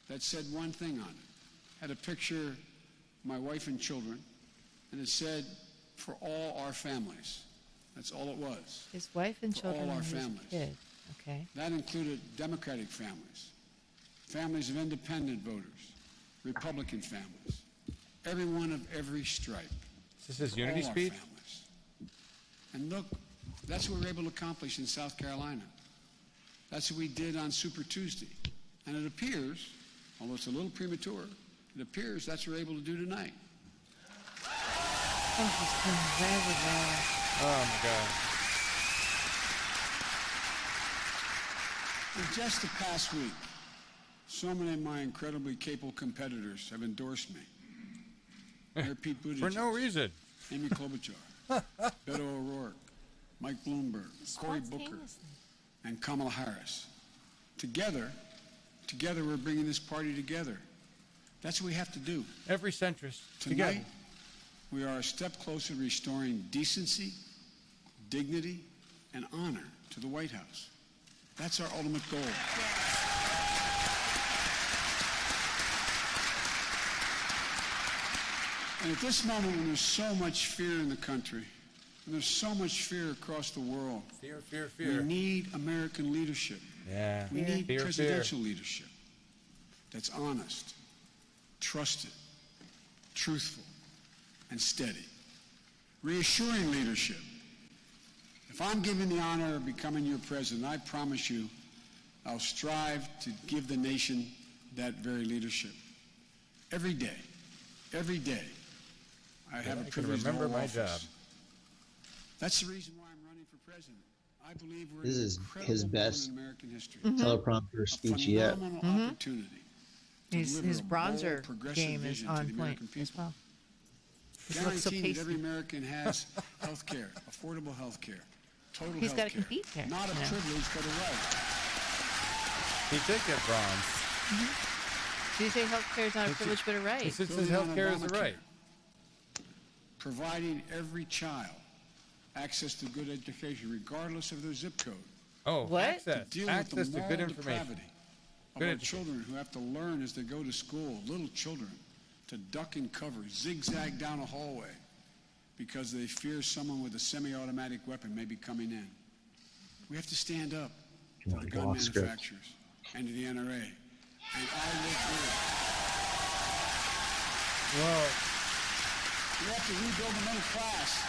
that said one thing on it. Had a picture of my wife and children, and it said, "For all our families." That's all it was. His wife and For children all our and his families. kid. Okay. That included Democratic families, families of independent voters, Republican families, everyone of every stripe. Is this his unity all our speech? families. And look, that's what we were able to accomplish in South Carolina. That's what we did on Super Tuesday. And it appears, although it's a little premature, it appears that's what we're able to do tonight. Oh, he's coming right. Oh my God. In just the past week, so many of my incredibly capable competitors have endorsed me. Mayor Pete Buttigieg. For no reason. Amy Klobuchar. Beto O'Rourke. Mike Bloomberg. Cory Booker. And Kamala Harris. Together we're bringing this party together. That's what we have to do. Every centrist Tonight, together. we are a step closer to restoring decency, dignity, and honor to the White House. That's our ultimate goal. And at this moment, when there's so much fear in the country, and there's so much fear across the world, Fear. we need American leadership. Yeah. We need Fear. presidential leadership that's honest, trusted, truthful, and steady. Reassuring leadership. If I'm given the honor of becoming your president, I promise you I'll strive to give the nation that very leadership. Every day, I have a privilege to remember hold my office. job. That's the reason why I'm running for president. I believe we're This in is an incredible his moment best in American history. teleprompter speech yet. A phenomenal opportunity. to His deliver a bronzer bold, progressive game is vision to on the point American as people. well. He looks so Guaranteeing that every pasty. American has health care, affordable health care, total He's health got to care. compete there. Not a now. privilege, but a right. He did get bronze. Do you say healthcare is not a privilege but a right? He says Building his on health care is a Obamacare. right. Providing every child access to good education, regardless of their zip code. Oh, What? access. Deal Access with the to moral good information. depravity of Good our education. children who have to learn as they go to school, little children, to duck and cover, zigzag down a hallway because they fear someone with a semi-automatic weapon may be coming in. We have to stand up to the Go gun off script. manufacturers and to the NRA. And I will do it. Well, We have to rebuild the middle class.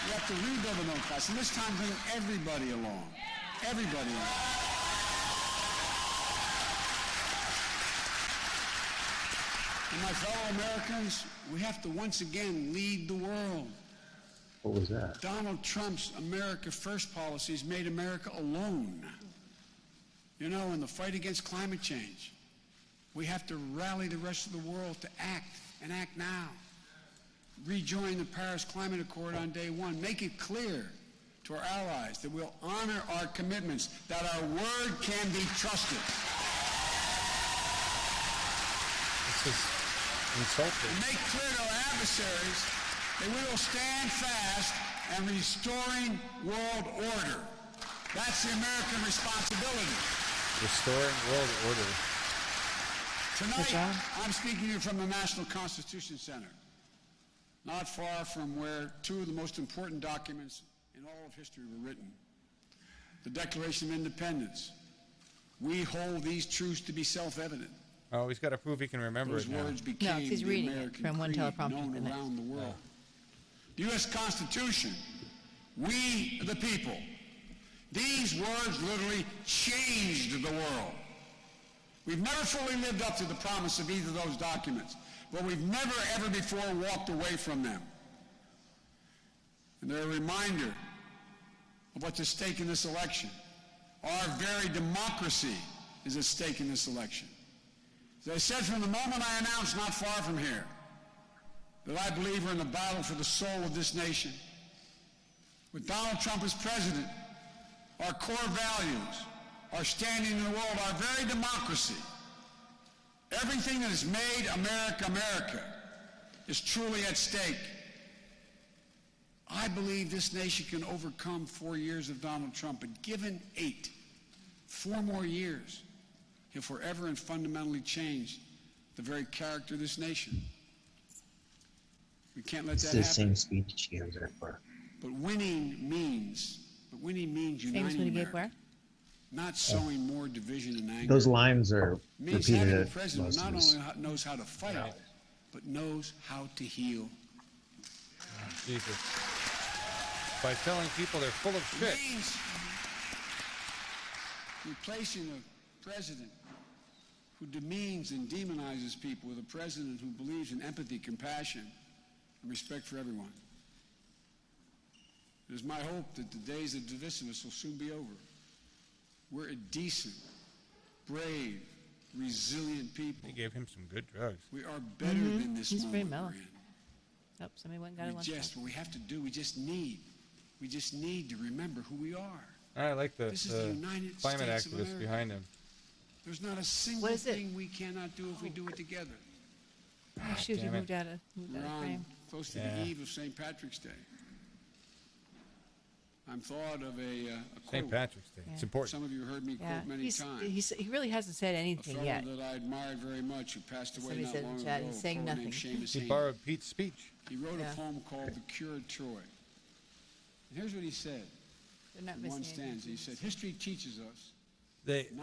We have to rebuild the middle class. And this time bring everybody along. Everybody along. And my fellow Americans, we have to once again lead the world. What was that? Donald Trump's America First policies made America alone. You know, in the fight against climate change, we have to rally the rest of the world to act, and act now. Rejoin the Paris Climate Accord on day one. Make it clear to our allies that we'll honor our commitments, that our word can be trusted. this is insulting. And make clear to our adversaries that we will stand fast and restoring world order. That's the American responsibility. Restoring world order. Tonight, I'm speaking to you from the National Constitution Center, not far from where two of the most important documents in all of history were written. The Declaration of Independence. We hold these truths to be self-evident. Oh, he's got to prove he can remember Those it now. words became he's the reading it American from one creed teleprompter to known the next. around the world. The U.S. Constitution, we the people. These words literally changed the world. We've never fully lived up to the promise of either of those documents, but we've never ever before walked away from them. And they're a reminder of what's at stake in this election. Our very democracy is at stake in this election. As I said from the moment I announced not far from here that I believe we're in a battle for the soul of this nation. With Donald Trump as president, our core values, our standing in the world, our very democracy, everything that has made America America is truly at stake. I believe this nation can overcome 4 years of Donald Trump, but given 4 more years, he'll forever and fundamentally change the very character of this nation. We can't let It's that the happen. same speech he gives there for. But winning means uniting Famous when he gave America, where? not sowing more division and anger. Those lines are Means repeated having a at president who most not of his. only knows how to fight, but knows how to heal. Jesus. By telling people they're full of shit. Means replacing a president who demeans and demonizes people with a president who believes in empathy, compassion, and respect for everyone. It is my hope that the days of divisiveness will soon be over. We're a decent, brave, resilient people. He gave him some good drugs. We are better than this He's very moment mellow. we're in. Oh, somebody went and got it one What we have to do, we just need to remember who we are. I like the This is the United climate States of activist America. behind him. There's not a single What is it? thing we cannot do if we do it together. Oh, shoot, he Damn it. moved out of We're on frame. close to Yeah. the eve of St. Patrick's Day. I'm thought of a quote. St. Patrick's Day. It's important. Some of you heard me Yeah, quote many times. he really hasn't said A anything fellow yet. that I admired very much who passed away Somebody not said in long the chat, ago. he's a saying poet named nothing. Seamus He Heaney. borrowed Pete's speech. He wrote Yeah. a poem called The Cure of Troy. And here's what he said They're not in one missing anything. stanza. He said, history teaches us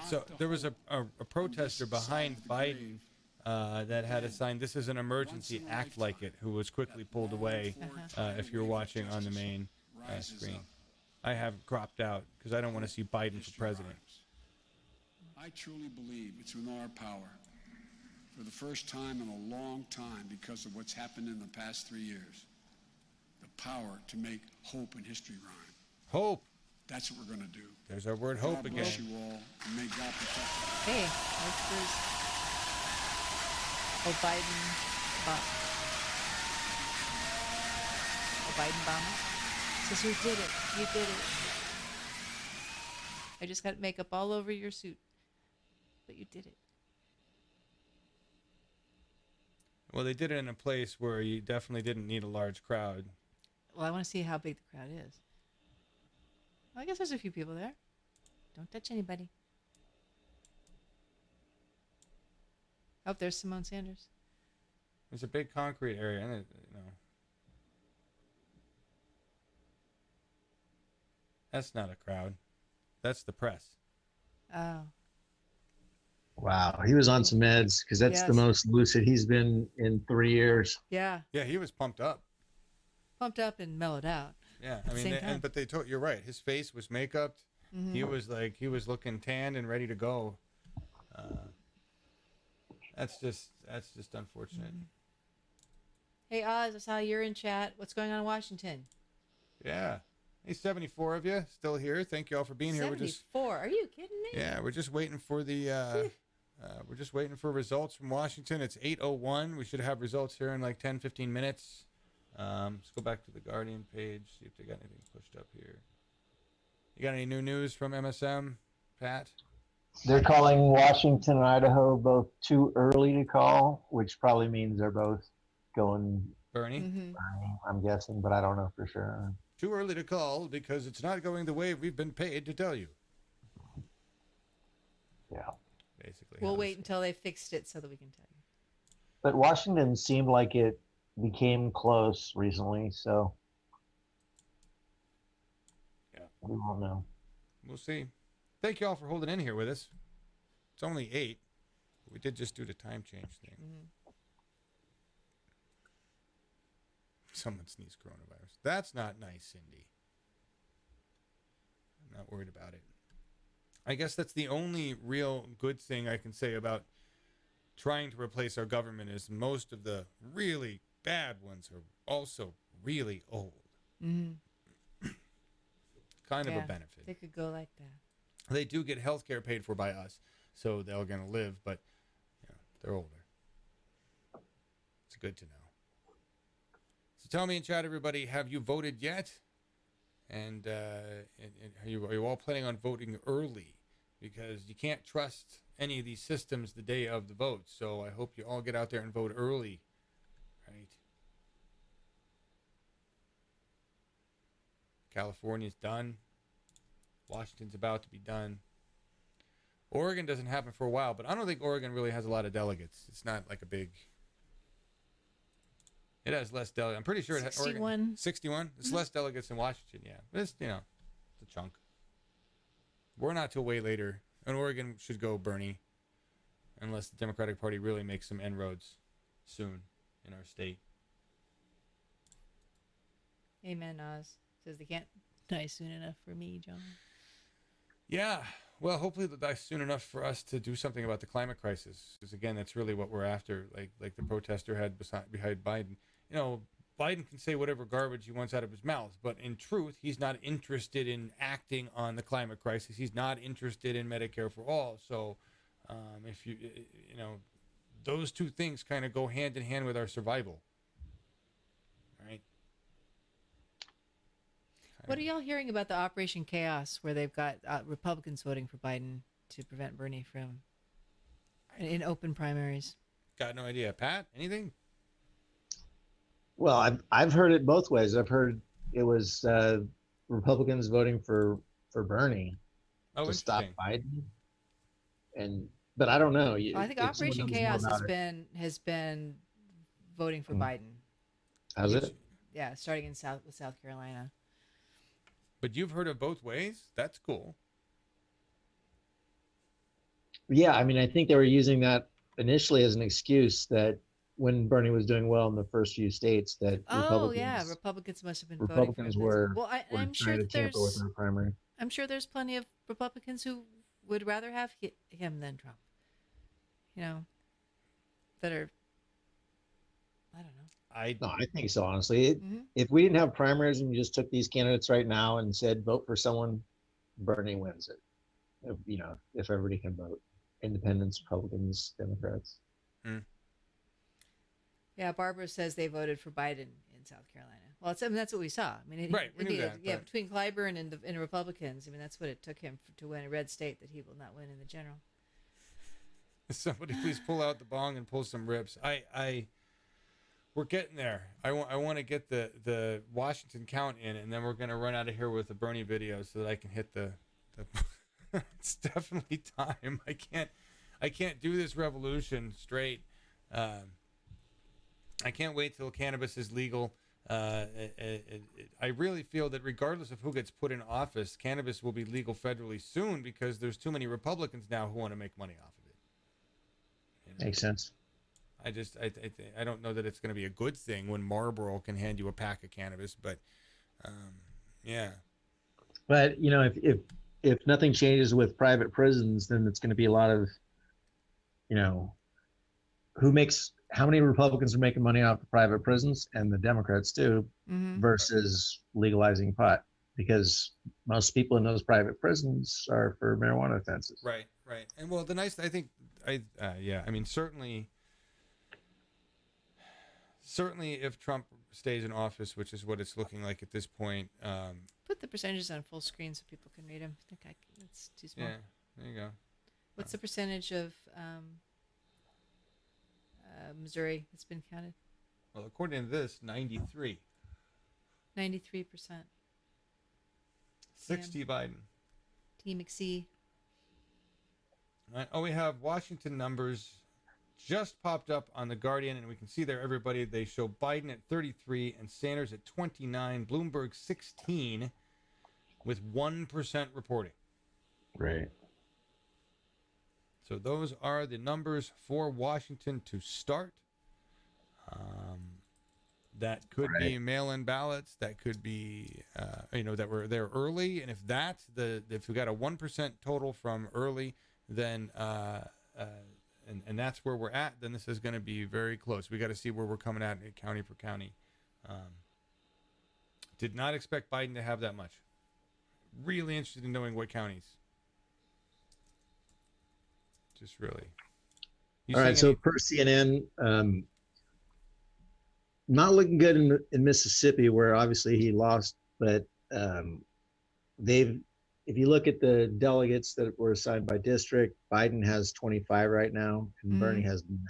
So there was a protester behind Biden that had a sign, "This is an emergency, act like it," who was quickly pulled away if you're watching on the main screen. I have cropped out because I don't want to see Biden for president. I truly believe it's within our power for the first time in a long time because of what's happened in the past 3 years. The power to make hope and history rhyme. Hope. That's what we're going to do. There's our word hope God bless again. you all, and may God protect you. Hey, that's Bruce. Oh, Biden bomber. Says, you did it. You did it. I just got makeup all over your suit. But you did it. Well, they did it in a place where you definitely didn't need a large crowd. Well, I want to see how big the crowd is. Well, I guess there's a few people there. Don't touch anybody. Oh, there's Simone Sanders. There's a big concrete area, and that's not a crowd. That's the press. Oh. Wow, he was on some meds because that's the Yes. most lucid he's been in 3 years. Yeah. Yeah, he was pumped up. Pumped up and mellowed out. Yeah, At the I mean, same time. but they told you're right. His face was make-upped. Mhm. He was looking tanned and ready to go. That's just unfortunate. Hey, Oz, I saw you're in chat. What's going on in Washington? Yeah. Hey, 74 of you still here. Thank you all for being here. 74. Are you kidding me? We're just waiting for the we're just waiting for results from Washington. It's 8:01. We should have results here in like 10-15 minutes. Let's go back to the Guardian page, see if they got anything pushed up here. You got any new news from MSM, Pat? They're calling Washington and Idaho both too early to call, which probably means they're both going Bernie? Mm-hmm. Bernie, I'm guessing, but I don't know for sure. Too early to call because it's not going the way we've been paid to tell you. Yeah. Basically. We'll wait until they fixed it so that we can tell you. But Washington seemed like it became close recently, so yeah, we won't know. We'll see. Thank you all for holding in here with us. It's only 8. We did just do the time change thing. Someone sneezed coronavirus. That's not nice, Cindy. I'm not worried about it. I guess that's the only real good thing I can say about trying to replace our government is most of the really bad ones are also really old. Kind of a benefit. They could go like that. They do get health care paid for by us, so they're going to live, but they're older. It's good to know. So tell me in chat, everybody, have you voted yet? And are you all planning on voting early? Because you can't trust any of these systems the day of the vote. So I hope you all get out there and vote early, right? California's done. Washington's about to be done. Oregon doesn't happen for a while, but I don't think Oregon really has a lot of delegates. It's not like a big... It has less delegates. I'm pretty sure it has 61. 61? It's less delegates than Washington, yeah. But it's, it's a chunk. We're not till way later. And Oregon should go Bernie. Unless the Democratic Party really makes some inroads soon in our state. Amen, Oz. Says they can't die soon enough for me, John. Yeah. Well, hopefully they'll die soon enough for us to do something about the climate crisis. Because, again, that's really what we're after. Like the protester had behind Biden. Biden can say whatever garbage he wants out of his mouth. But in truth, he's not interested in acting on the climate crisis. He's not interested in Medicare for all. So if those two things kind of go hand in hand with our survival. Right? What are y'all hearing about the Operation Chaos, where they've got Republicans voting for Biden to prevent Bernie from in open primaries? Got no idea. Pat, anything? Well, I've heard it both ways. I've heard it was Republicans voting for Bernie to stop Biden, but I don't know. I think Operation Chaos has been voting for Biden. Has it? Yeah, starting in South Carolina. But you've heard of both ways? That's cool. Yeah, I mean, I think they were using that initially as an excuse that when Bernie was doing well in the first few states, that Republicans must have been Republicans voting for this. Well, I'm sure that with their primary. I'm sure there's plenty of Republicans who would rather have him than Trump. That are, I don't know. I think so, honestly. If we didn't have primaries and you just took these candidates right now and said vote for someone, Bernie wins it. If everybody can vote, independents, Republicans, Democrats. Yeah, Barbara says they voted for Biden in South Carolina. Well, that's what we saw. I mean, we knew that, yeah, between Clyburn and the Republicans. I mean, that's what it took him to win a red state that he will not win in the general. Somebody please pull out the bong and pull some rips. We're getting there. I want to get the Washington count in, and then we're going to run out of here with the Bernie video so that I can hit the it's definitely time. I can't do this revolution straight. I can't wait till cannabis is legal. I really feel that regardless of who gets put in office, cannabis will be legal federally soon because there's too many Republicans now who want to make money off of it. Makes sense. I don't know that it's going to be a good thing when Marlboro can hand you a pack of cannabis, but yeah. But if nothing changes with private prisons, then it's going to be a lot of, how many Republicans are making money off the private prisons, and the Democrats too, versus legalizing pot, because most people in those private prisons are for marijuana offenses. Right. And well, certainly if Trump stays in office, which is what it's looking like at this point. Put the percentages on full screen so people can read them. I think it's too small. Yeah, there you go. What's the percentage of Missouri that's been counted? Well, according to this, 93. 93%. 60 Biden. Team McSee. Right. Oh, we have Washington numbers just popped up on The Guardian, and we can see there, everybody, they show Biden at 33 and Sanders at 29, Bloomberg 16, with 1% reporting. Right. So those are the numbers for Washington to start. That could be mail-in ballots. That could be, that were there early. And if we got a 1% total from early, then and that's where we're at, then this is going to be very close. We got to see where we're coming at county per county. Did not expect Biden to have that much. Really interested in knowing what counties. Just really. All right. So per CNN, not looking good in Mississippi, where obviously he lost, but if you look at the delegates that were assigned by district, Biden has 25 right now, and Bernie has none.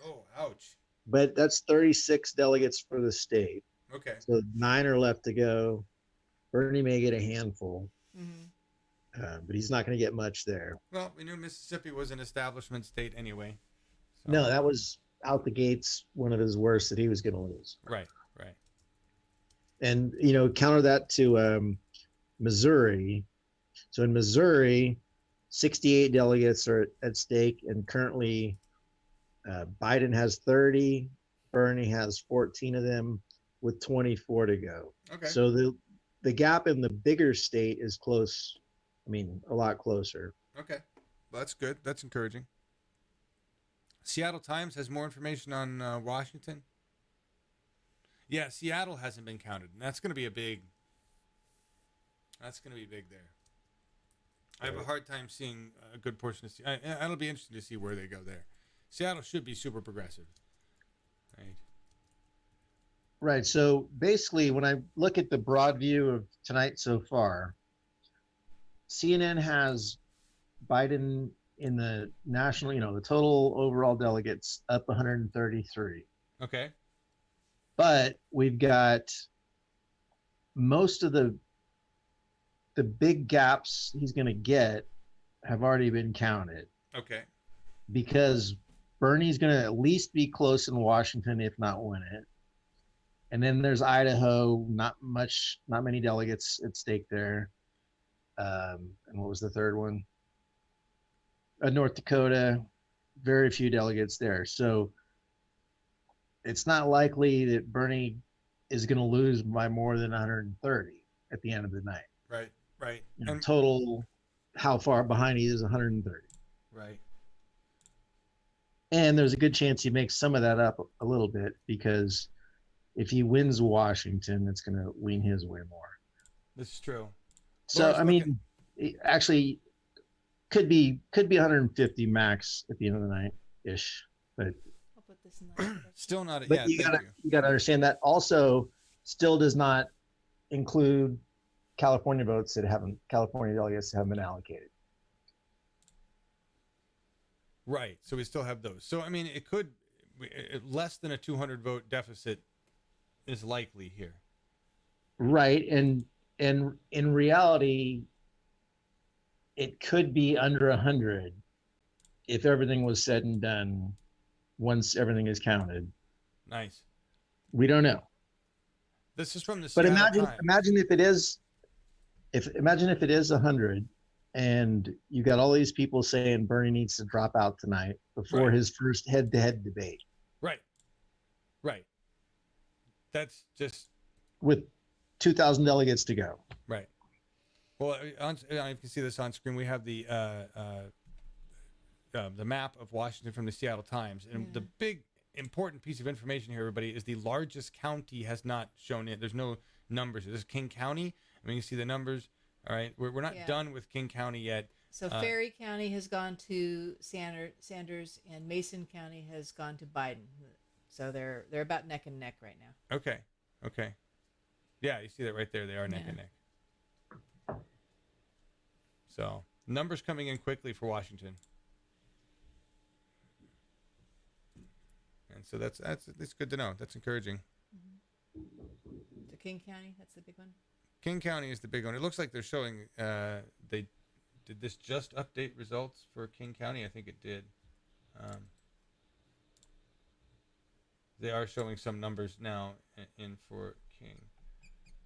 Oh, ouch. But that's 36 delegates for the state. Okay. So 9 are left to go. Bernie may get a handful, but he's not going to get much there. Well, we knew Mississippi was an establishment state anyway. So. No, that was out the gates one of his worst that he was going to lose. Right. And, counter that to Missouri. So in Missouri, 68 delegates are at stake, and currently Biden has 30, Bernie has 14 of them with 24 to go. Okay. So the gap in the bigger state is close. I mean, a lot closer. Okay. Well, that's good. That's encouraging. Seattle Times has more information on Washington. Yeah, Seattle hasn't been counted, and that's going to be big there. I have a hard time seeing a good portion of Seattle. It'll be interesting to see where they go there. Seattle should be super progressive. Right. Right. So basically, when I look at the broad view of tonight so far, CNN has Biden in the national, the total overall delegates up 133. Okay. But we've got most of the big gaps he's going to get have already been counted. Okay. Because Bernie's going to at least be close in Washington, if not win it. And then there's Idaho, not many delegates at stake there. And what was the third one? North Dakota, very few delegates there. So it's not likely that Bernie is going to lose by more than 130 at the end of the night. Right. And total, how far behind he is, 130. Right. And there's a good chance he makes some of that up a little bit, because if he wins Washington, it's going to lean his way more. This is true. So, actually, could be 150 max at the end of the night ish, but I'll put this in the still not. But you gotta understand that also still does not include California delegates that haven't been allocated. Right. So we still have those. So it could less than a 200 vote deficit is likely here. Right, and in reality, it could be under 100 if everything was said and done. Once everything is counted. Nice. We don't know. This is from the. But Seattle Times. imagine if it is 100, and you got all these people saying Bernie needs to drop out tonight before his first head-to-head debate. Right. That's just with 2,000 delegates to go. Right. Well, you can see this on screen. We have the map of Washington from the Seattle Times, and the big important piece of information here, everybody, is the largest county has not shown it. There's no numbers. This is King County. You can see the numbers. All right, we're not done with King County yet. So Ferry County has gone to Sanders, and Mason County has gone to Biden. So they're about neck and neck right now. Okay. Yeah, you see that right there. They are neck and neck. So numbers coming in quickly for Washington. And so that's good to know. That's encouraging. So King County, that's the big one. King County is the big one. It looks like they're showing. Did this just update results for King County? I think it did. They are showing some numbers now in for King.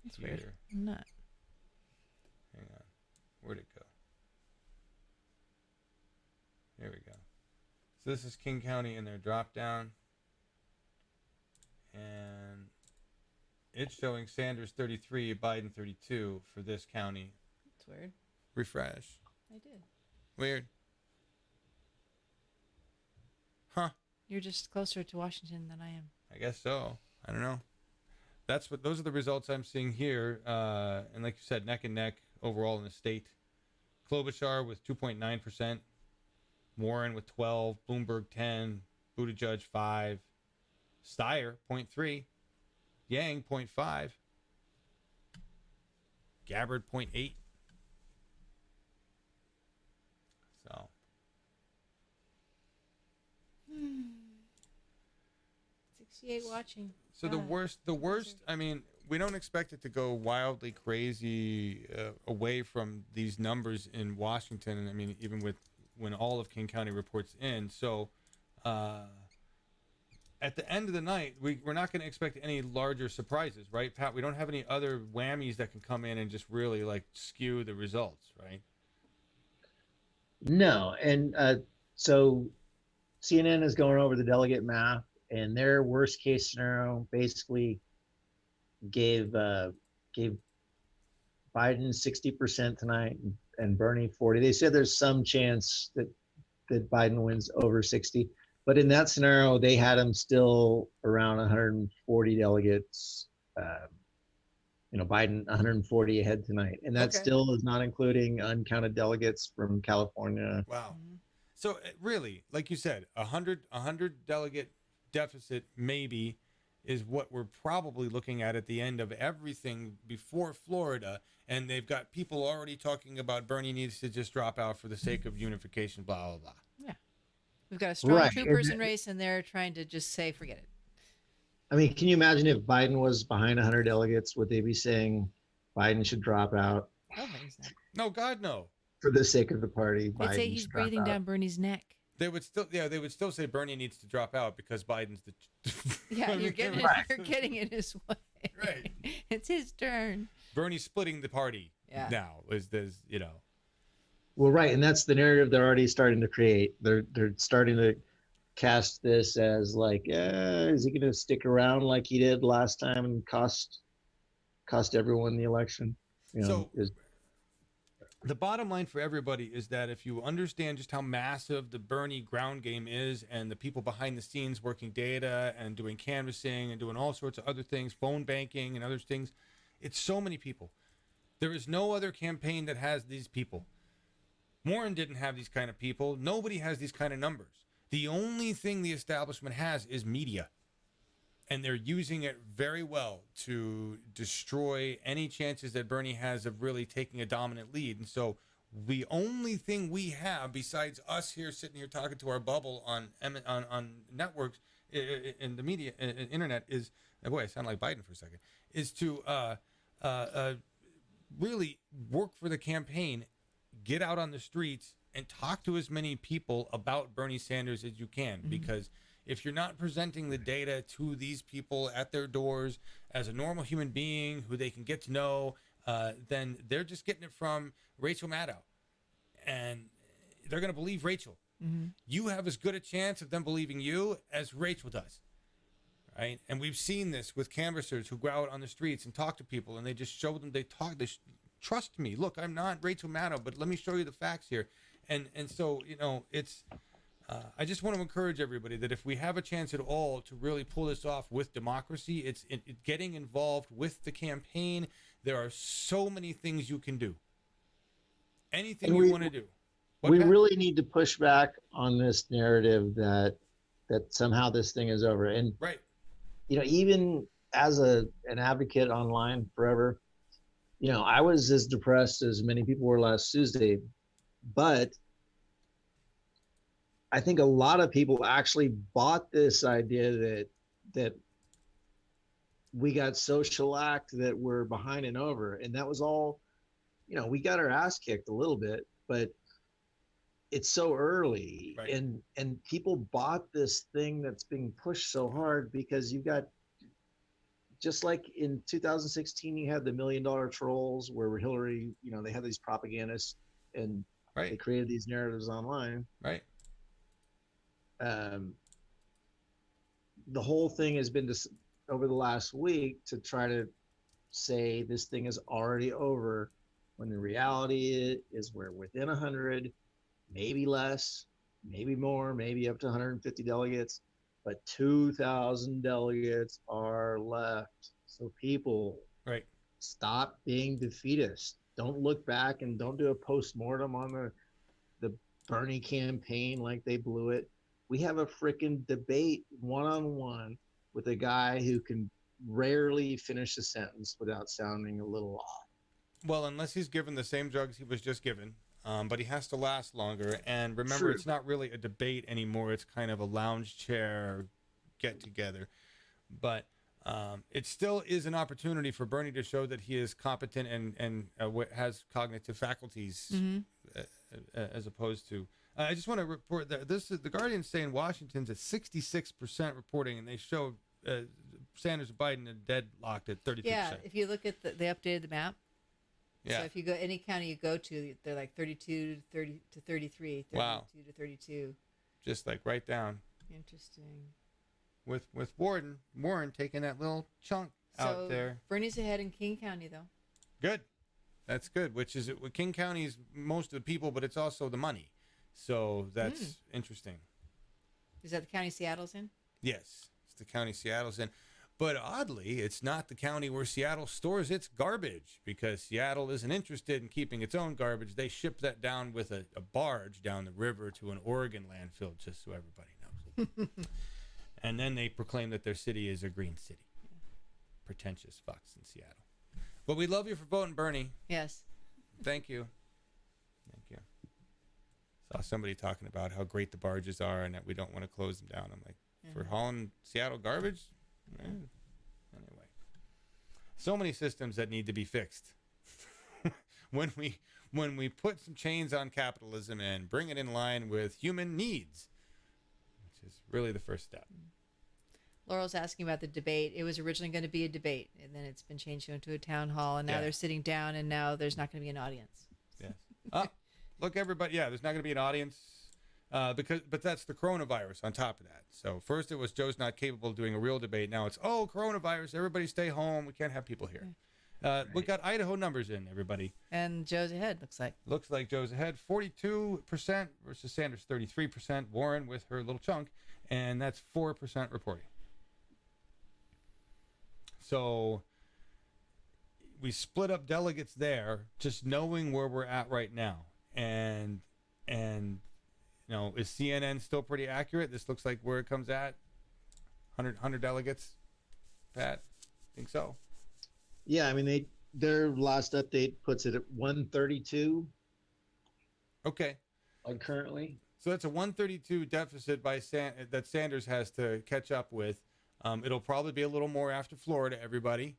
That's weird. I'm not. Hang on. Where'd it go? Here we go. So this is King County in their drop down. And it's showing Sanders 33, Biden 32 for this county. That's weird. Refresh. I did. Weird. Huh. You're just closer to Washington than I am. I guess so. I don't know. Those are the results I'm seeing here. And like you said, neck and neck overall in the state. Klobuchar with 2.9%. Warren with 12. Bloomberg 10. Buttigieg 5. Steyer 0.3. Yang 0.5. Gabbard 0.8. So. 68 watching. So the worst, I mean, we don't expect it to go wildly crazy away from these numbers in Washington. And I mean, even with when all of King County reports in. So at the end of the night, we're not going to expect any larger surprises, right, Pat? We don't have any other whammies that can come in and just really like skew the results, right? No. And so CNN is going over the delegate math, and their worst case scenario basically gave Biden 60% tonight and Bernie 40. They said there's some chance that Biden wins over 60, but in that scenario, they had him still around 140 delegates. Biden 140 ahead tonight, and that still is not including uncounted delegates from California. Wow. So really, like you said, 100 delegate deficit maybe is what we're probably looking at the end of everything before Florida, and they've got people already talking about Bernie needs to just drop out for the sake of unification, blah blah blah. Yeah, we've got a strong two-person race, and they're trying to just say forget it. I mean, can you imagine if Biden was behind 100 delegates? Would they be saying Biden should drop out? Oh, he's not. No, God, no. For the sake of the party, They'd say he's breathing down Bernie's neck. They would still say Bernie needs to drop out because Biden's the. Yeah, you're getting in his way. Right. It's his turn. Bernie's splitting the party now. Well, right, and that's the narrative they're already starting to create. They're starting to cast this as like, is he going to stick around like he did last time and cost everyone the election? The bottom line for everybody is that if you understand just how massive the Bernie ground game is and the people behind the scenes working data and doing canvassing and doing all sorts of other things, phone banking and other things, it's so many people. There is no other campaign that has these people. Warren didn't have these kind of people. Nobody has these kind of numbers. The only thing the establishment has is media. And they're using it very well to destroy any chances that Bernie has of really taking a dominant lead. And so the only thing we have besides us here sitting here talking to our bubble on networks in the media, internet is, boy, I sound like Biden for a second, is to really work for the campaign, get out on the streets and talk to as many people about Bernie Sanders as you can, because if you're not presenting the data to these people at their doors as a normal human being who they can get to know, then they're just getting it from Rachel Maddow. And they're going to believe Rachel. You have as good a chance of them believing you as Rachel does. Right? And we've seen this with canvassers who go out on the streets and talk to people, and they just show them, trust me. Look, I'm not Rachel Maddow, but let me show you the facts here. And so, it's... I just want to encourage everybody that if we have a chance at all to really pull this off with democracy, it's getting involved with the campaign. There are so many things you can do. Anything you want to do. We really need to push back on this narrative that somehow this thing is over. And even as an advocate online forever, I was as depressed as many people were last Tuesday, but I think a lot of people actually bought this idea that we got social act, that we're behind and over. And that was all, we got our ass kicked a little bit, but it's so early. Right. And people bought this thing that's being pushed so hard because you got, just like in 2016, you had the $1 million trolls where Hillary, they had these propagandists and they created these narratives online. Right. The whole thing has been over the last week to try to say this thing is already over, when the reality is we're within 100, maybe less, maybe more, maybe up to 150 delegates, but 2,000 delegates are left. So people, right, stop being defeatist. Don't look back and don't do a post-mortem on the Bernie campaign like they blew it. We have a freaking debate one-on-one with a guy who can rarely finish a sentence without sounding a little off. Well, unless he's given the same drugs he was just given, but he has to last longer. And remember, True. It's not really a debate anymore. It's kind of a lounge chair get together. But it still is an opportunity for Bernie to show that he is competent and has cognitive faculties, as opposed to. I just want to report that this is the Guardian saying Washington's at 66% reporting, and they show Sanders and Biden are deadlocked at 32%. Yeah, if you look at they updated the map. Yeah. So if you go any county you go to, they're like 32 to 30 to 33, 32 Wow. to 32. Just like right down. Interesting. With Warren taking that little chunk out there. Bernie's ahead in King County though. Good. That's good. Which is King County's most of the people, but it's also the money. So that's interesting. Is that the county Seattle's in? Yes, it's the county Seattle's in. But oddly, it's not the county where Seattle stores its garbage, because Seattle isn't interested in keeping its own garbage. They ship that down with a barge down the river to an Oregon landfill, just so everybody knows. And then they proclaim that their city is a green city. Pretentious fucks in Seattle. But we love you for voting Bernie. Yes. Thank you. Thank you. Saw somebody talking about how great the barges are and that we don't want to close them down. I'm like, for hauling Seattle garbage? Anyway, so many systems that need to be fixed. when we put some chains on capitalism and bring it in line with human needs, which is really the first step. Laurel's asking about the debate. It was originally going to be a debate, and then it's been changed into a town hall, and now they're sitting down, and now there's not going to be an audience. Yes. Look, everybody. Yeah, there's not going to be an audience. But that's the coronavirus on top of that. So first it was Joe's not capable of doing a real debate. Now it's, coronavirus, everybody stay home. We can't have people here. We got Idaho numbers in, everybody. And Joe's ahead, looks like. Looks like Joe's ahead. 42% versus Sanders 33%. Warren with her little chunk. And that's 4% reporting. So we split up delegates there, just knowing where we're at right now. And is CNN still pretty accurate? This looks like where it comes at. 100 delegates. Pat, think so? Yeah, I mean their last update puts it at 132. Okay. Like currently. So that's a 132 deficit that Sanders has to catch up with. It'll probably be a little more after Florida, everybody.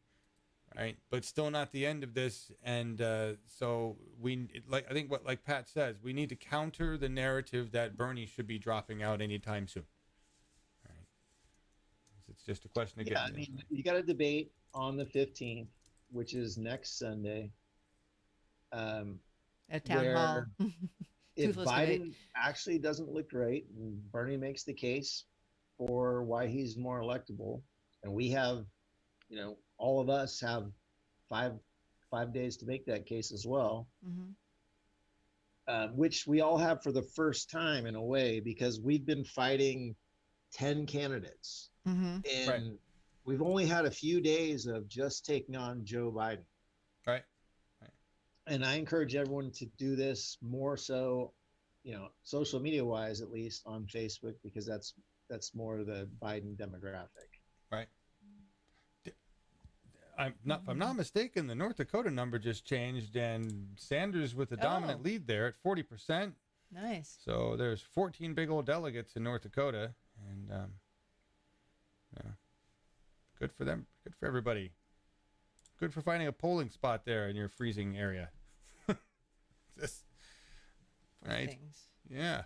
Right, but still not the end of this, and so I think like Pat says, we need to counter the narrative that Bernie should be dropping out anytime soon. Right, it's just a question of getting. I mean, you got a debate on the 15th, which is next Sunday. At town hall. If Biden actually doesn't look great, and Bernie makes the case for why he's more electable, and we have, all of us have five days to make that case as well, which we all have for the first time in a way, because we've been fighting 10 candidates, and we've only had a few days of just taking on Joe Biden. Right. And I encourage everyone to do this more so, social media wise, at least on Facebook, because that's more the Biden demographic. Right. If I'm not mistaken, the North Dakota number just changed, and Sanders with the dominant lead there at 40%. Nice. So there's 14 big old delegates in North Dakota, and good for them. Good for everybody. Good for finding a polling spot there in your freezing area. Right? Things. Yeah.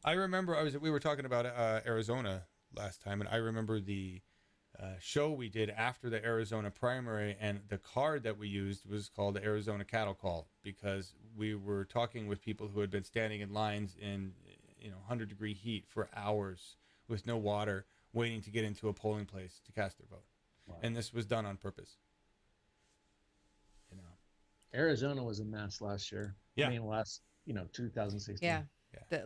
I remember we were talking about Arizona last time, and I remember the show we did after the Arizona primary, and the card that we used was called the Arizona Cattle Call, because we were talking with people who had been standing in lines in 100-degree heat for hours with no water, waiting to get into a polling place to cast their vote. Wow. And this was done on purpose. Arizona was a mess last year. Yeah. I mean, 2016. Yeah.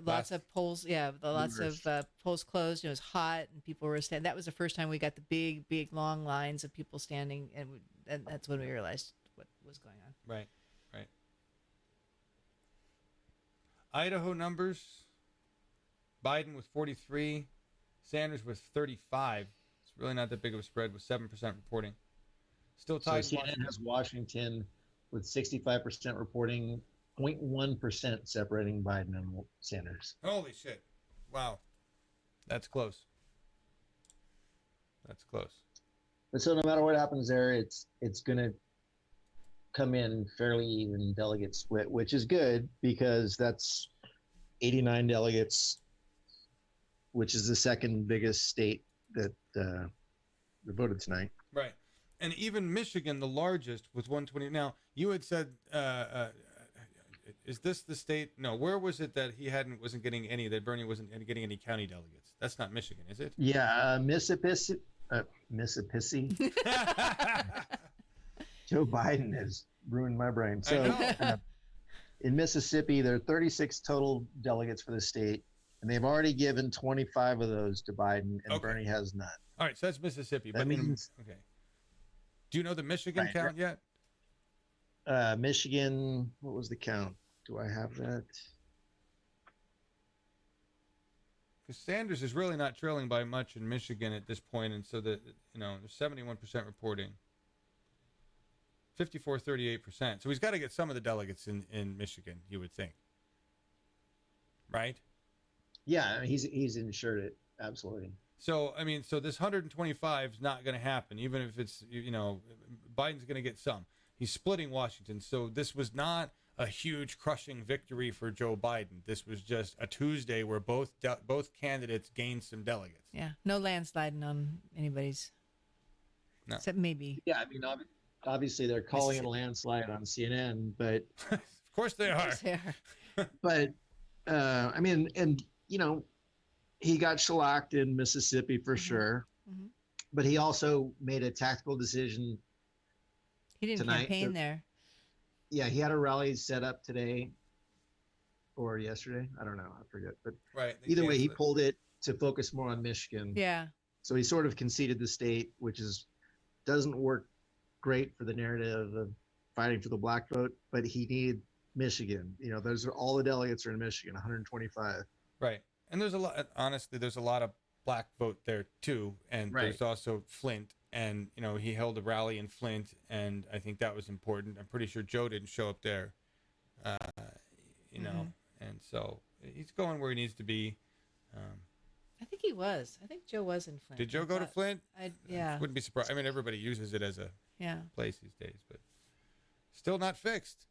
Lots of polls. Yeah. Lots of polls closed. It was hot and people were standing. That was the first time we got the big, long lines of people standing. And that's when we realized what was going on. Right. Right. Idaho numbers. Biden with 43. Sanders with 35. It's really not that big of a spread with 7% reporting. Still tied. So CNN has Washington with 65% reporting, 0.1% separating Biden and Sanders. Holy shit. Wow. That's close. That's close. But so no matter what happens there, it's going to come in fairly even delegate split, which is good because that's 89 delegates, which is the second biggest state that voted tonight. Right. And even Michigan, the largest, with 120. Now, you had said, is this the state? No, where was it that he wasn't getting any, that Bernie wasn't getting any county delegates? That's not Michigan, is it? Yeah, Mississippi. Joe Biden has ruined my brain. So in Mississippi, there are 36 total delegates for the state, and they've already given 25 of those to Biden, and Bernie has none. All right, so that's Mississippi. That means, okay. Do you know the Michigan count yet? Michigan, what was the count? Do I have that? Because Sanders is really not trailing by much in Michigan at this point, and so there's 71% reporting. 38%. So he's got to get some of the delegates in Michigan, you would think. Right? Yeah, he's insured it, absolutely. So, so this 125 is not going to happen, even if it's, Biden's going to get some. He's splitting Washington. So this was not a huge crushing victory for Joe Biden. This was just a Tuesday where both candidates gained some delegates. Yeah, no landsliding on anybody's. No. Except maybe. Yeah, obviously they're calling it a landslide on CNN, but of course they are. But he got shellacked in Mississippi for sure. Mm-hmm. But he also made a tactical decision. He didn't campaign there. Yeah, he had a rally set up today or yesterday. I don't know. I forget. But either way, he pulled it to focus more on Michigan. Yeah. So he sort of conceded the state, which doesn't work great for the narrative of fighting for the black vote, but he needed Michigan. All the delegates are in Michigan, 125. Right. And there's a lot of black vote there too. And there's also Flint. And, he held a rally in Flint, and I think that was important. I'm pretty sure Joe didn't show up there, and so he's going where he needs to be. I think he was. I think Joe was in Flint. Did Joe go to Flint? Yeah. Wouldn't be surprised. Everybody uses it as a place these days, but still not fixed.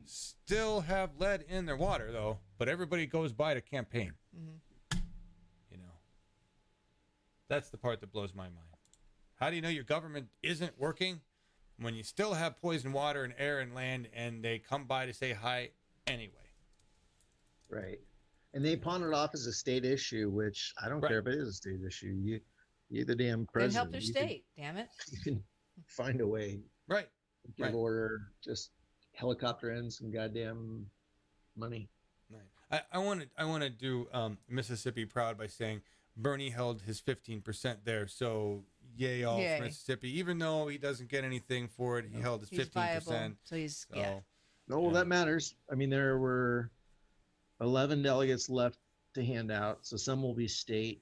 Still have lead in their water, though, but everybody goes by to campaign. Mm-hmm. That's the part that blows my mind. How do you know your government isn't working when you still have poison water and air and land, and they come by to say hi anyway? Right. And they pawn it off as a state issue, which I don't care if it is a state issue. You're the damn president. Then help their state, damn it. You can find a way. Right. Give order, just helicopter in some goddamn money. Right. I want to do Mississippi proud by saying Bernie held his 15% there, so yay all for Mississippi. Even though he doesn't get anything for it, he held his 15%. Viable, so he's that matters. There were 11 delegates left to hand out, so some will be state.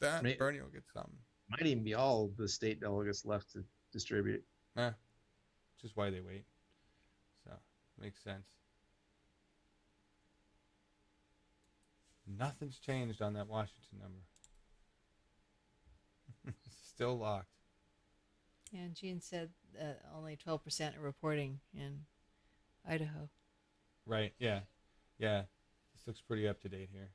Bernie will get some. Might even be all the state delegates left to distribute. Which is why they wait. So makes sense. Nothing's changed on that Washington number. Still locked. Yeah, and Gene said only 12% are reporting in Idaho. Right, yeah. Yeah. This looks pretty up to date here.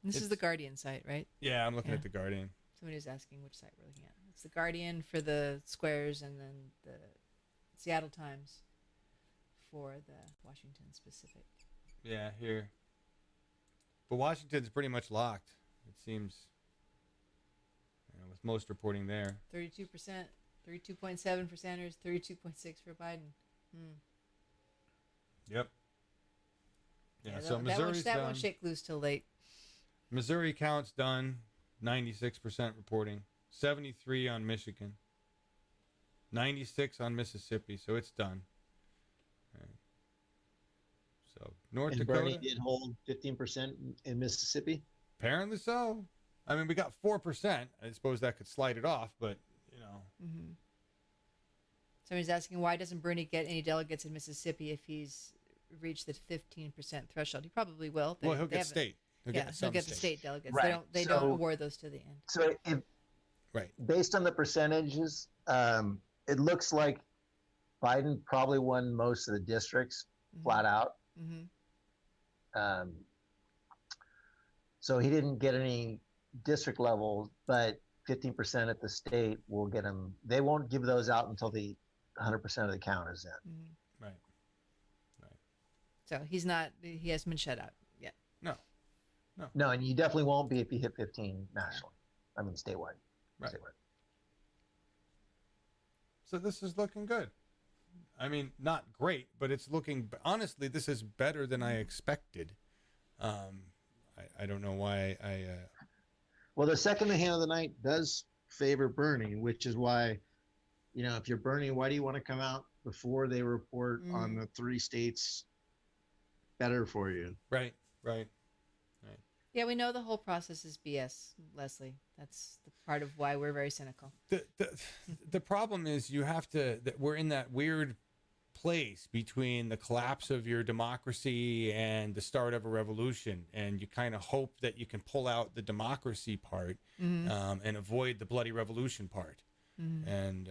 This is the Guardian site, right? Yeah, I'm looking at the Guardian. Somebody was asking which site we're looking at. It's the Guardian for the squares and then the Seattle Times for the Washington specific. Yeah, here. But Washington's pretty much locked. It seems, with most reporting there. 32%, 32.7 for Sanders, 32.6 for Biden. Yep. Yeah, Yeah, so Missouri's that done. won't shake loose till late. Missouri count's done, 96% reporting, 73 on Michigan, 96 on Mississippi, so it's done. Right. So North And Dakota. Bernie did hold 15% in Mississippi? Apparently so. I mean, we got 4%. I suppose that could slide it off, but, Somebody's asking, why doesn't Bernie get any delegates in Mississippi if he's reached the 15% threshold? He probably will. Well, he'll get state. He'll get the state delegates. Right. They So- don't award those to the end. So right. Based on the percentages, it looks like Biden probably won most of the districts flat out. So he didn't get any district level, but 15% at the state will get him. They won't give those out until the 100% of the count is in. Right. So he hasn't been shut out yet. No, and you definitely won't be if you hit 15 nationally. I mean, statewide. Right. Statewide. So this is looking good. I mean, not great, but it's looking, honestly, this is better than I expected. I don't know why Well, the second hand of the night does favor Bernie, which is why, if you're Bernie, why do you want to come out before they report on the 3 states better for you? Right. Yeah, we know the whole process is BS, Leslie. That's the part of why we're very cynical. The problem is that we're in that weird place between the collapse of your democracy and the start of a revolution, and you kind of hope that you can pull out the democracy part and avoid the bloody revolution part. And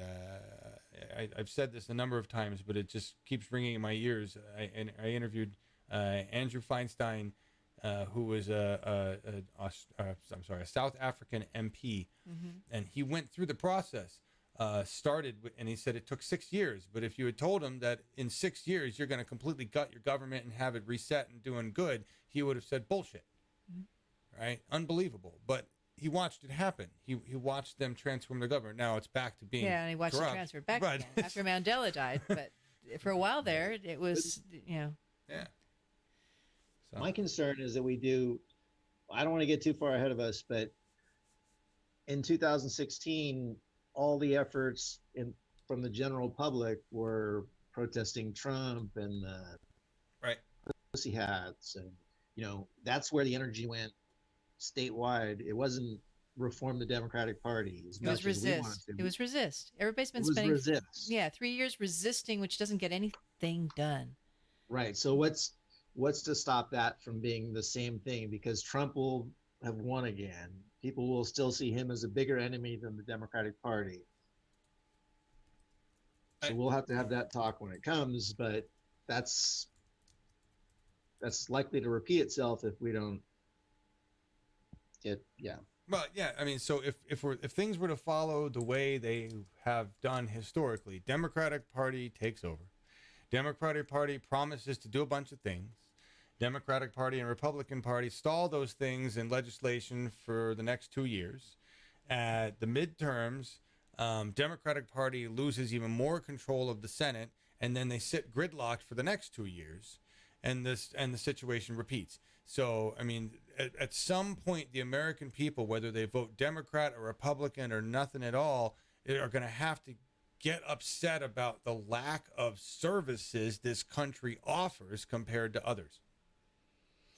I've said this a number of times, but it just keeps ringing in my ears. I interviewed Andrew Feinstein, who was a South African MP, and he went through the process. And he said it took 6 years, but if you had told him that in 6 years you're going to completely gut your government and have it reset and doing good, he would have said bullshit. Right? Unbelievable. But he watched it happen. He watched them transform the government. Now it's back to being and he watched corrupt, it transfer back again after Mandela died. But for a while there, it was Yeah. My concern is that I don't want to get too far ahead of us, but in 2016, all the efforts from the general public were protesting Trump and right pussy hats, and that's where the energy went statewide. It wasn't reform the Democratic Party as much as we wanted to. It was resist. Everybody's been spending 3 years resisting, which doesn't get anything done. Right. So what's to stop that from being the same thing? Because Trump will have won again. People will still see him as a bigger enemy than the Democratic Party. So we'll have to have that talk when it comes, but that's likely to repeat itself if we don't Well, yeah, I mean, so if things were to follow the way they have done historically, Democratic Party takes over. Democratic Party promises to do a bunch of things. Democratic Party and Republican Party stall those things in legislation for the next 2 years. At the midterms, Democratic Party loses even more control of the Senate, and then they sit gridlocked for the next 2 years, and the situation repeats. So, I mean, at some point, the American people, whether they vote Democrat or Republican or nothing at all, are going to have to get upset about the lack of services this country offers compared to others.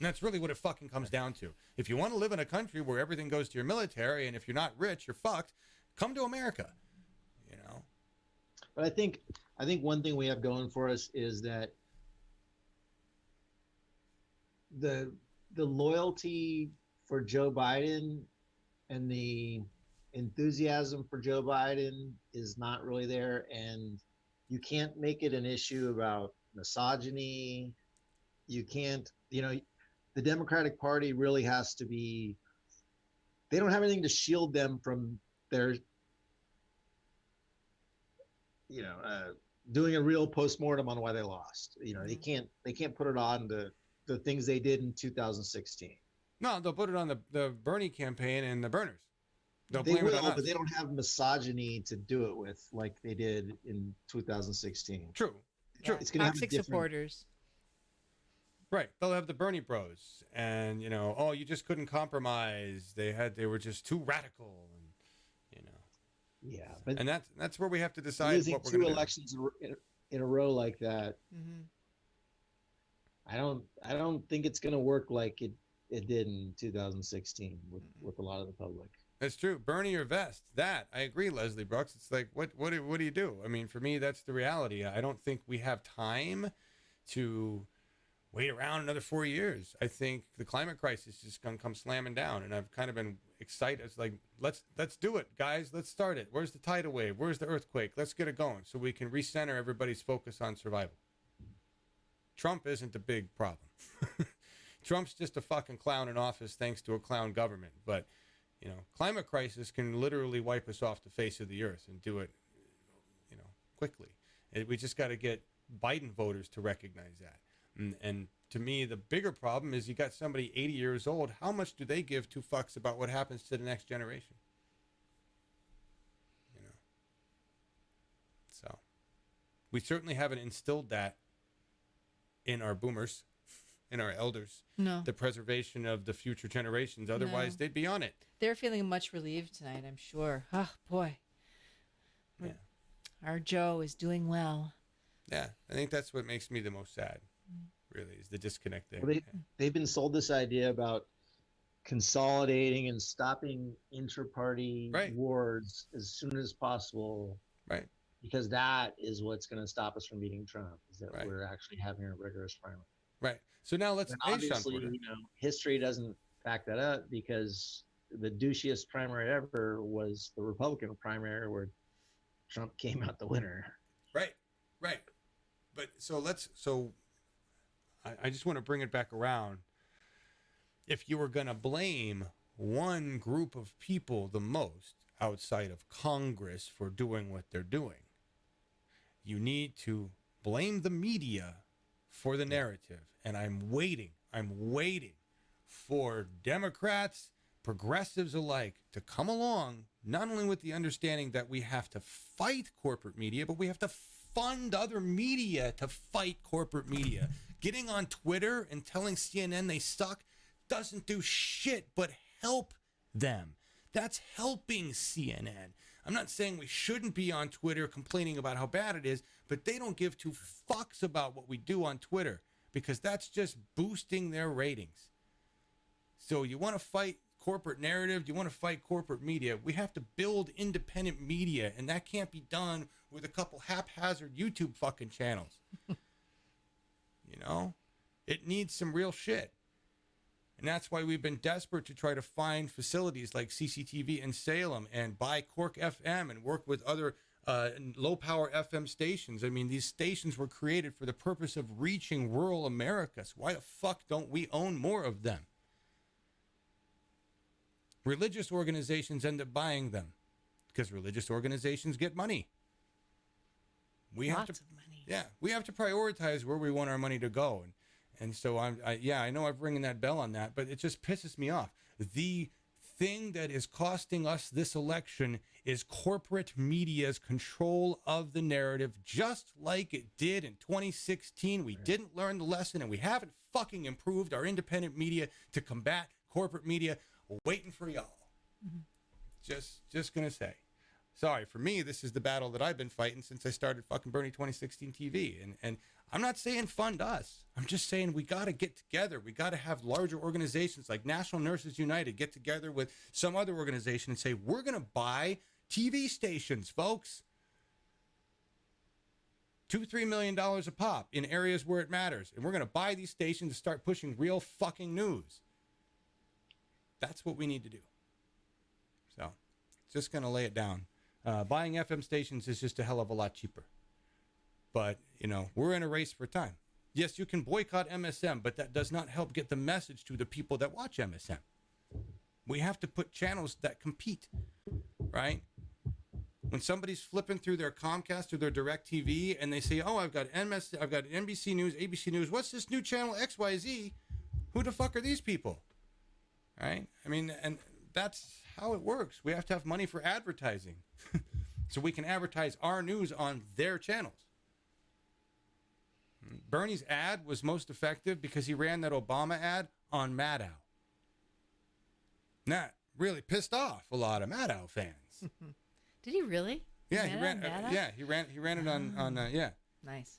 And that's really what it fucking comes down to. If you want to live in a country where everything goes to your military, and if you're not rich, you're fucked, come to America. But I think one thing we have going for us is that the loyalty for Joe Biden and the enthusiasm for Joe Biden is not really there, and you can't make it an issue about misogyny. You can't, the Democratic Party really has to be, they don't have anything to shield them from their, doing a real postmortem on why they lost. They can't put it on the things they did in 2016. No, they'll put it on the Bernie campaign and the burners. They'll They blame it will, on us. but they don't have misogyny to do it with like they did in 2016. True. It's going to have a Toxic different. supporters. Right. They'll have the Bernie bros, and oh, you just couldn't compromise. They were just too radical, and Yeah, but and that's where we have to decide losing what we're two going to elections in a row like that. Mm-hmm. I don't think it's going to work like it did in 2016 with a lot of the public. That's true. Bernie or vest. That I agree, Leslie Brooks. It's like what do you do? I mean, for me, that's the reality. I don't think we have time to wait around another 4 years. I think the climate crisis is going to come slamming down, and I've kind of been excited. It's like let's do it, guys. Let's start it. Where's the tidal wave? Where's the earthquake? Let's get it going so we can recenter everybody's focus on survival. Trump isn't the big problem. Trump's just a fucking clown in office thanks to a clown government. But climate crisis can literally wipe us off the face of the earth and do it, quickly. We just got to get Biden voters to recognize that. And to me, the bigger problem is you got somebody 80 years old. How much do they give two fucks about what happens to the next generation? So we certainly haven't instilled that in our boomers, in our elders. No. The preservation of the future generations. Otherwise, they'd be on it. They're feeling much relieved tonight, I'm sure. Oh, boy. Yeah. Our Joe is doing well. Yeah, I think that's what makes me the most sad, really, is the disconnect there. Well, they've been sold this idea about consolidating and stopping inter-party wars as soon as possible. Right. Because that is what's going to stop us from beating Trump, is that we're actually having a rigorous primary. Right. So now let's obviously, history doesn't back that up, because the douchiest primary ever was the Republican primary where Trump came out the winner. Right. Right. But I just want to bring it back around. If you were going to blame one group of people the most outside of Congress for doing what they're doing, you need to blame the media for the narrative. And I'm waiting for Democrats, progressives alike to come along, not only with the understanding that we have to fight corporate media, but we have to fund other media to fight corporate media. Getting on Twitter and telling CNN they suck doesn't do shit but help them. That's helping CNN. I'm not saying we shouldn't be on Twitter complaining about how bad it is, but they don't give two fucks about what we do on Twitter, because that's just boosting their ratings. So you want to fight corporate narrative, you want to fight corporate media, we have to build independent media, and that can't be done with a couple haphazard YouTube fucking channels. It needs some real shit. And that's why we've been desperate to try to find facilities like CCTV in Salem and buy Cork FM and work with other low-power FM stations. I mean, these stations were created for the purpose of reaching rural America. So why the fuck don't we own more of them? Religious organizations end up buying them because religious organizations get money. Lots of money. Yeah, we have to prioritize where we want our money to go. And so I know I'm ringing that bell on that, but it just pisses me off. The thing that is costing us this election is corporate media's control of the narrative, just like it did in 2016. We didn't learn the lesson, and we haven't fucking improved our independent media to combat corporate media. Waiting for y'all. Mm-hmm. Just gonna say. Sorry, for me, this is the battle that I've been fighting since I started fucking Bernie 2016 TV. And I'm not saying fund us. I'm just saying we got to get together. We got to have larger organizations like National Nurses United get together with some other organization and say, we're going to buy TV stations, folks. $2-3 million a pop in areas where it matters. And we're going to buy these stations to start pushing real fucking news. That's what we need to do. So, just going to lay it down. Buying FM stations is just a hell of a lot cheaper. But, we're in a race for time. Yes, you can boycott MSM, but that does not help get the message to the people that watch MSM. We have to put channels that compete, right? When somebody's flipping through their Comcast or their DirecTV and they say, oh, I've got NBC News, ABC News, what's this new channel XYZ? Who the fuck are these people? right? I mean, and that's how it works. We have to have money for advertising so we can advertise our news on their channels. Bernie's ad was most effective because he ran that Obama ad on Maddow. That really pissed off a lot of Maddow fans. Did he really? Yeah, he ran it on yeah. Nice.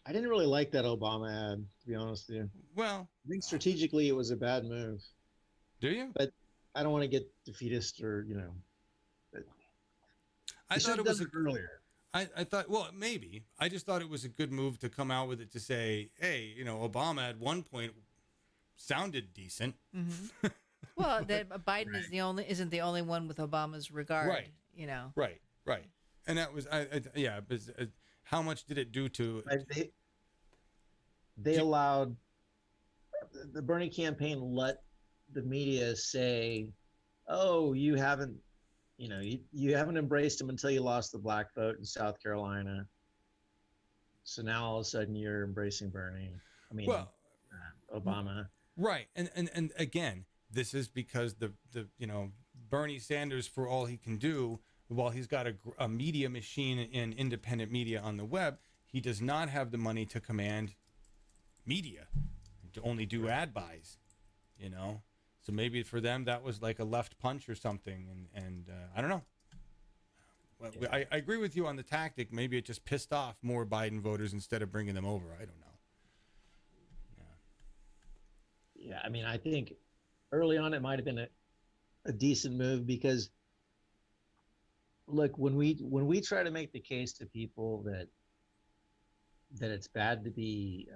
I didn't really like that Obama ad, to be honest with you. Well, I think strategically it was a bad move. Do you? But I don't want to get defeatist or, you know. I thought it was earlier. I thought, well, maybe. I just thought it was a good move to come out with it to say, hey, you know, Obama at one point sounded decent. Mm-hmm. Well, that Biden isn't the only one with Obama's regard. Right. You know. Right. And that was, how much did it do to? They allowed the Bernie campaign let the media say, "Oh, you haven't embraced him until you lost the black vote in South Carolina. So now all of a sudden you're embracing Bernie. I mean, Obama." Right, and again, this is because the Bernie Sanders, for all he can do, while he's got a media machine in independent media on the web, he does not have the money to command media, to only do ad buys, you know. So maybe for them that was like a left punch or something, and I don't know. Well, I agree with you on the tactic. Maybe it just pissed off more Biden voters instead of bringing them over. I don't know. Yeah, I mean, I think early on it might have been a decent move because, look, when we try to make the case to people that it's bad to be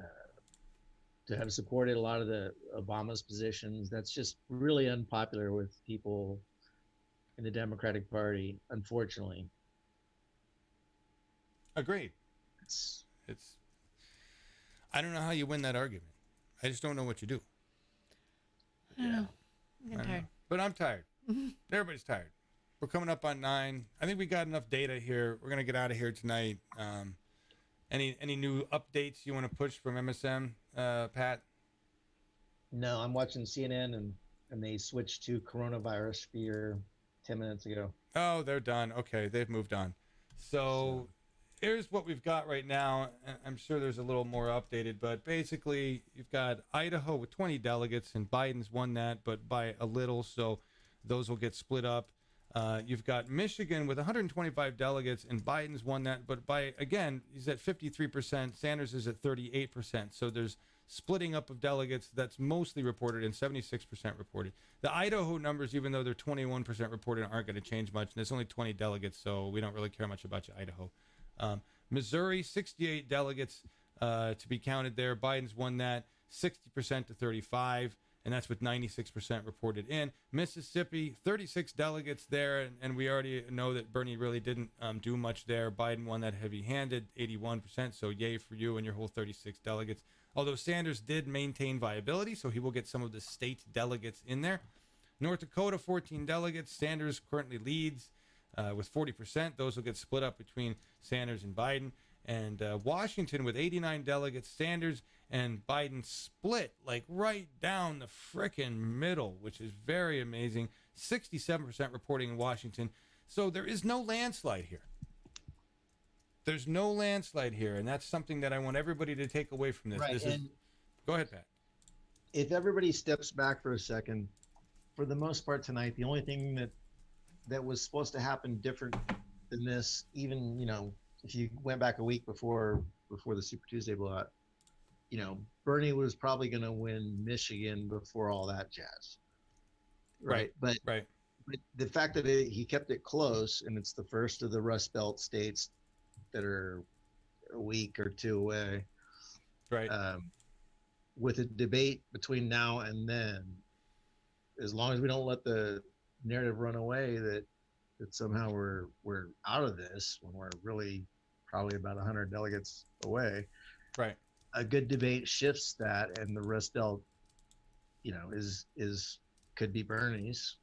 to have supported a lot of the Obama's positions, that's just really unpopular with people in the Democratic Party, unfortunately. Agreed. It's I don't know how you win that argument. I just don't know what you do. I don't know. I'm tired. But I'm tired. Everybody's tired. We're coming up on 9. I think we got enough data here. We're gonna get out of here tonight. Any new updates you want to push from MSM, Pat? No, I'm watching CNN and they switched to coronavirus fear 10 minutes ago. Oh, they're done. Okay, they've moved on. So here's what we've got right now. I'm sure there's a little more updated, but basically you've got Idaho with 20 delegates, and Biden's won that, but by a little, so those will get split up. You've got Michigan with 125 delegates, and Biden's won that, but again, he's at 53%. Sanders is at 38%. So there's splitting up of delegates that's mostly reported and 76% reported. The Idaho numbers, even though they're 21% reported, aren't going to change much, and it's only 20 delegates, so we don't really care much about you, Idaho. Missouri, 68 delegates to be counted there. Biden's won that 60% to 35. And that's with 96% reported in. Mississippi, 36 delegates there, and we already know that Bernie really didn't do much there. Biden won that heavy-handed, 81%, so yay for you and your whole 36 delegates. Although Sanders did maintain viability, so he will get some of the state delegates in there. North Dakota, 14 delegates. Sanders currently leads with 40%. Those will get split up between Sanders and Biden. And Washington with 89 delegates, Sanders and Biden split like right down the frickin' middle, which is very amazing. 67% reporting in Washington. So there is no landslide here. There's no landslide here, and that's something that I want everybody to take away from this. Right, Go ahead, Pat. If everybody steps back for a second, for the most part tonight, the only thing that was supposed to happen different than this, even, you know, if you went back a week before the Super Tuesday blowout, you know, Bernie was probably going to win Michigan before all that jazz. Right. But the fact that he kept it close, and it's the first of the Rust Belt states that are a week or two away. Right. With a debate between now and then, as long as we don't let the narrative run away that somehow we're out of this when we're really probably about 100 delegates away. Right. A good debate shifts that, and the Rust Belt, you know, could be Bernie's.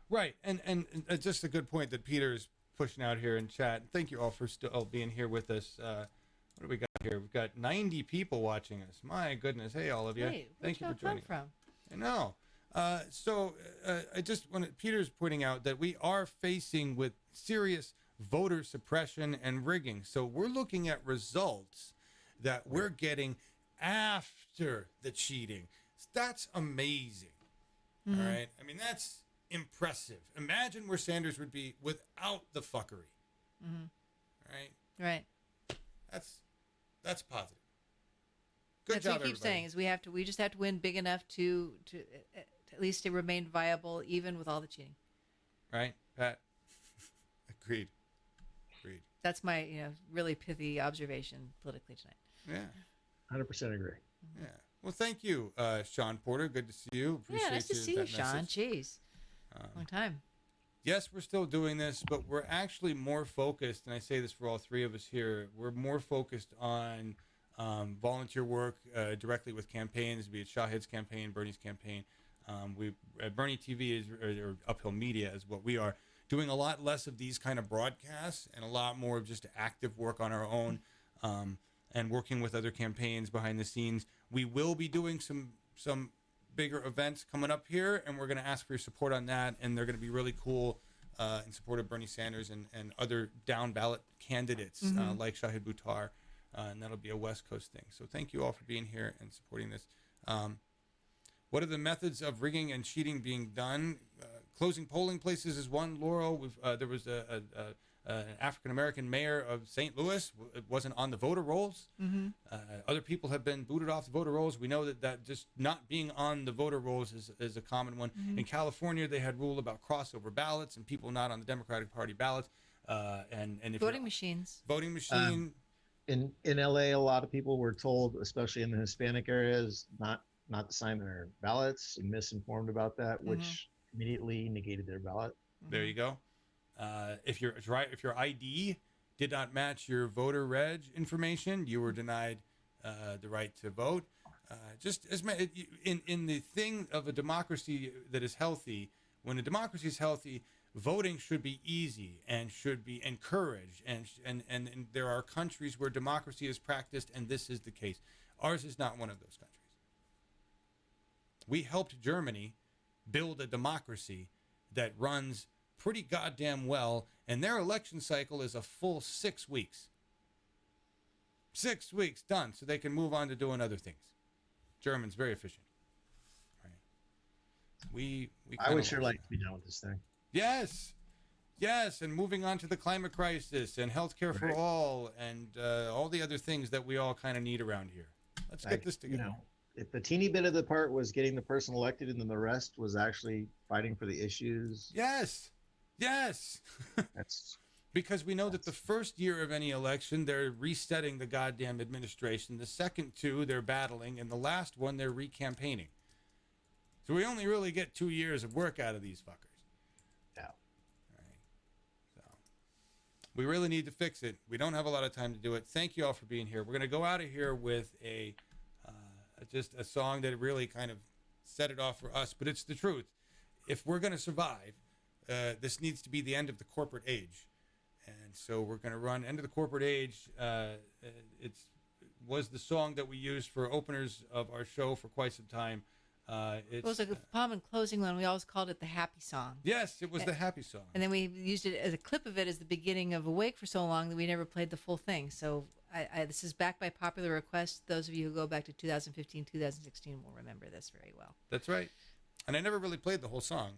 Right. And just a good point that Peter's pushing out here in chat. Thank you all for still being here with us. What do we got here? We've got 90 people watching us. My goodness. Hey, all of you. Hey, Thank you for joining. From? I know. I just wanted, Peter's pointing out that we are facing with serious voter suppression and rigging. So we're looking at results that we're getting after the cheating. That's amazing. Mm-hmm. All right. I mean, that's impressive. Imagine where Sanders would be without the fuckery. Mm-hmm. Right. Right. That's positive. Good That's job, what we keep everybody. saying is we just have to win big enough to at least to remain viable even with all the cheating. Right, Pat? Agreed. That's my really pithy observation politically tonight. Yeah. 100% agree. Yeah. Well, thank you, Sean Porter. Good to see you. Appreciate Nice to see you, that Sean. message. Jeez. Long time. Yes, we're still doing this, but we're actually more focused, and I say this for all three of us here, we're more focused on volunteer work directly with campaigns, be it Shahid's campaign, Bernie's campaign. Bernie TV or Uphill Media is what we are, doing a lot less of these kind of broadcasts and a lot more of just active work on our own and working with other campaigns behind the scenes. We will be doing some bigger events coming up here, and we're going to ask for your support on that, and they're going to be really cool in support of Bernie Sanders and other down ballot candidates like Shahid Buttar, and that'll be a West Coast thing. So thank you all for being here and supporting this. What are the methods of rigging and cheating being done? Closing polling places is one. Laurel, there was an African-American mayor of St. Louis. It wasn't on the voter rolls. Mm-hmm. Other people have been booted off the voter rolls. We know that just not being on the voter rolls is a common one. Mm-hmm. In California, they had rule about crossover ballots and people not on the Democratic Party ballots. And if Voting machines. Voting machine. In LA, a lot of people were told, especially in the Hispanic areas, not to sign their ballots and misinformed about that, which immediately negated their ballot. There you go. If your ID did not match your voter reg information, you were denied the right to vote. Just as in the thing of a democracy that is healthy, when a democracy is healthy, voting should be easy and should be encouraged. And there are countries where democracy is practiced, and this is the case. Ours is not one of those countries. We helped Germany build a democracy that runs pretty goddamn well, and their election cycle is a full 6 weeks. 6 weeks, done, so they can move on to doing other things. Germans, very efficient. Right. I would sure like to be done with this thing. Yes, and moving on to the climate crisis and healthcare for all and all the other things that we all kind of need around here. Let's get this together. If the teeny bit of the part was getting the person elected and then the rest was actually fighting for the issues. Yes. That's because we know that the first year of any election, they're resetting the goddamn administration. The second two, they're battling. And the last one, they're recampaigning. So we only really get 2 years of work out of these fuckers. Yeah. All right. So we really need to fix it. We don't have a lot of time to do it. Thank you all for being here. We're going to go out of here with just a song that really kind of set it off for us, but it's the truth. If we're going to survive, this needs to be the end of the corporate age. And so we're going to run End of the Corporate Age. It was the song that we used for openers of our show for quite some time. It was a common closing one. We always called it the happy song. Yes, it was the happy song. And then we used it as a clip of it as the beginning of Awake for so long that we never played the full thing. So this is back by popular request. Those of you who go back to 2015, 2016 will remember this very well. That's right. And I never really played the whole song.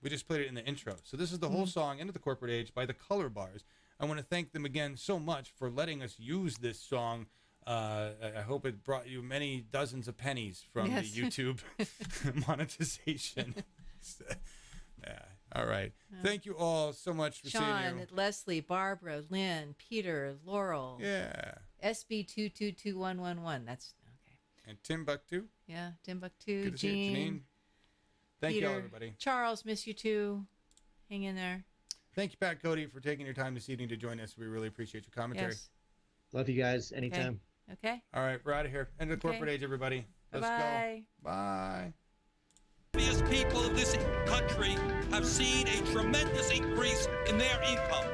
We just played it in the intro. So this is the whole song, End of the Corporate Age, by the Color Bars. I want to thank them again so much for letting us use this song. I hope it brought you many dozens of pennies from the YouTube monetization. Yeah. All right. Thank you all so much for seeing you. Sean, Leslie, Barbara, Lynn, Peter, Laurel. Yeah. SB222111. That's okay. And Timbuktu. Yeah, Timbuktu. Good to see you, Janine. Thank Peter, you all, everybody. Charles, miss you too. Hang in there. Thank you, Pat Cote, for taking your time this evening to join us. We really appreciate your commentary. Yes. Love you guys anytime. Okay. All right, we're out of here. End of the corporate age, everybody. Let's Bye-bye. go. Bye. Various people of this country have seen a tremendous increase in their income,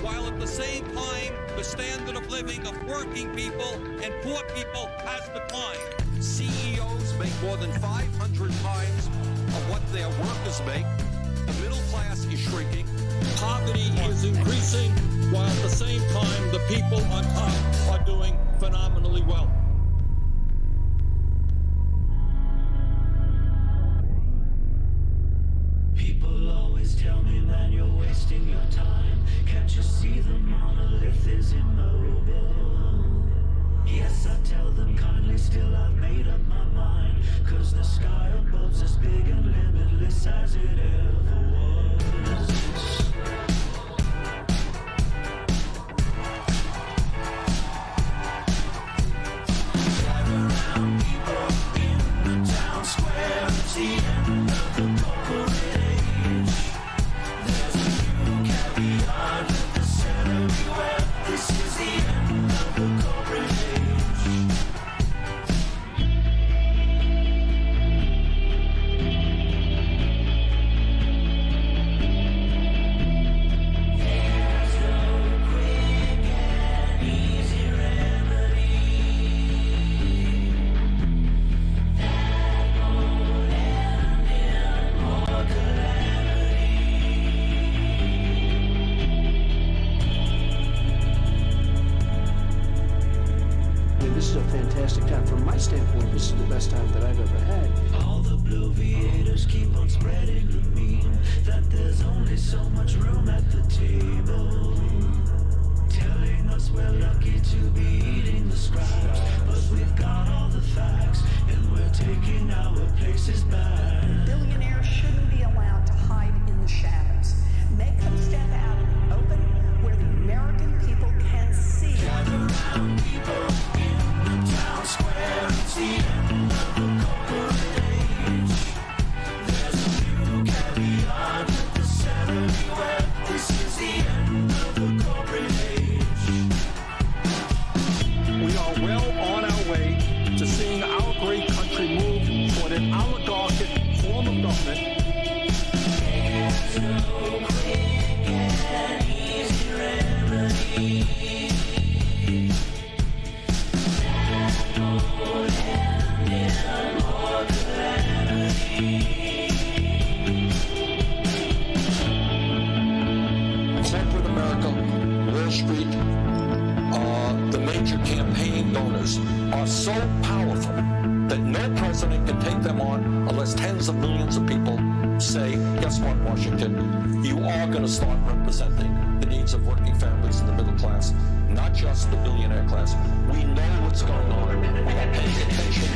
while at the same time the standard of living of working people and poor people has declined. CEOs make more than 500 times of what their workers make. The middle class is shrinking. Poverty is increasing, while at the same time, the people on top are doing phenomenally well. People always tell me, man, you're wasting your time. Can't you see the monolith is immobile? Yes, I tell them kindly, still I've made up my mind. 'Cause the sky above's as big and limitless as it ever was. Gather round people in the town square. It's the end of the corporate age. There's a new caveat at the center everywhere. This is the end of the corporate age. This is a fantastic time. From my standpoint, this is the best time that I've ever had. All the bloviators keep on spreading the meme that there's only so much room at the table, telling us we're lucky to be eating the scraps, but we've got all the facts and we're taking our places back. Billionaires shouldn't be allowed to hide in the shadows. Make them step out in the open where the American people can see. Gather round people in the town square. It's the end of the corporate age. There's a new caveat at the center everywhere. This is the end of the corporate age. We are well on our way to seeing our great country move toward an oligarchic form of government. There's no quick and easy remedy. That won't end in more calamity. Corporate America, Wall Street, the major campaign donors are so powerful that no president can take them on unless tens of millions of people say, guess what, Washington, you are going to start representing the needs of working families and the middle class, not just the billionaire class. We know what's going on. We are paying attention.